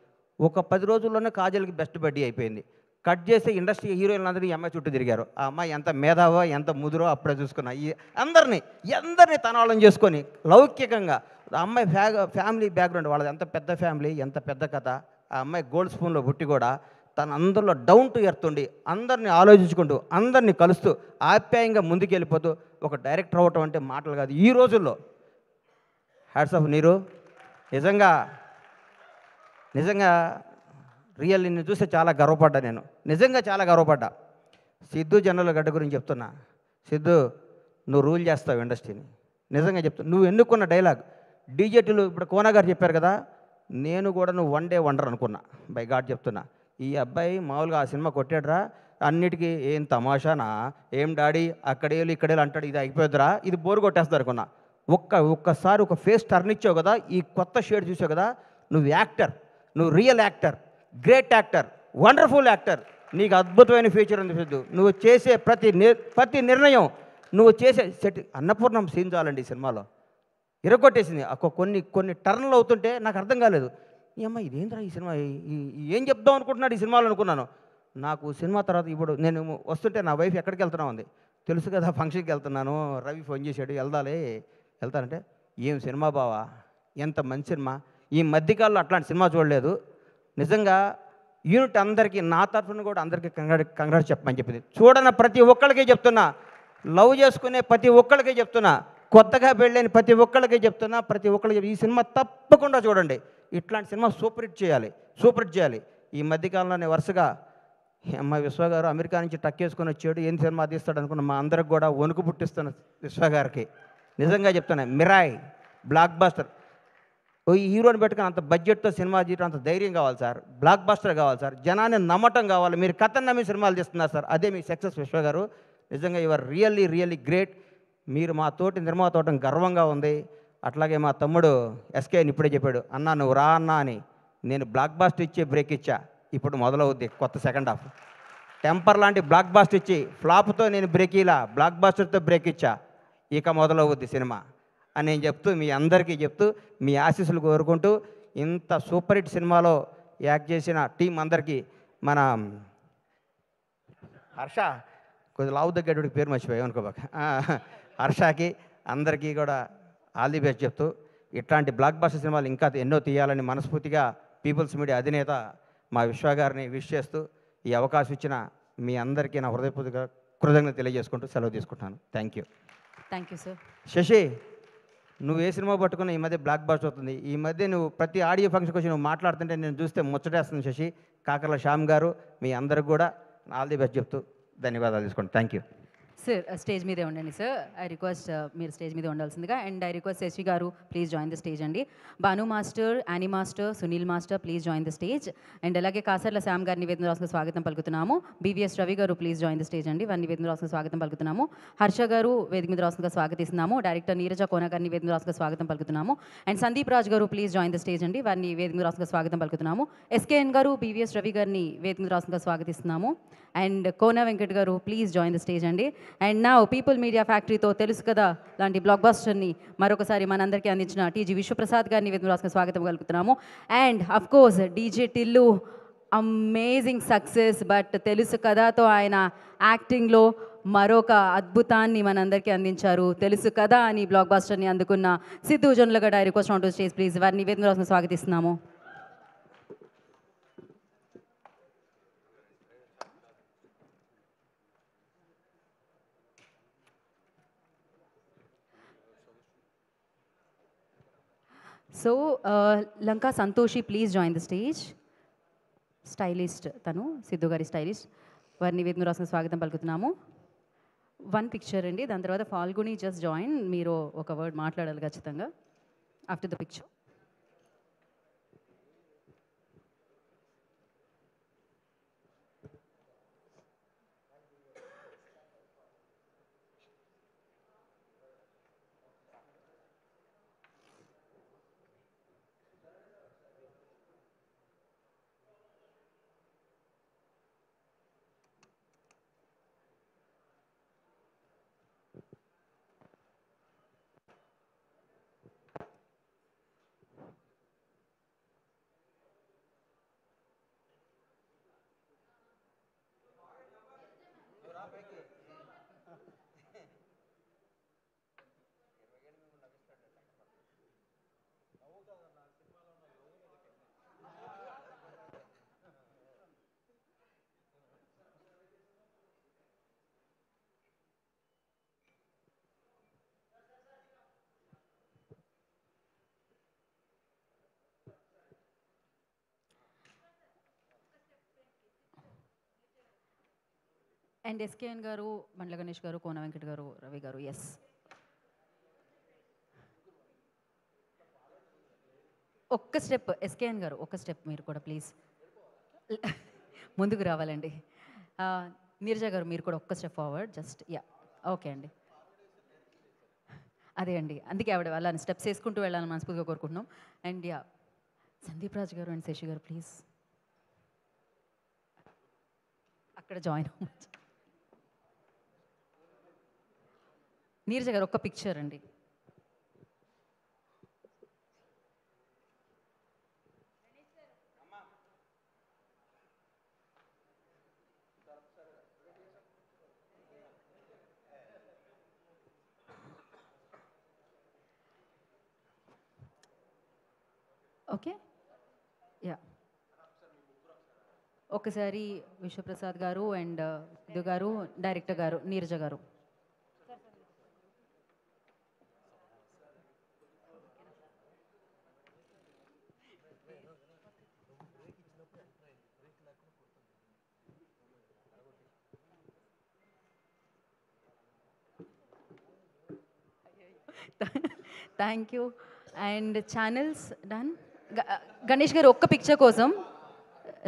ఒక 10 రోజుల్లోనే కాజల్కి బెస్ట్ బడ్డీ అయిపోయింది. కట్ చేస్తే ఇండస్ట్రీ హీరోయిన్లు అందరూ ఈ అమ్మాయి చుట్టూ తిరిగారు. ఆ అమ్మాయి ఎంత మేధావో, ఎంత ముదురో అప్పుడే చూసుకున్నా. ఈ అందరినీ తనాళం చేసుకొని లౌకికంగా. ఆ అమ్మాయి ఫ్యామిలీ బ్యాక్గ్రౌండ్ వాళ్ళది ఎంత పెద్ద ఫ్యామిలీ, ఎంత పెద్ద కథ. ఆ అమ్మాయి గోల్డ్ స్పూన్లో పుట్టి కూడా తన అందరిలో డౌన్ టు ఎర్త్ ఉండి, అందరినీ ఆలోచించుకుంటూ, అందరినీ కలుస్తూ, ఆప్యాయంగా ముందుకెళ్ళిపోతూ ఒక డైరెక్టర్ అవ్వటం అంటే మాటలు కాదు ఈ రోజుల్లో. హ్యాట్స్ ఆఫ్ నీరు. నిజంగా రియల్ నిన్ను చూస్తే చాలా గర్వపడ్డా. నేను నిజంగా చాలా గర్వపడ్డా. సిద్ధు జొన్నలగడ్డ గురించి చెప్తున్నా. సిద్ధు, నువ్వు రూల్ చేస్తావు ఇండస్ట్రీని. నిజంగా చెప్తున్నా. నువ్వు ఎన్నుకున్న డైలాగ్ డీజేటీలు ఇప్పుడు కోనా గారు చెప్పారు కదా, నేను కూడా నువ్వు వన్ డే వండర్ అనుకున్నా. బై గాడ్ చెప్తున్నా. ఈ అబ్బాయి మామూలుగా ఆ సినిమా కొట్టాడురా, అన్నిటికీ ఏం తమాషానా, ఏం డాడీ అక్కడేళ్ళు ఇక్కడేళ్ళు అంటాడు, ఇది అయిపోద్దురా, ఇది బోరు కొట్టేస్తారు అనుకున్నా. ఒక్కసారి ఒక ఫేస్ టర్న్ ఇచ్చావు కదా, ఈ కొత్త షేడ్ చూసావు కదా, నువ్వు యాక్టర్, నువ్వు real actor, great actor, wonderful actor. నీకు అద్భుతమైన ఫ్యూచర్ ఉంది సిద్ధు. నువ్వు చేసే ప్రతి నిర్ణయం, నువ్వు చేసే అన్నపూర్ణం సీన్ చాలండి ఈ సినిమాలో. ఇరగొట్టేసింది. కొన్ని టర్న్లు అవుతుంటే నాకు అర్థం కాలేదు. ఈ అమ్మాయి ఇదేంద్రా ఈ సినిమా, ఏం చెప్దాం అనుకుంటున్నాడు ఈ సినిమాలో అనుకున్నాను. నాకు సినిమా తర్వాత ఇప్పుడు నేను వస్తుంటే నా వైఫ్ ఎక్కడికి వెళ్తున్నా ఉంది, తెలుసు కదా ఫంక్షన్కి వెళ్తున్నాను, రవి ఫోన్ చేశాడు వెళ్తానంటే, ఏం సినిమా బావా, ఎంత మంచి సినిమా. ఈ మధ్యకాలంలో అట్లాంటి సినిమా చూడలేదు. నిజంగా యూనిట్ అందరికీ, నా తరఫున కూడా అందరికీ కంగ్రాట్స్ చెప్పమని చెప్పింది. చూడన ప్రతి ఒక్కళ్ళకి చెప్తున్నా, లవ్ చేసుకునే ప్రతి ఒక్కళ్ళకి చెప్తున్నా, కొత్తగా పెళ్ళైన ప్రతి ఒక్కళ్ళకి చెప్తున్నా, ప్రతి ఒక్కళ్ళకి ఈ సినిమా తప్పకుండా చూడండి. ఇట్లాంటి సినిమా సూపర్ హిట్ చేయాలి, సూపర్ హిట్ చేయాలి. ఈ మధ్యకాలంలోనే వరుసగా మా విశ్వ గారు అమెరికా నుంచి టక్కేసుకొని వచ్చాడు, ఏం సినిమా తీస్తాడు అనుకున్న మా అందరికి కూడా వణుకు పుట్టిస్తున్న విశ్వ గారికి నిజంగా చెప్తున్నా, మిరాయ్ బ్లాక్ బాస్టర్. ఈ హీరోని పెట్టుకుని అంత బడ్జెట్తో సినిమా తీయడం అంత ధైర్యం కావాలి సార్, బ్లాక్ బాస్టర్ కావాలి సార్, జనాన్ని నమ్మటం కావాలి. మీరు కథను నమ్మి సినిమాలు తీస్తున్నారు సార్, అదే మీ సక్సెస్ విశ్వ గారు. నిజంగా యువర్ రియల్లీ రియల్లీ గ్రేట్. మీరు మా తోటి నిర్మాత అవటం గర్వంగా ఉంది. అట్లాగే మా తమ్ముడు ఎస్కేని ఇప్పుడే చెప్పాడు, అన్నా నువ్వు రా అన్నా అని. నేను బ్లాక్ బాస్టర్ ఇచ్చే బ్రేక్ ఇచ్చా, ఇప్పుడు మొదలవుద్ది కొత్త సెకండ్ హాఫ్. టెంపర్ లాంటి బ్లాక్ బాస్టర్ ఇచ్చి ఫ్లాప్తో నేను బ్రేక్ ఇలా బ్లాక్ బాస్టర్తో బ్రేక్ ఇచ్చా, ఇక మొదలవుద్ది సినిమా అని నేను చెప్తూ, మీ అందరికీ చెప్తూ, మీ ఆశీస్సులు కోరుకుంటూ, ఇంత సూపర్ హిట్ సినిమాలో యాక్ట్ చేసిన టీం అందరికీ, మన హర్ష కొద్దిగా లావు దగ్గరకి పేరు మర్చిపోయాం అనుకోబాక, హర్షకి అందరికీ కూడా ఆల్ ది బెస్ట్ చెప్తూ, ఇట్లాంటి బ్లాక్ బాస్టర్ సినిమాలు ఇంకా ఎన్నో తీయాలని మనస్ఫూర్తిగా పీపుల్స్ మీడియా అధినేత మా విశ్వ గారిని విష్ చేస్తూ, ఈ అవకాశం ఇచ్చిన మీ అందరికీ నా హృదయపూర్వక కృతజ్ఞత తెలియజేసుకుంటూ సెలవు తీసుకుంటాను. Thank you. Thank you sir. Sashi, నువ్వు ఏ సినిమా పట్టుకున్నా ఈ మధ్య బ్లాక్ బాస్టర్ అవుతుంది. ఈ మధ్య నువ్వు ప్రతి ఆడియో ఫంక్షన్కి వచ్చి నువ్వు మాట్లాడుతుంటే నేను చూస్తే ముచ్చటేస్తుంది శశి. కాకర్ల శ్యామ్ గారు మీ అందరికి కూడా ఆల్ ది బెస్ట్ చెప్తూ ధన్యవాదాలు తీసుకోండి. Thank you sir. స్టేజ్ మీదే ఉండండి సార్. ఐ రిక్వెస్ట్ మీరు స్టేజ్ మీద ఉండాల్సిందిగా. అండ్ ఐ రిక్వెస్ట్ శశి గారు ప్లీజ్ జాయిన్ ద స్టేజ్ అండి. Bhanu master, Annie master, Sunil master please join the stage. And అలాగే కాసర్ల శ్యామ్ గారిని నివేదన రాసుకు స్వాగతం పలుకుతున్నాము. బీవీఎస్ రవి గారు ప్లీజ్ జాయిన్ ద స్టేజ్ అండి. వారిని నివేదన రాసుకు స్వాగతం పలుకుతున్నాము. హర్ష గారు వేదిక మీద రాసుగా స్వాగతిస్తున్నాము. డైరెక్టర్ నీరజ కోన గారిని నివేదన రాసుకు స్వాగతం పలుకుతున్నాము. అండ్ సందీప్ రాజ్ గారు ప్లీజ్ జాయిన్ ద స్టేజ్ అండి. వారిని వేదిక మీద రాసుగా స్వాగతం పలుకుతున్నాము. ఎస్కేఎన్ గారు, బీవీఎస్ రవి గారిని వేదిక మీద రాసుగా స్వాగతిస్తున్నాము. అండ్ కోన వెంకట్ గారు ప్లీజ్ జాయిన్ ద స్టేజ్ అండి. అండ్ నా పీపుల్ మీడియా ఫ్యాక్టరీతో తెలుసు కదా లాంటి బ్లాక్ బాస్టర్ని మరొకసారి మనందరికీ అందించిన టీజీ విశ్వప్రసాద్ గారిని వేదిక రాసుగా స్వాగతం కలుగుతున్నాము. And of course DJ Tillu, amazing success. But తెలుసు కదాతో ఆయన యాక్టింగ్లో మరొక అద్భుతాన్ని మనందరికీ అందించారు. తెలుసు కదా అని బ్లాక్ బాస్టర్ని అందుకున్న Siddhu Jonnalagadda request on to stage please. వారిని వేదిక రాసుగా స్వాగతిస్తున్నాము. So Lanka Santoshi please join the stage. Stylist తను, సిద్ధు గారి స్టైలిస్ట్. వారిని వేదిక రాసిన స్వాగతం పలుకుతున్నాము. వన్ పిక్చర్ అండి, దాని తర్వాత ఫాల్గుని జస్ట్ జాయిన్. మీరు ఒక వర్డ్ మాట్లాడాలి ఖచ్చితంగా after the picture. And SKN గారు, బండ్ల గణేష్ గారు, కోన వెంకట్ గారు, రవి గారు. ఎస్, ఒక్క స్టెప్ ఎస్కేఎన్ గారు, ఒక్క స్టెప్ మీరు కూడా ప్లీజ్ ముందుకు రావాలండి. నీరజ గారు మీరు కూడా ఒక్క step forward just. Yeah, okay అండి. అదే అండి, అందుకే ఆవిడ వాళ్ళని స్టెప్స్ వేసుకుంటూ వెళ్ళాలని మనస్ఫూర్తిగా కోరుకుంటున్నాం. అండ్ యా, సందీప్ రాజ్ గారు అండ్ శశి గారు ప్లీజ్ అక్కడ జాయిన్ అవ్వచ్చు. నీరజ గారు ఒక్క పిక్చర్ అండి. Okay, yeah. ఒకసారి విశ్వప్రసాద్ గారు అండ్ ఇది గారు, డైరెక్టర్ గారు, నీరజ గారు. Thank you. And channels done. Ganesh గారు ఒక్క పిక్చర్ కోసం.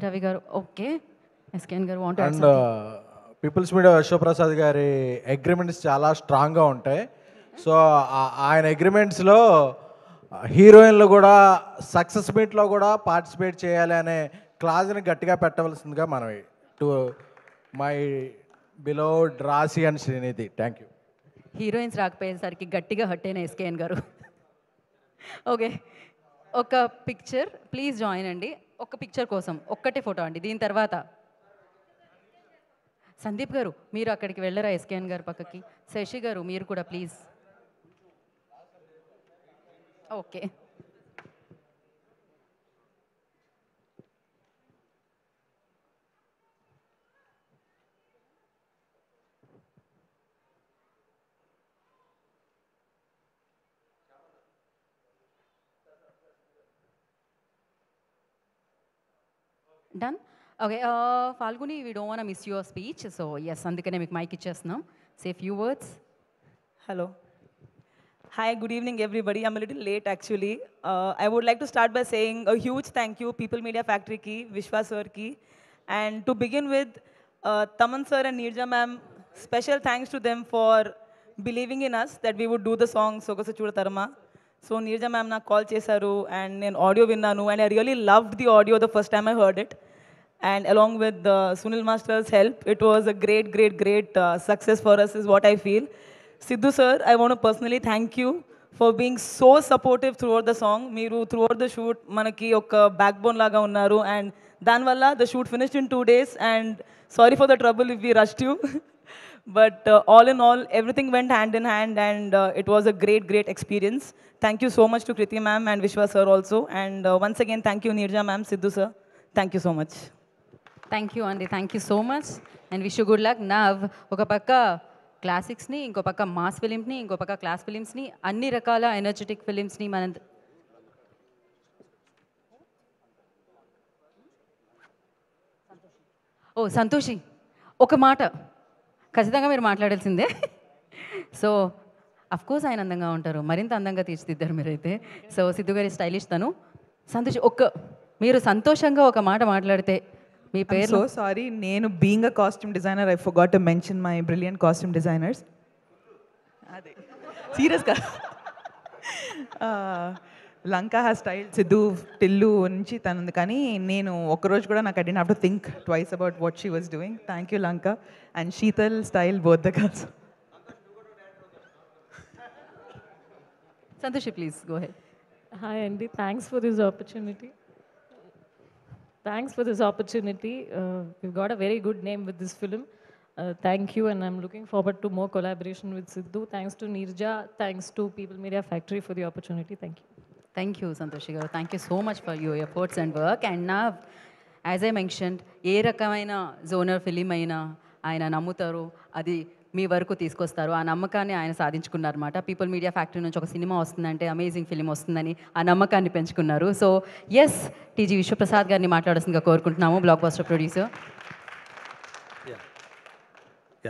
రవి గారు ఓకే. ఎస్కేఎన్ గారు want and people's media Vishwaprasad గారి అగ్రిమెంట్స్ చాలా స్ట్రాంగ్గా ఉంటాయి. సో ఆయన అగ్రిమెంట్స్లో హీరోయిన్లు కూడా సక్సెస్ మీట్లో కూడా పార్టిసిపేట్ చేయాలి అనే క్లాజ్ని గట్టిగా పెట్టవలసిందిగా మనవి. To my beloved Raashi and Srinidhi, thank you. Heroines రాకపోయేసరికి గట్టిగా హట్ అయిన ఎస్కేఎన్ గారు. ఓకే, ఒక పిక్చర్ ప్లీజ్ జాయిన్ అండి. ఒక్క పిక్చర్ కోసం ఒక్కటే ఫోటో అండి. దీని తర్వాత సందీప్ గారు మీరు అక్కడికి వెళ్ళరా ఎస్కేఎన్ గారు పక్కకి. శశి గారు మీరు కూడా please. Okay, done. Okay, Phalguni we don't want miss your speech. So yes, అందుకనే మీకు మైక్ ఇచ్చేస్తున్నాం. Say few words. Hello. Hi, good evening, everybody. I'm a little late, actually. I would like to start by saying a huge thank you, People Media Factory ki, Vishwa sir ki. And to begin with, Taman sir and Neerja ma'am, special thanks to them for believing in us that we would do the song Sogasa Chuda Tarma. So Neerja ma'am na call chesaru and nen audio vinnanu, and I really loved the audio the first time I heard it. And along with Sunil Master's help, it was a great success for us is what I feel. Sidhu sir, I want to personally thank you for being so supportive throughout the song. Meeru throughout the shoot manaki oka backbone laga unnaru, and danvalla the shoot finished in 2 days, and sorry for the trouble if we rushed you. But all in all, everything went hand in hand, and it was a great experience. Thank you so much to Kriti ma'am and Vishwa sir also, and once again thank you Neerja ma'am, Sidhu sir. Thank you so much. Thank you అండి, thank you so much and wish you good luck. Now ఒక పక్క క్లాసిక్స్ని, ఇంకో పక్క mass ఫిలిమ్స్ని, ఇంకో పక్క class ఫిలిమ్స్ని, అన్ని రకాల energetic ఫిలిమ్స్ని మనం సంతోషి ఒక మాట ఖచ్చితంగా మీరు మాట్లాడాల్సిందే. సో అఫ్కోర్స్ ఆయన అందంగా ఉంటారు, మరింత అందంగా తీర్చిదిద్దారు మీరైతే. సో సిద్ధు గారి స్టైలిష్ తను. సంతోషి మీరు సంతోషంగా ఒక మాట మాట్లాడితే మీ పేరు. సో సారీ, నేను being a costume designer I forgot to mention my brilliant costume designers. అదే సీరియస్గా లంకా హ్యాస్ స్టైల్ సిద్ధు టిల్లు నుంచి తనుంది, కానీ నేను ఒక్కరోజు కూడా నాకు I didn't have to think twice about what she was doing. Thank you Lanka and Sheetal style both the girls. Santoshi please go head. Hi Andy, thanks for this opportunity. We've got a very good name with this film. Thank you, and I'm looking forward to more collaboration with Sidhu. Thanks to Neerja, thanks to People Media Factory for the opportunity. Thank you. Thank you, Santoshi garu. Thank you so much for your efforts and work. And now, as I mentioned, ఏ రకమైన genre film అయినా ఆయన నమ్ముతారు, అది మీ వరకు తీసుకొస్తారు. ఆ నమ్మకాన్ని ఆయన సాధించుకున్నారన్నమాట. పీపుల్ మీడియా ఫ్యాక్టరీ నుంచి ఒక సినిమా వస్తుందంటే అమేజింగ్ ఫిలిం వస్తుందని ఆ నమ్మకాన్ని పెంచుకున్నారు. సో ఎస్, టీజీ విశ్వప్రసాద్ గారిని మాట్లాడాల్సిందిగా కోరుకుంటున్నాము, బ్లాక్ బస్టర్ ప్రొడ్యూసర్.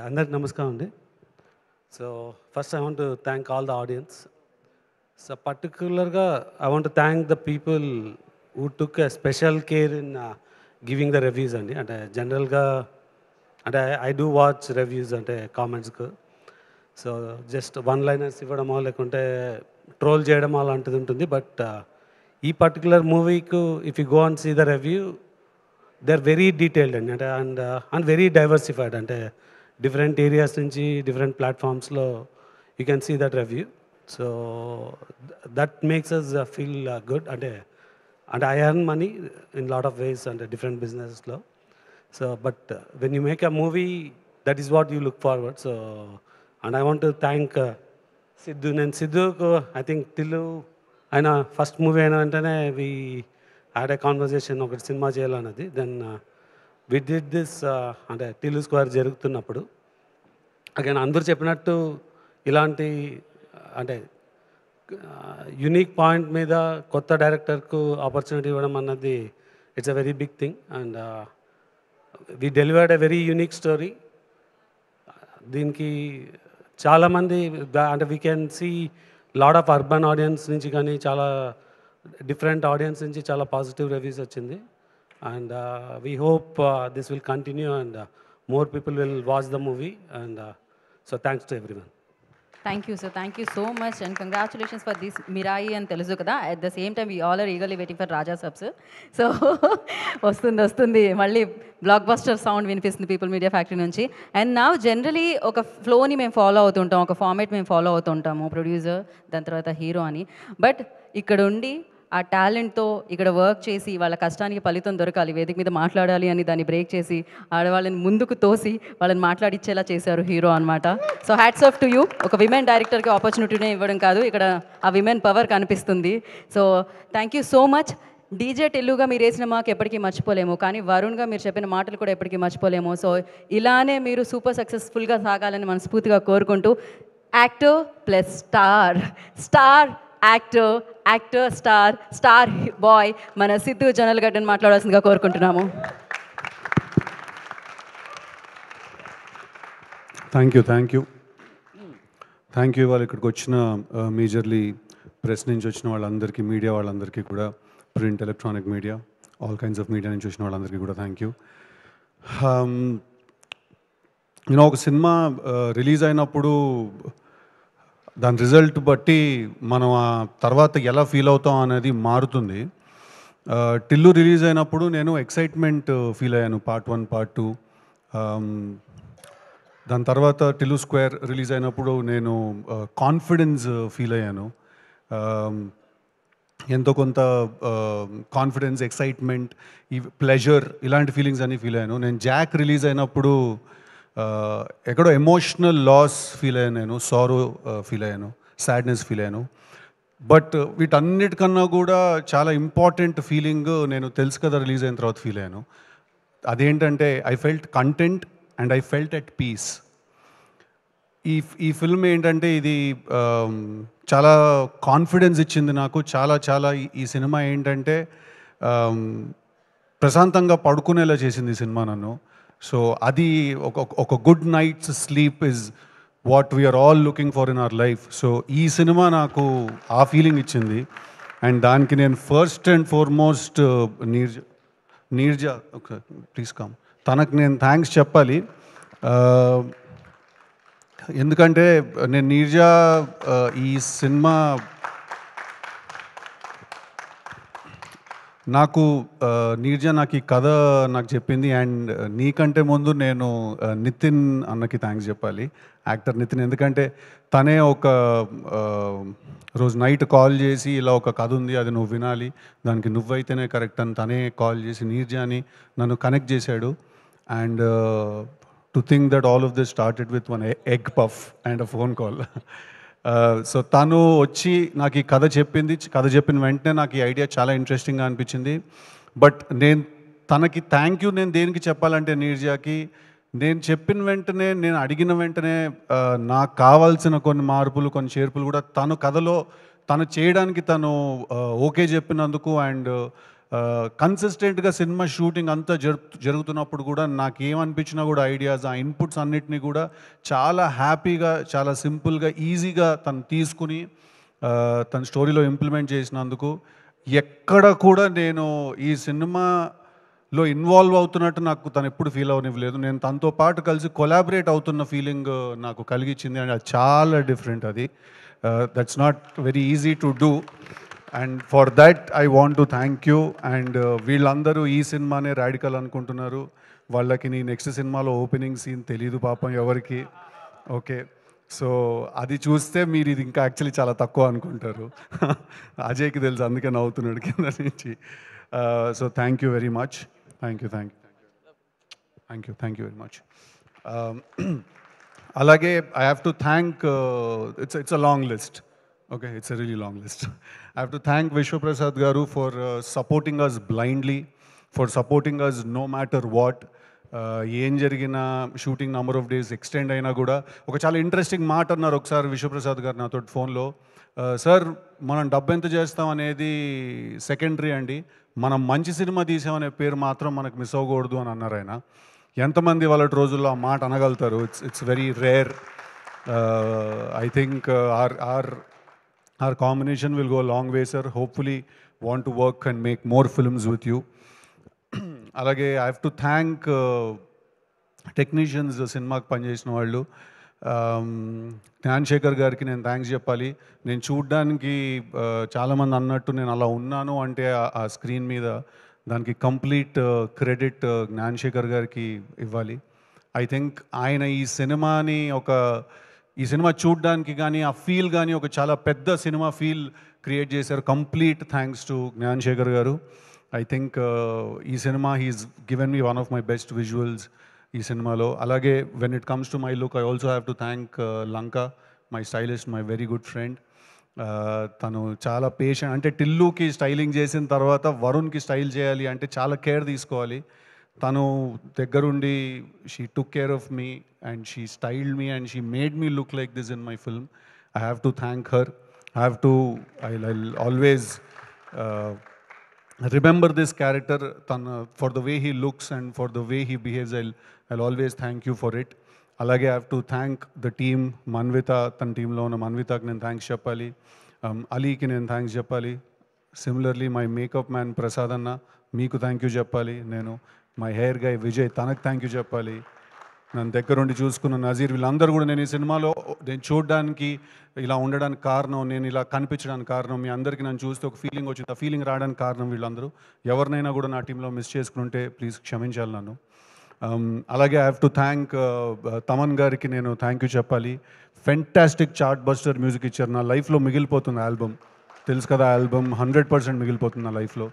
అందరికి నమస్కారం అండి. So first I want to thank all the audience. So పర్టికులర్గా I want to thank the people who took a special care in giving the reviews అండి. అంటే జనరల్గా అంటే ఐ డూ వాచ్ రివ్యూస్ అంటే కామెంట్స్కు. సో జస్ట్ వన్ లైనర్స్ ఇవ్వడమో లేకుంటే troll చేయడమో అలాంటిది ఉంటుంది. బట్ ఈ పర్టికులర్ మూవీకు if you go and see the review, they are very detailed అండి. అంటే అండ్ వెరీ డైవర్సిఫైడ్. అంటే డిఫరెంట్ ఏరియాస్ నుంచి డిఫరెంట్ ప్లాట్ఫామ్స్లో you can see that review. So that makes us feel good. అంటే I earn money in lot of ways అంటే different బిజినెసెస్లో. So, but when you make a movie, that is what you look forward. So, and I want to thank Sidhu. And Sidhu, I think Tillu, aina first movie aina antane we had a conversation okati cinema cheyalanadi. Then we did this ante Tillu Square jarugutunnappudu again andaru cheppinattu ilanti ante unique point meeda kotta director ku opportunity ivvadam annadi, it's a very big thing. And we delivered a very unique story. దీనికి చాలామంది అంటే we can see lot of urban audience నుంచి కానీ చాలా different audience నుంచి చాలా positive reviews వచ్చింది. And we hope this will continue and more people will watch the movie. And so thanks to every one. Thank you sir, thank you so much and congratulations for this Mirai అని తెలుసు కదా. At the same time we all are eagerly waiting for Raja Saab sir. So వస్తుంది మళ్ళీ block buster sound వినిపిస్తుంది people media factory నుంచి. And నా generally ఒక ఫ్లోని మేము ఫాలో అవుతుంటాం, ఒక ఫార్మేట్ మేము ఫాలో అవుతుంటాము, ప్రొడ్యూసర్ దాని తర్వాత హీరో అని. బట్ ఇక్కడ ఉండి ఆ టాలెంట్తో ఇక్కడ వర్క్ చేసి వాళ్ళ కష్టానికి ఫలితం దొరకాలి, వేదిక మీద మాట్లాడాలి అని దాన్ని బ్రేక్ చేసి ఆడవాళ్ళని ముందుకు తోసి వాళ్ళని మాట్లాడిచ్చేలా చేశారు హీరో అనమాట. So hats off to you. ఒక విమెన్ డైరెక్టర్కి ఆపర్చునిటీనే ఇవ్వడం కాదు, ఇక్కడ ఆ విమెన్ పవర్ కనిపిస్తుంది. So thank you so much. DJ టిల్లుగా మీరు వేసిన మాకు ఎప్పటికీ మర్చిపోలేము, కానీ వరుణ్గా మీరు చెప్పిన మాటలు కూడా ఎప్పటికీ మర్చిపోలేము. సో ఇలానే మీరు సూపర్ సక్సెస్ఫుల్గా సాగాలని మనస్ఫూర్తిగా కోరుకుంటూ actor plus star, star actor, actor star, star boy మన సిద్ధు జొన్నలగడ్డని మాట్లాడాల్సిందిగా కోరుకుంటున్నాము. థ్యాంక్ యూ ఇవాళ ఇక్కడికి వచ్చిన మేజర్లీ ప్రెస్ నుంచి వచ్చిన వాళ్ళందరికీ, మీడియా వాళ్ళందరికీ కూడా, print electronic media, all kinds of media నుంచి వచ్చిన వాళ్ళందరికీ కూడా థ్యాంక్ యూ. నేను ఒక సినిమా రిలీజ్ అయినప్పుడు దాని రిజల్ట్ బట్టి మనం ఆ తర్వాత ఎలా ఫీల్ అవుతాం అనేది మారుతుంది. టిల్లు రిలీజ్ అయినప్పుడు నేను ఎక్సైట్మెంట్ ఫీల్ అయ్యాను, పార్ట్ 1 పార్ట్ 2. దాని తర్వాత టిల్లు స్క్వేర్ రిలీజ్ అయినప్పుడు నేను కాన్ఫిడెన్స్ ఫీల్ అయ్యాను, ఎంతో కొంత కాన్ఫిడెన్స్, ఎక్సైట్మెంట్, ఈ ప్లెజర్, ఇలాంటి ఫీలింగ్స్ అన్నీ ఫీల్ అయ్యాను. నేను జాక్ రిలీజ్ అయినప్పుడు ఎక్కడో ఎమోషనల్ లాస్ ఫీల్ అయ్యాను, నేను సారో ఫీల్ అయ్యాను, సాడ్నెస్ ఫీల్ అయ్యాను. బట్ వీటన్నిటికన్నా కూడా చాలా ఇంపార్టెంట్ ఫీలింగ్ నేను తెలుసు కదా రిలీజ్ అయిన తర్వాత ఫీల్ అయ్యాను. అదేంటంటే I felt content and I felt at peace. ఈ ఫిల్మ్ ఏంటంటే ఇది చాలా కాన్ఫిడెన్స్ ఇచ్చింది నాకు, చాలా ఈ సినిమా ఏంటంటే ప్రశాంతంగా పడుకునేలా చేసింది ఈ సినిమా నన్ను. సో అది ఒక good night's sleep is what we're all looking for in our life. So ఈ సినిమా నాకు ఆ ఫీలింగ్ ఇచ్చింది. అండ్ దానికి నేను first and foremost Neerja please come, తనకు నేను థ్యాంక్స్ చెప్పాలి. ఎందుకంటే నేను నీర్జా ఈ సినిమా నీర్జా నాకు ఈ కథ నాకు చెప్పింది. అండ్ నీకంటే ముందు నేను నితిన్ అన్నకి థ్యాంక్స్ చెప్పాలి, యాక్టర్ నితిన్. ఎందుకంటే తనే ఒక రోజు నైట్ కాల్ చేసి ఇలా ఒక కథ ఉంది, అది నువ్వు వినాలి, దానికి నువ్వైతేనే కరెక్ట్ అని తనే కాల్ చేసి నీర్జాని నన్ను కనెక్ట్ చేశాడు. And to think that all of this started with one egg puff and a phone call. So తను వచ్చి నాకు ఈ కథ చెప్పింది, కథ చెప్పిన వెంటనే నాకు ఈ ఐడియా చాలా ఇంట్రెస్టింగ్గా అనిపించింది. బట్ నేను తనకి థ్యాంక్ యూ నేను దేనికి చెప్పాలంటే నీర్జాకి, నేను చెప్పిన వెంటనే, నేను అడిగిన వెంటనే నాకు కావాల్సిన కొన్ని మార్పులు, కొన్ని చేర్పులు కూడా తను కథలో తను చేయడానికి తను ఓకే చెప్పినందుకు. అండ్ కన్సిస్టెంట్గా సినిమా షూటింగ్ అంతా జరుగుతున్నప్పుడు కూడా నాకు ఏమనిపించినా కూడా ఐడియాస్, ఆ ఇన్పుట్స్ అన్నిటినీ కూడా చాలా హ్యాపీగా, చాలా సింపుల్గా, ఈజీగా తను తీసుకుని తన స్టోరీలో ఇంప్లిమెంట్ చేసినందుకు ఎక్కడ కూడా నేను ఈ సినిమాలో ఇన్వాల్వ్ అవుతున్నట్టు నాకు తను ఎప్పుడు ఫీల్ అవనివ్వలేదు. నేను తనతో పాటు కలిసి కొలాబరేట్ అవుతున్న ఫీలింగ్ నాకు కలిగించింది. అండ్ అది చాలా డిఫరెంట్. అది that's not very easy to do. And for that I want to thank you. And వీళ్ళందరూ ఈ సినిమానే రాడికల్ అనుకుంటున్నారు, వాళ్ళకి నీ నెక్స్ట్ సినిమాలో ఓపెనింగ్ సీన్ తెలీదు పాపం ఎవరికి. ఓకే, సో అది చూస్తే మీరు ఇది ఇంకా యాక్చువల్లీ చాలా తక్కువ అనుకుంటారు. అజయ్కి తెలుసు, అందుకే నవ్వుతున్నాడు కింద నుంచి. So thank you very much. Thank you very much. అలాగే I have to thank, it's a long list. Okay, it's a really long list. I have to thank Vishwa Prasad Garu for supporting us blindly, for supporting us no matter what. ఏం జరిగిన shooting number of days extend అయినా కూడా ఒక చాలా interesting మాట అన్నారు ఒకసారి విశ్వప్రసాద్ గారు నాతో ఫోన్లో. సార్, మనం డబ్బు ఎంత చేస్తాం అనేది సెకండరీ అండి, మనం మంచి సినిమా తీసామనే పేరు మాత్రం మనకు మిస్ అవ్వకూడదు అని అన్నారు ఆయన. ఎంతమంది వాళ్ళ రోజుల్లో ఆ మాట అనగలుగుతారు? It's very rare. I think our combination will go a long way, sir. Hopefully want to work and make more films with you. అలాగే I have to thank technicians సినిమాకి పనిచేసిన వాళ్ళు. జ్ఞాన్శేఖర్ గారికి నేను థ్యాంక్స్ చెప్పాలి. నేను చూడ్డానికి చాలామంది అన్నట్టు నేను అలా ఉన్నాను అంటే ఆ స్క్రీన్ మీద దానికి కంప్లీట్ క్రెడిట్ జ్ఞాన్శేఖర్ గారికి ఇవ్వాలి. ఐ థింక్ ఆయన ఈ సినిమా చూడ్డానికి కానీ ఆ ఫీల్ కానీ ఒక చాలా పెద్ద సినిమా ఫీల్ క్రియేట్ చేశారు. కంప్లీట్ థ్యాంక్స్ టు జ్ఞాన్శేఖర్ గారు. ఐ థింక్ ఈ cinema he's given me one of my best visuals ఈ సినిమాలో. అలాగే when it comes to my look I also have to thank Lanka, my stylist, my very good friend. తను చాలా patient, అంటే టిల్లుకి styling చేసిన తర్వాత వరుణ్కి style చేయాలి అంటే చాలా కేర్ తీసుకోవాలి. తను దగ్గరుండి she took care of me and she styled me and she made me look like this in my film. I have to thank her. I always remember this character for the way he looks and for the way he behaves. I'll always thank you for it. Alage I have to thank the team, Manvita, tan team lo una Manvita ki nenu thanks cheppali, Ali ki nenu thanks cheppali. Similarly my makeup man Prasad anna, meeku thank you cheppali. Nenu my hair guy Vijay, tanaku thank you cheppali. నన్ను దగ్గరుండి చూసుకున్న నజీర్, వీళ్ళందరూ కూడా నేను ఈ సినిమాలో నేను చూడడానికి ఇలా ఉండడానికి కారణం, నేను ఇలా కనిపించడానికి కారణం, మీ అందరికీ నన్ను చూస్తే ఒక ఫీలింగ్ వచ్చింది. ఆ ఫీలింగ్ రావడానికి కారణం వీళ్ళందరూ. ఎవరినైనా కూడా నా టీంలో మిస్ చేసుకుంటే ప్లీజ్ క్షమించాలి నన్ను. అలాగే I have to thank Thaman గారికి నేను థ్యాంక్ యూ చెప్పాలి. ఫెంటాస్టిక్ చార్ట్ బస్టర్ మ్యూజిక్ ఇచ్చారు. నా లైఫ్లో మిగిలిపోతుంది ఆల్బమ్, తెలుసు కదా ఆల్బమ్ 100% మిగిలిపోతుంది నా లైఫ్లో.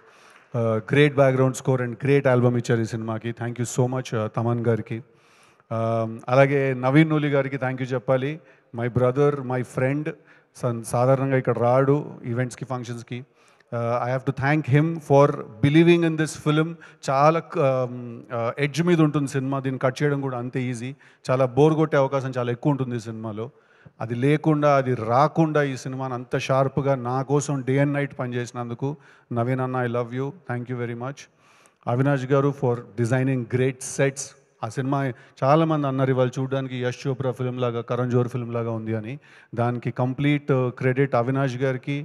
Great background score and great album ఇచ్చారు ఈ సినిమాకి. Thank you so much Thaman గారికి. అలాగే నవీన్ నూలి గారికి థ్యాంక్ యూ చెప్పాలి. My brother, my friend. సాధారణంగా ఇక్కడ రాడు ఈవెంట్స్కి, ఫంక్షన్స్కి. I have to thank him for believing in this film. చాలా ఎడ్జ్ మీద ఉంటుంది సినిమా, దీన్ని కట్ చేయడం కూడా అంతే ఈజీ. చాలా బోర్ కొట్టే అవకాశం చాలా ఎక్కువ ఉంటుంది ఈ సినిమాలో. అది లేకుండా, అది రాకుండా ఈ సినిమాని అంత షార్ప్గా నా కోసం డే అండ్ నైట్ పనిచేసినందుకు నవీన్ అన్న, I love you, thank you very much. Avinash గారు ఫర్ డిజైనింగ్ గ్రేట్ సెట్స్. ఆ సినిమా చాలామంది అన్నారు ఇవాళ చూడడానికి యష్ చోప్రా ఫిల్మ్ లాగా, కరణ్ జోహర్ ఫిల్మ్ లాగా ఉంది అని. దానికి కంప్లీట్ క్రెడిట్ అవినాష్ గారికి,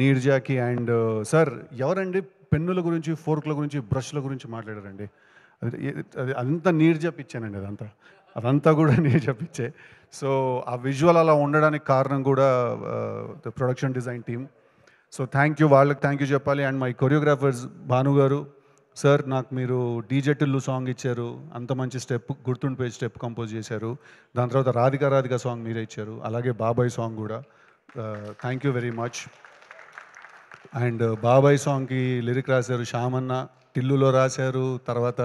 నీర్జాకి. అండ్ సార్ ఎవరండి పెన్నుల గురించి, ఫోర్క్ల గురించి, బ్రష్ల గురించి మాట్లాడారండి? అదంతా నీర్జా పిచ్చానండి. అదంతా కూడా నీర్జా పిచ్చే. సో ఆ విజువల్ అలా ఉండడానికి కారణం కూడా the production design team. So thank you, వాళ్ళకి థ్యాంక్ యూ చెప్పాలి. అండ్ మై కొరియోగ్రాఫర్స్ భాను గారు, సార్ నాకు మీరు డీజే టిల్లు సాంగ్ ఇచ్చారు, అంత మంచి స్టెప్, గుర్తుండిపోయే స్టెప్ కంపోజ్ చేశారు. దాని తర్వాత రాధిక సాంగ్ మీరే ఇచ్చారు. అలాగే బాబాయ్ సాంగ్ కూడా. Thank you very much. And బాబాయ్ సాంగ్కి లిరిక్ రాశారు శ్యామన్న, టిల్లులో రాశారు, తర్వాత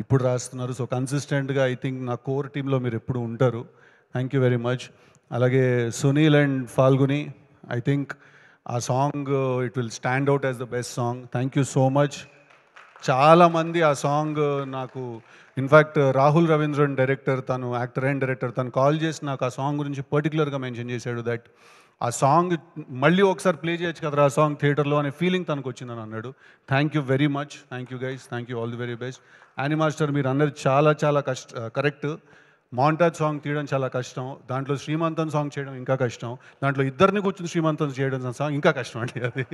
ఇప్పుడు రాస్తున్నారు. సో కన్సిస్టెంట్గా ఐ థింక్ నా కోర్ టీంలో మీరు ఎప్పుడు ఉంటారు. Thank you very much. అలాగే Sunil and Phalguni, I think ఆ song it will stand out as the best song. Thank you so much. చాలామంది ఆ సాంగ్ నాకు, ఇన్ఫ్యాక్ట్ రాహుల్ రవీంద్రన్ డైరెక్టర్, తను యాక్టర్ అండ్ డైరెక్టర్, తను కాల్ చేసి నాకు ఆ సాంగ్ గురించి పర్టికులర్గా మెన్షన్ చేశాడు. దట్ ఆ సాంగ్ మళ్ళీ ఒకసారి ప్లే చేయొచ్చు కదా ఆ సాంగ్ థియేటర్లో అనే ఫీలింగ్ తనకు వచ్చిందని అన్నాడు. Thank you very much. Thank you guys, thank you, all the very best. Annie master, మీరు అన్నది చాలా చాలా కరెక్ట్. మాంటాజ్ సాంగ్ తీయడం చాలా కష్టం, దాంట్లో శ్రీమంతం సాంగ్ చేయడం ఇంకా కష్టం, దాంట్లో ఇద్దరిని కూర్చుని శ్రీమంతం చేయడం సాంగ్ ఇంకా కష్టం అండి అది.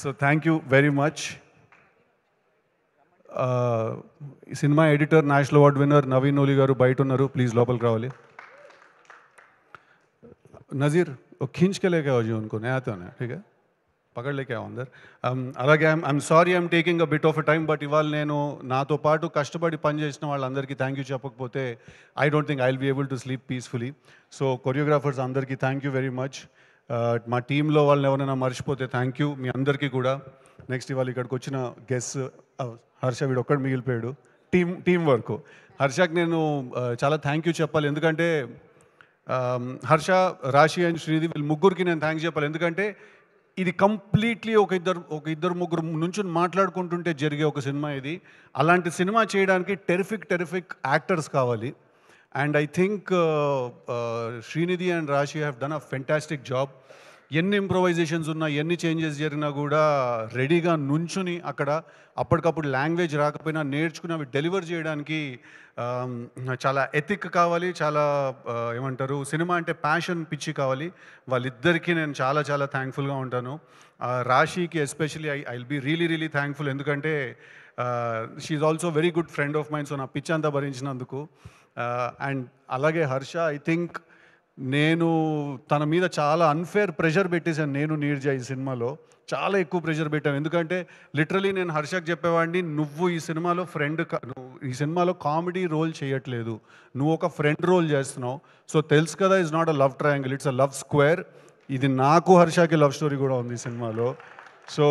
So thank you very much. Cinema editor, national award winner Naveen Nooli గారు బయట ఉన్నారు, ప్లీజ్ లోపలికి రావాలి. नज़ीर वो खींच के लेके आओ जी उनको, नहीं आते होने, ठीक है, పకడ్ లేకే అందరు. అలాగే I'm sorry I'm taking a bit of a time, but ఇవాళ నేను నాతో పాటు కష్టపడి పనిచేసిన వాళ్ళందరికీ థ్యాంక్ యూ చెప్పకపోతే I don't think I will be able to sleep peacefully. So choreographers అందరికీ థ్యాంక్ యూ వెరీ మచ్. మా టీంలో వాళ్ళని ఎవరైనా మర్చిపోతే థ్యాంక్ యూ మీ అందరికీ కూడా. నెక్స్ట్ ఇవాళ ఇక్కడికి వచ్చిన గెస్ట్ హర్ష, వీడు ఒక్కడు మిగిలిపోయాడు. టీం వర్క్ హర్షకి నేను చాలా థ్యాంక్ యూ చెప్పాలి. ఎందుకంటే హర్ష, రాశి అండ్ శ్రీది వీళ్ళు ముగ్గురికి నేను థ్యాంక్స్ చెప్పాలి. ఎందుకంటే ఇది కంప్లీట్లీ ఒక ఇద్దరు ముగ్గురు నుంచి మాట్లాడుకుంటుంటే జరిగే ఒక సినిమా ఇది. అలాంటి సినిమా చేయడానికి టెరిఫిక్ యాక్టర్స్ కావాలి. And I think Srinidhi and Raashi have done a fantastic job. ఎన్ని ఇంప్రొవైజేషన్స్ ఉన్నా ఎన్ని చేంజెస్ జరిగినా కూడా రెడీగా నుంచుని అక్కడ అప్పటికప్పుడు లాంగ్వేజ్ రాకపోయినా నేర్చుకుని అవి డెలివర్ చేయడానికి చాలా ఎథిక్ కావాలి, చాలా ఏమంటారు సినిమా అంటే ప్యాషన్ పిచ్చి కావాలి. వాళ్ళిద్దరికీ నేను చాలా చాలా థ్యాంక్ఫుల్గా ఉంటాను. రాశికి especially I will be really thankful, ఎందుకంటే she also very good friend of mind. So నా పిచ్ అంతా భరించినందుకు. అండ్ అలాగే హర్ష, ఐ థింక్ నేను తన మీద చాలా అన్ఫేర్ ప్రెషర్ పెట్టేశాను. నేను నీర్జా ఈ సినిమాలో చాలా ఎక్కువ ప్రెషర్ పెట్టాను, ఎందుకంటే లిటరలీ నేను హర్షకి చెప్పేవాడిని, నువ్వు ఈ సినిమాలో నువ్వు ఈ సినిమాలో కామెడీ రోల్ చేయట్లేదు, నువ్వు ఒక ఫ్రెండ్ రోల్ చేస్తున్నావు. సో తెలుసు కదా, it's not a love triangle, it's a love square. ఇది నాకు హర్షకి లవ్ స్టోరీ కూడా ఉంది ఈ సినిమాలో. సో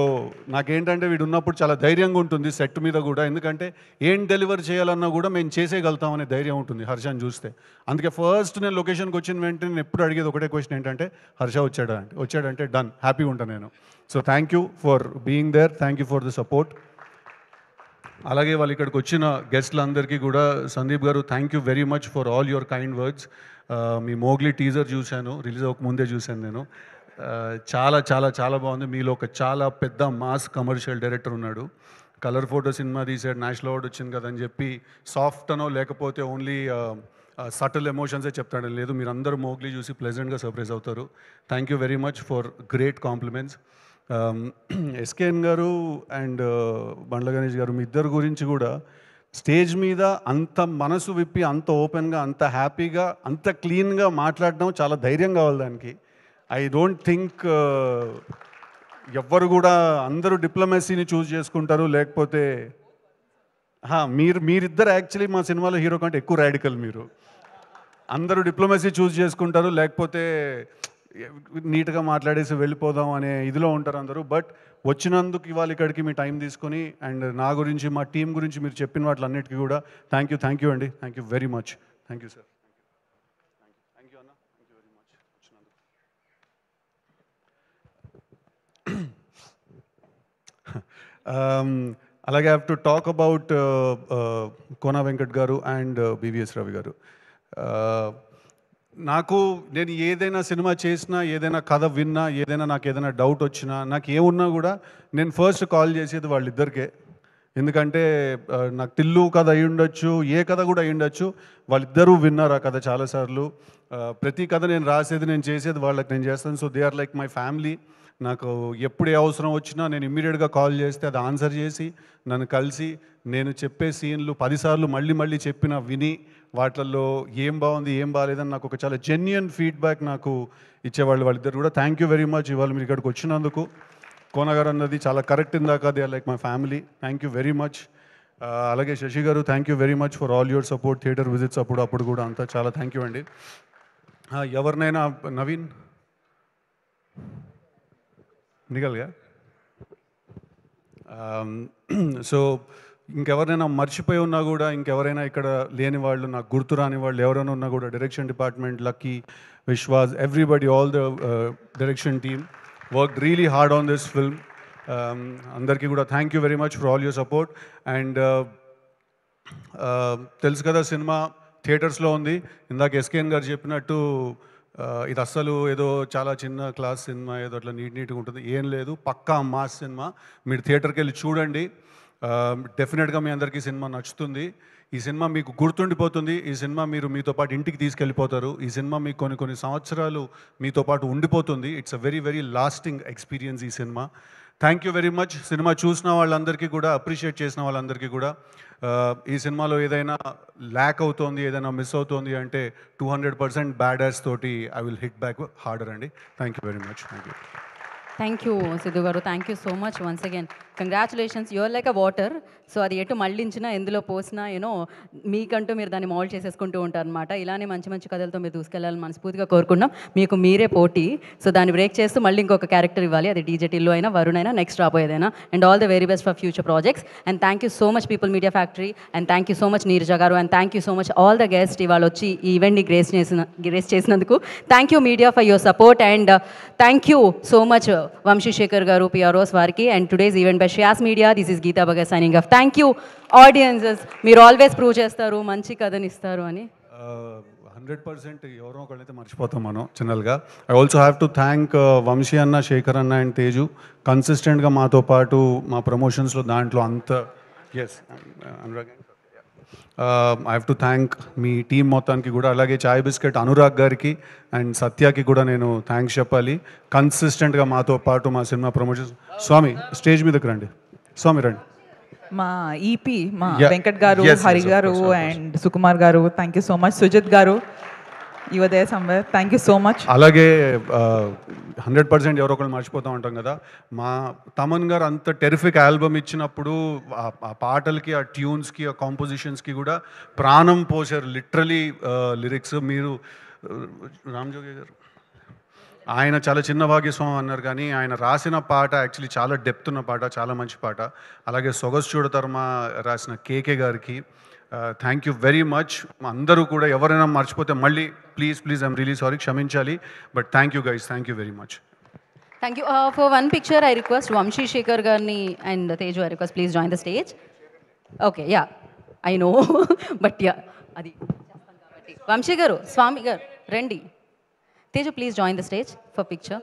నాకేంటంటే వీడు ఉన్నప్పుడు చాలా ధైర్యంగా ఉంటుంది సెట్ మీద కూడా, ఎందుకంటే ఏం డెలివర్ చేయాలన్నా కూడా మేము చేసేయగలుగుతామనే ధైర్యం ఉంటుంది హర్షని చూస్తే. అందుకే ఫస్ట్ నేను లొకేషన్కి వచ్చిన వెంటనే నేను ఎప్పుడు అడిగేది ఒకటే క్వశ్చన్ ఏంటంటే, హర్ష వచ్చాడంటే డన్, హ్యాపీగా ఉంటాను నేను. So thank you for being there, thank you for the support. అలాగే వాళ్ళు ఇక్కడికి వచ్చిన గెస్ట్లందరికీ కూడా, సందీప్ గారు thank you very much for all your kind words. మీ మోగ్లీ టీజర్ చూశాను, రిలీజ్ అవ్వకముందే చూశాను నేను. చాలా చాలా చాలా బాగుంది. మీలో ఒక చాలా పెద్ద మాస్ కమర్షియల్ డైరెక్టర్ ఉన్నాడు. కలర్ ఫోటో సినిమా తీసాడు, నేషనల్ అవార్డు వచ్చింది కదా అని చెప్పి సాఫ్ట్ అనో లేకపోతే ఓన్లీ సటిల్ ఎమోషన్సే చెప్తాడు, లేదు మీరందరూ మోగ్లీ చూసి ప్లెజెంట్గా సర్ప్రైజ్ అవుతారు. Thank you very much for great compliments. SKN గారు అండ్ బండ్ల గణేష్ గారు, మీ ఇద్దరు గురించి కూడా స్టేజ్ మీద అంత మనసు విప్పి, అంత ఓపెన్గా, అంత హ్యాపీగా, అంత క్లీన్గా మాట్లాడడం చాలా ధైర్యం కావాలి దానికి. ఐ డోంట్ థింక్ ఎవ్వరు కూడా, అందరూ డిప్లొమసీని చూస్ చేసుకుంటారు, లేకపోతే మీరిద్దరు యాక్చువల్లీ మా సినిమాలో హీరో కంటే ఎక్కువ రాడికల్. మీరు అందరూ డిప్లొమసీ చూస్ చేసుకుంటారు, లేకపోతే నీట్గా మాట్లాడేసి వెళ్ళిపోదాం అనే ఇదిలో ఉంటారు అందరూ. బట్ వచ్చినందుకు ఇవాళ ఇక్కడికి మీ టైం తీసుకొని, అండ్ నా గురించి, మా టీం గురించి మీరు చెప్పిన వాటిలన్నిటికీ కూడా థ్యాంక్ యూ అండి. Thank you very much. Thank you sir. అలాగే have to talk about Kona Venkat గారు అండ్ బివిఎస్ రవి గారు. నేను ఏదైనా సినిమా చేసినా, ఏదైనా కథ విన్నా, ఏదైనా నాకు ఏదైనా డౌట్ వచ్చినా, నాకు ఏమున్నా కూడా నేను ఫస్ట్ కాల్ చేసేది వాళ్ళిద్దరికే. ఎందుకంటే నాకు టిల్లు కథ అయి ఉండొచ్చు, ఏ కథ కూడా అయి ఉండొచ్చు, వాళ్ళిద్దరూ విన్నారు ఆ కథ చాలాసార్లు. ప్రతి కథ నేను రాసేది, నేను చేసేది వాళ్ళకి నేను చేస్తాను. So they are like my family. నాకు ఎప్పుడు ఏ అవసరం వచ్చినా నేను ఇమ్మీడియట్గా కాల్ చేస్తే అది ఆన్సర్ చేసి, నన్ను కలిసి, నేను చెప్పే సీన్లు 10 సార్లు మళ్ళీ చెప్పిన విని, వాటిల్లో ఏం బాగుంది ఏం బాగాలేదని నాకు ఒక చాలా జెన్యున్ ఫీడ్బ్యాక్ నాకు ఇచ్చేవాళ్ళు వాళ్ళిద్దరు కూడా. థ్యాంక్ యూ వెరీ మచ్ ఇవాళ మీరు ఇక్కడికి వచ్చినందుకు. కోన గారు అన్నది చాలా కరెక్ట్ ఇందాక, they are like my family. Thank you very much. అలాగే శశి గారు, thank you very much for all your support, theatre visits అప్పుడు కూడా అంతా చాలా థ్యాంక్ యూ అండి. ఎవరినైనా నవీన్ నిగల్గా సో ఇంకెవరైనా మర్చిపోయి ఉన్నా కూడా, ఇంకెవరైనా ఇక్కడ లేని వాళ్ళు, నాకు గుర్తు రాని వాళ్ళు ఎవరైనా ఉన్నా కూడా, direction department, lucky, Vishwas, everybody, all the direction team worked really hard on this film. అందరికీ కూడా thank you very much for all your support. And తెలుసు కదా, సినిమా థియేటర్స్లో ఉంది. ఇందాక ఎస్కేఎన్ గారు చెప్పినట్టు ఇది అస్సలు ఏదో చాలా చిన్న క్లాస్ సినిమా, ఏదో అట్లా నీట్గా ఉంటుంది, ఏం లేదు, పక్కా మాస్ సినిమా. మీరు థియేటర్కి వెళ్ళి చూడండి, డెఫినెట్గా మీ అందరికీ సినిమా నచ్చుతుంది. ఈ సినిమా మీకు గుర్తుండిపోతుంది. ఈ సినిమా మీరు మీతో పాటు ఇంటికి తీసుకెళ్ళిపోతారు. ఈ సినిమా మీకు కొన్ని సంవత్సరాలు మీతో పాటు ఉండిపోతుంది. It's a very lasting experience ఈ సినిమా. Thank you very much. సినిమా చూసిన వాళ్ళందరికీ కూడా, అప్రిషియేట్ చేసిన వాళ్ళందరికీ కూడా, ఈ సినిమాలో ఏదైనా ల్యాక్ అవుతోంది, ఏదైనా మిస్ అవుతోంది అంటే 200% బ్యాడ్ యాస్ తోటి I will hit back harder అండి. Thank you very much. Thank you Siddhu గారు, thank you so much once again. Congratulations, your like a water. So అది ఎటు మళ్ళించినా, ఎందులో పోసినా, మీకంటూ మీరు దాన్ని మౌల్డ్ చేసేసుకుంటూ ఉంటారనమాట. ఇలానే మంచి కథలతో మీరు దూసుకెళ్ళాలని మనస్ఫూర్తిగా కోరుకున్నాం. మీకు మీరే పోటీ. సో దాన్ని బ్రేక్ చేస్తూ మళ్ళీ ఇంకొక క్యారెక్టర్ ఇవ్వాలి, అది డీజే టిల్లు అయినా, వరుణ్ అయినా, నెక్స్ట్ రాబోయేదైనా. And all the very best for future projects. And thank you so much people media factory. And thank you so much Neeraja గారు. And thank you so much all the guest ఇవాళ వచ్చి ఈ ఈవెంట్ని grace చేసినందుకు. Thank you media for your support. And thank you so much Vamsishekar గారు, PROs వారికి. And today's event by శ్యాస్ media. This is Geetha Bhagat signing of. Thank you audiences, మీరు always prove చేస్తారు, మంచి కథని ఇస్తారు అని. 100% ఎవరో ఒకళ్ళైతే మర్చిపోతాం మనం జనరల్గా. I also have to thank Vamsi అన్న, శేఖర్ అన్న అండ్ తేజు కన్సిస్టెంట్గా మాతో పాటు మా ప్రమోషన్స్లో దాంట్లో అంత yes Anurag. I have to thank మీ టీం మొత్తానికి కూడా, అలాగే చాయ్ బిస్కెట్ అనురాగ్ గారికి అండ్ సత్యాకి కూడా నేను థ్యాంక్స్ చెప్పాలి. కన్సిస్టెంట్గా మాతో పాటు మా సినిమా ప్రమోషన్స్. స్వామి స్టేజ్ మీదకి రండి, స్వామి రండి. మా ఈపీ మా Yeah. వెంకట్ గారు, Yes, yes, హరి of గారు course, of course. And Sukumar గారు, thank you so much. Sujith గారు, your there somewhere, thank you so much. అలాగే 100% ఎవరో ఒకళ్ళు మర్చిపోతూ ఉంటాం కదా, మా తమన్ గారు అంత టెరిఫిక్ ఆల్బమ్ ఇచ్చినప్పుడు ఆ పాటలకి, ఆ ట్యూన్స్కి, ఆ కాంపోజిషన్స్కి కూడా ప్రాణం పోసారు లిటరలీ. లిరిక్స్ మీరు రామ్జోగి గారు ఆయన చాలా చిన్న భాగ్యస్వామి అన్నారు, కానీ ఆయన రాసిన పాట యాక్చువల్లీ చాలా డెప్త్ ఉన్న పాట, చాలా మంచి పాట. అలాగే సొగసు చూడతర్మ రాసిన కేకే గారికి థ్యాంక్ యూ వెరీ మచ్. అందరూ కూడా ఎవరైనా మర్చిపోతే మళ్ళీ ప్లీజ్ ఐఎమ్ రియలీ సారీ, క్షమించాలి. But thank you guys, thank you very much. Thank you. For one picture, I request Vamshi Shekhar Garni and Teju, I request please join the stage. Okay, yeah, I know, but yeah, Adi. Vamshi Garu, Swami Garu, Rendi. Teju, please join the stage for picture.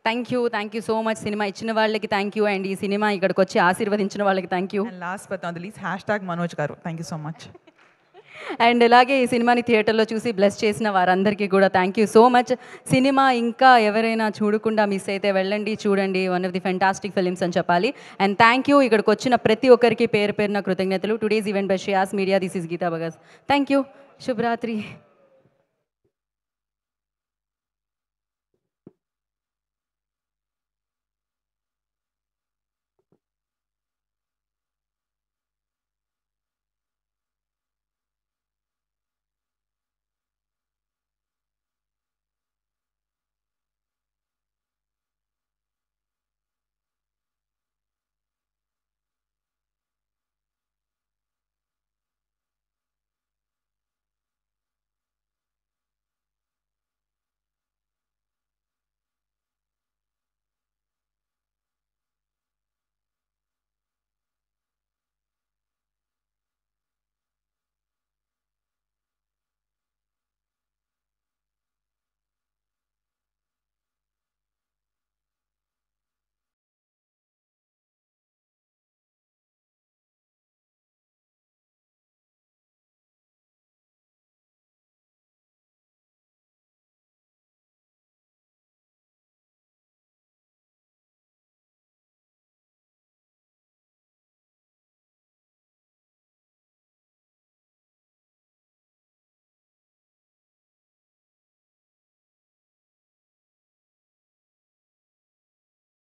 Thank you so much. సినిమా ఇచ్చిన వాళ్ళకి thank you, and ఈ సినిమా ఇక్కడికి వచ్చి ఆశీర్వదించిన వాళ్ళకి thank you. Last but not the least hashtag Manoj గారు, thank you so much. And అలాగే ఈ సినిమాని థియేటర్లో చూసి బ్లెస్ చేసిన వారందరికీ కూడా థ్యాంక్ యూ సో మచ్. సినిమా ఇంకా ఎవరైనా చూడకుండా మిస్ అయితే వెళ్ళండి, చూడండి. One of the fantastic films అని చెప్పాలి. అండ్ థ్యాంక్ యూ ఇక్కడికి వచ్చిన ప్రతి ఒక్కరికి పేరు పేరున కృతజ్ఞతలు. Today's event by Shreyas media, this is Geetha బగస్. Thank you, శుభరాత్రి.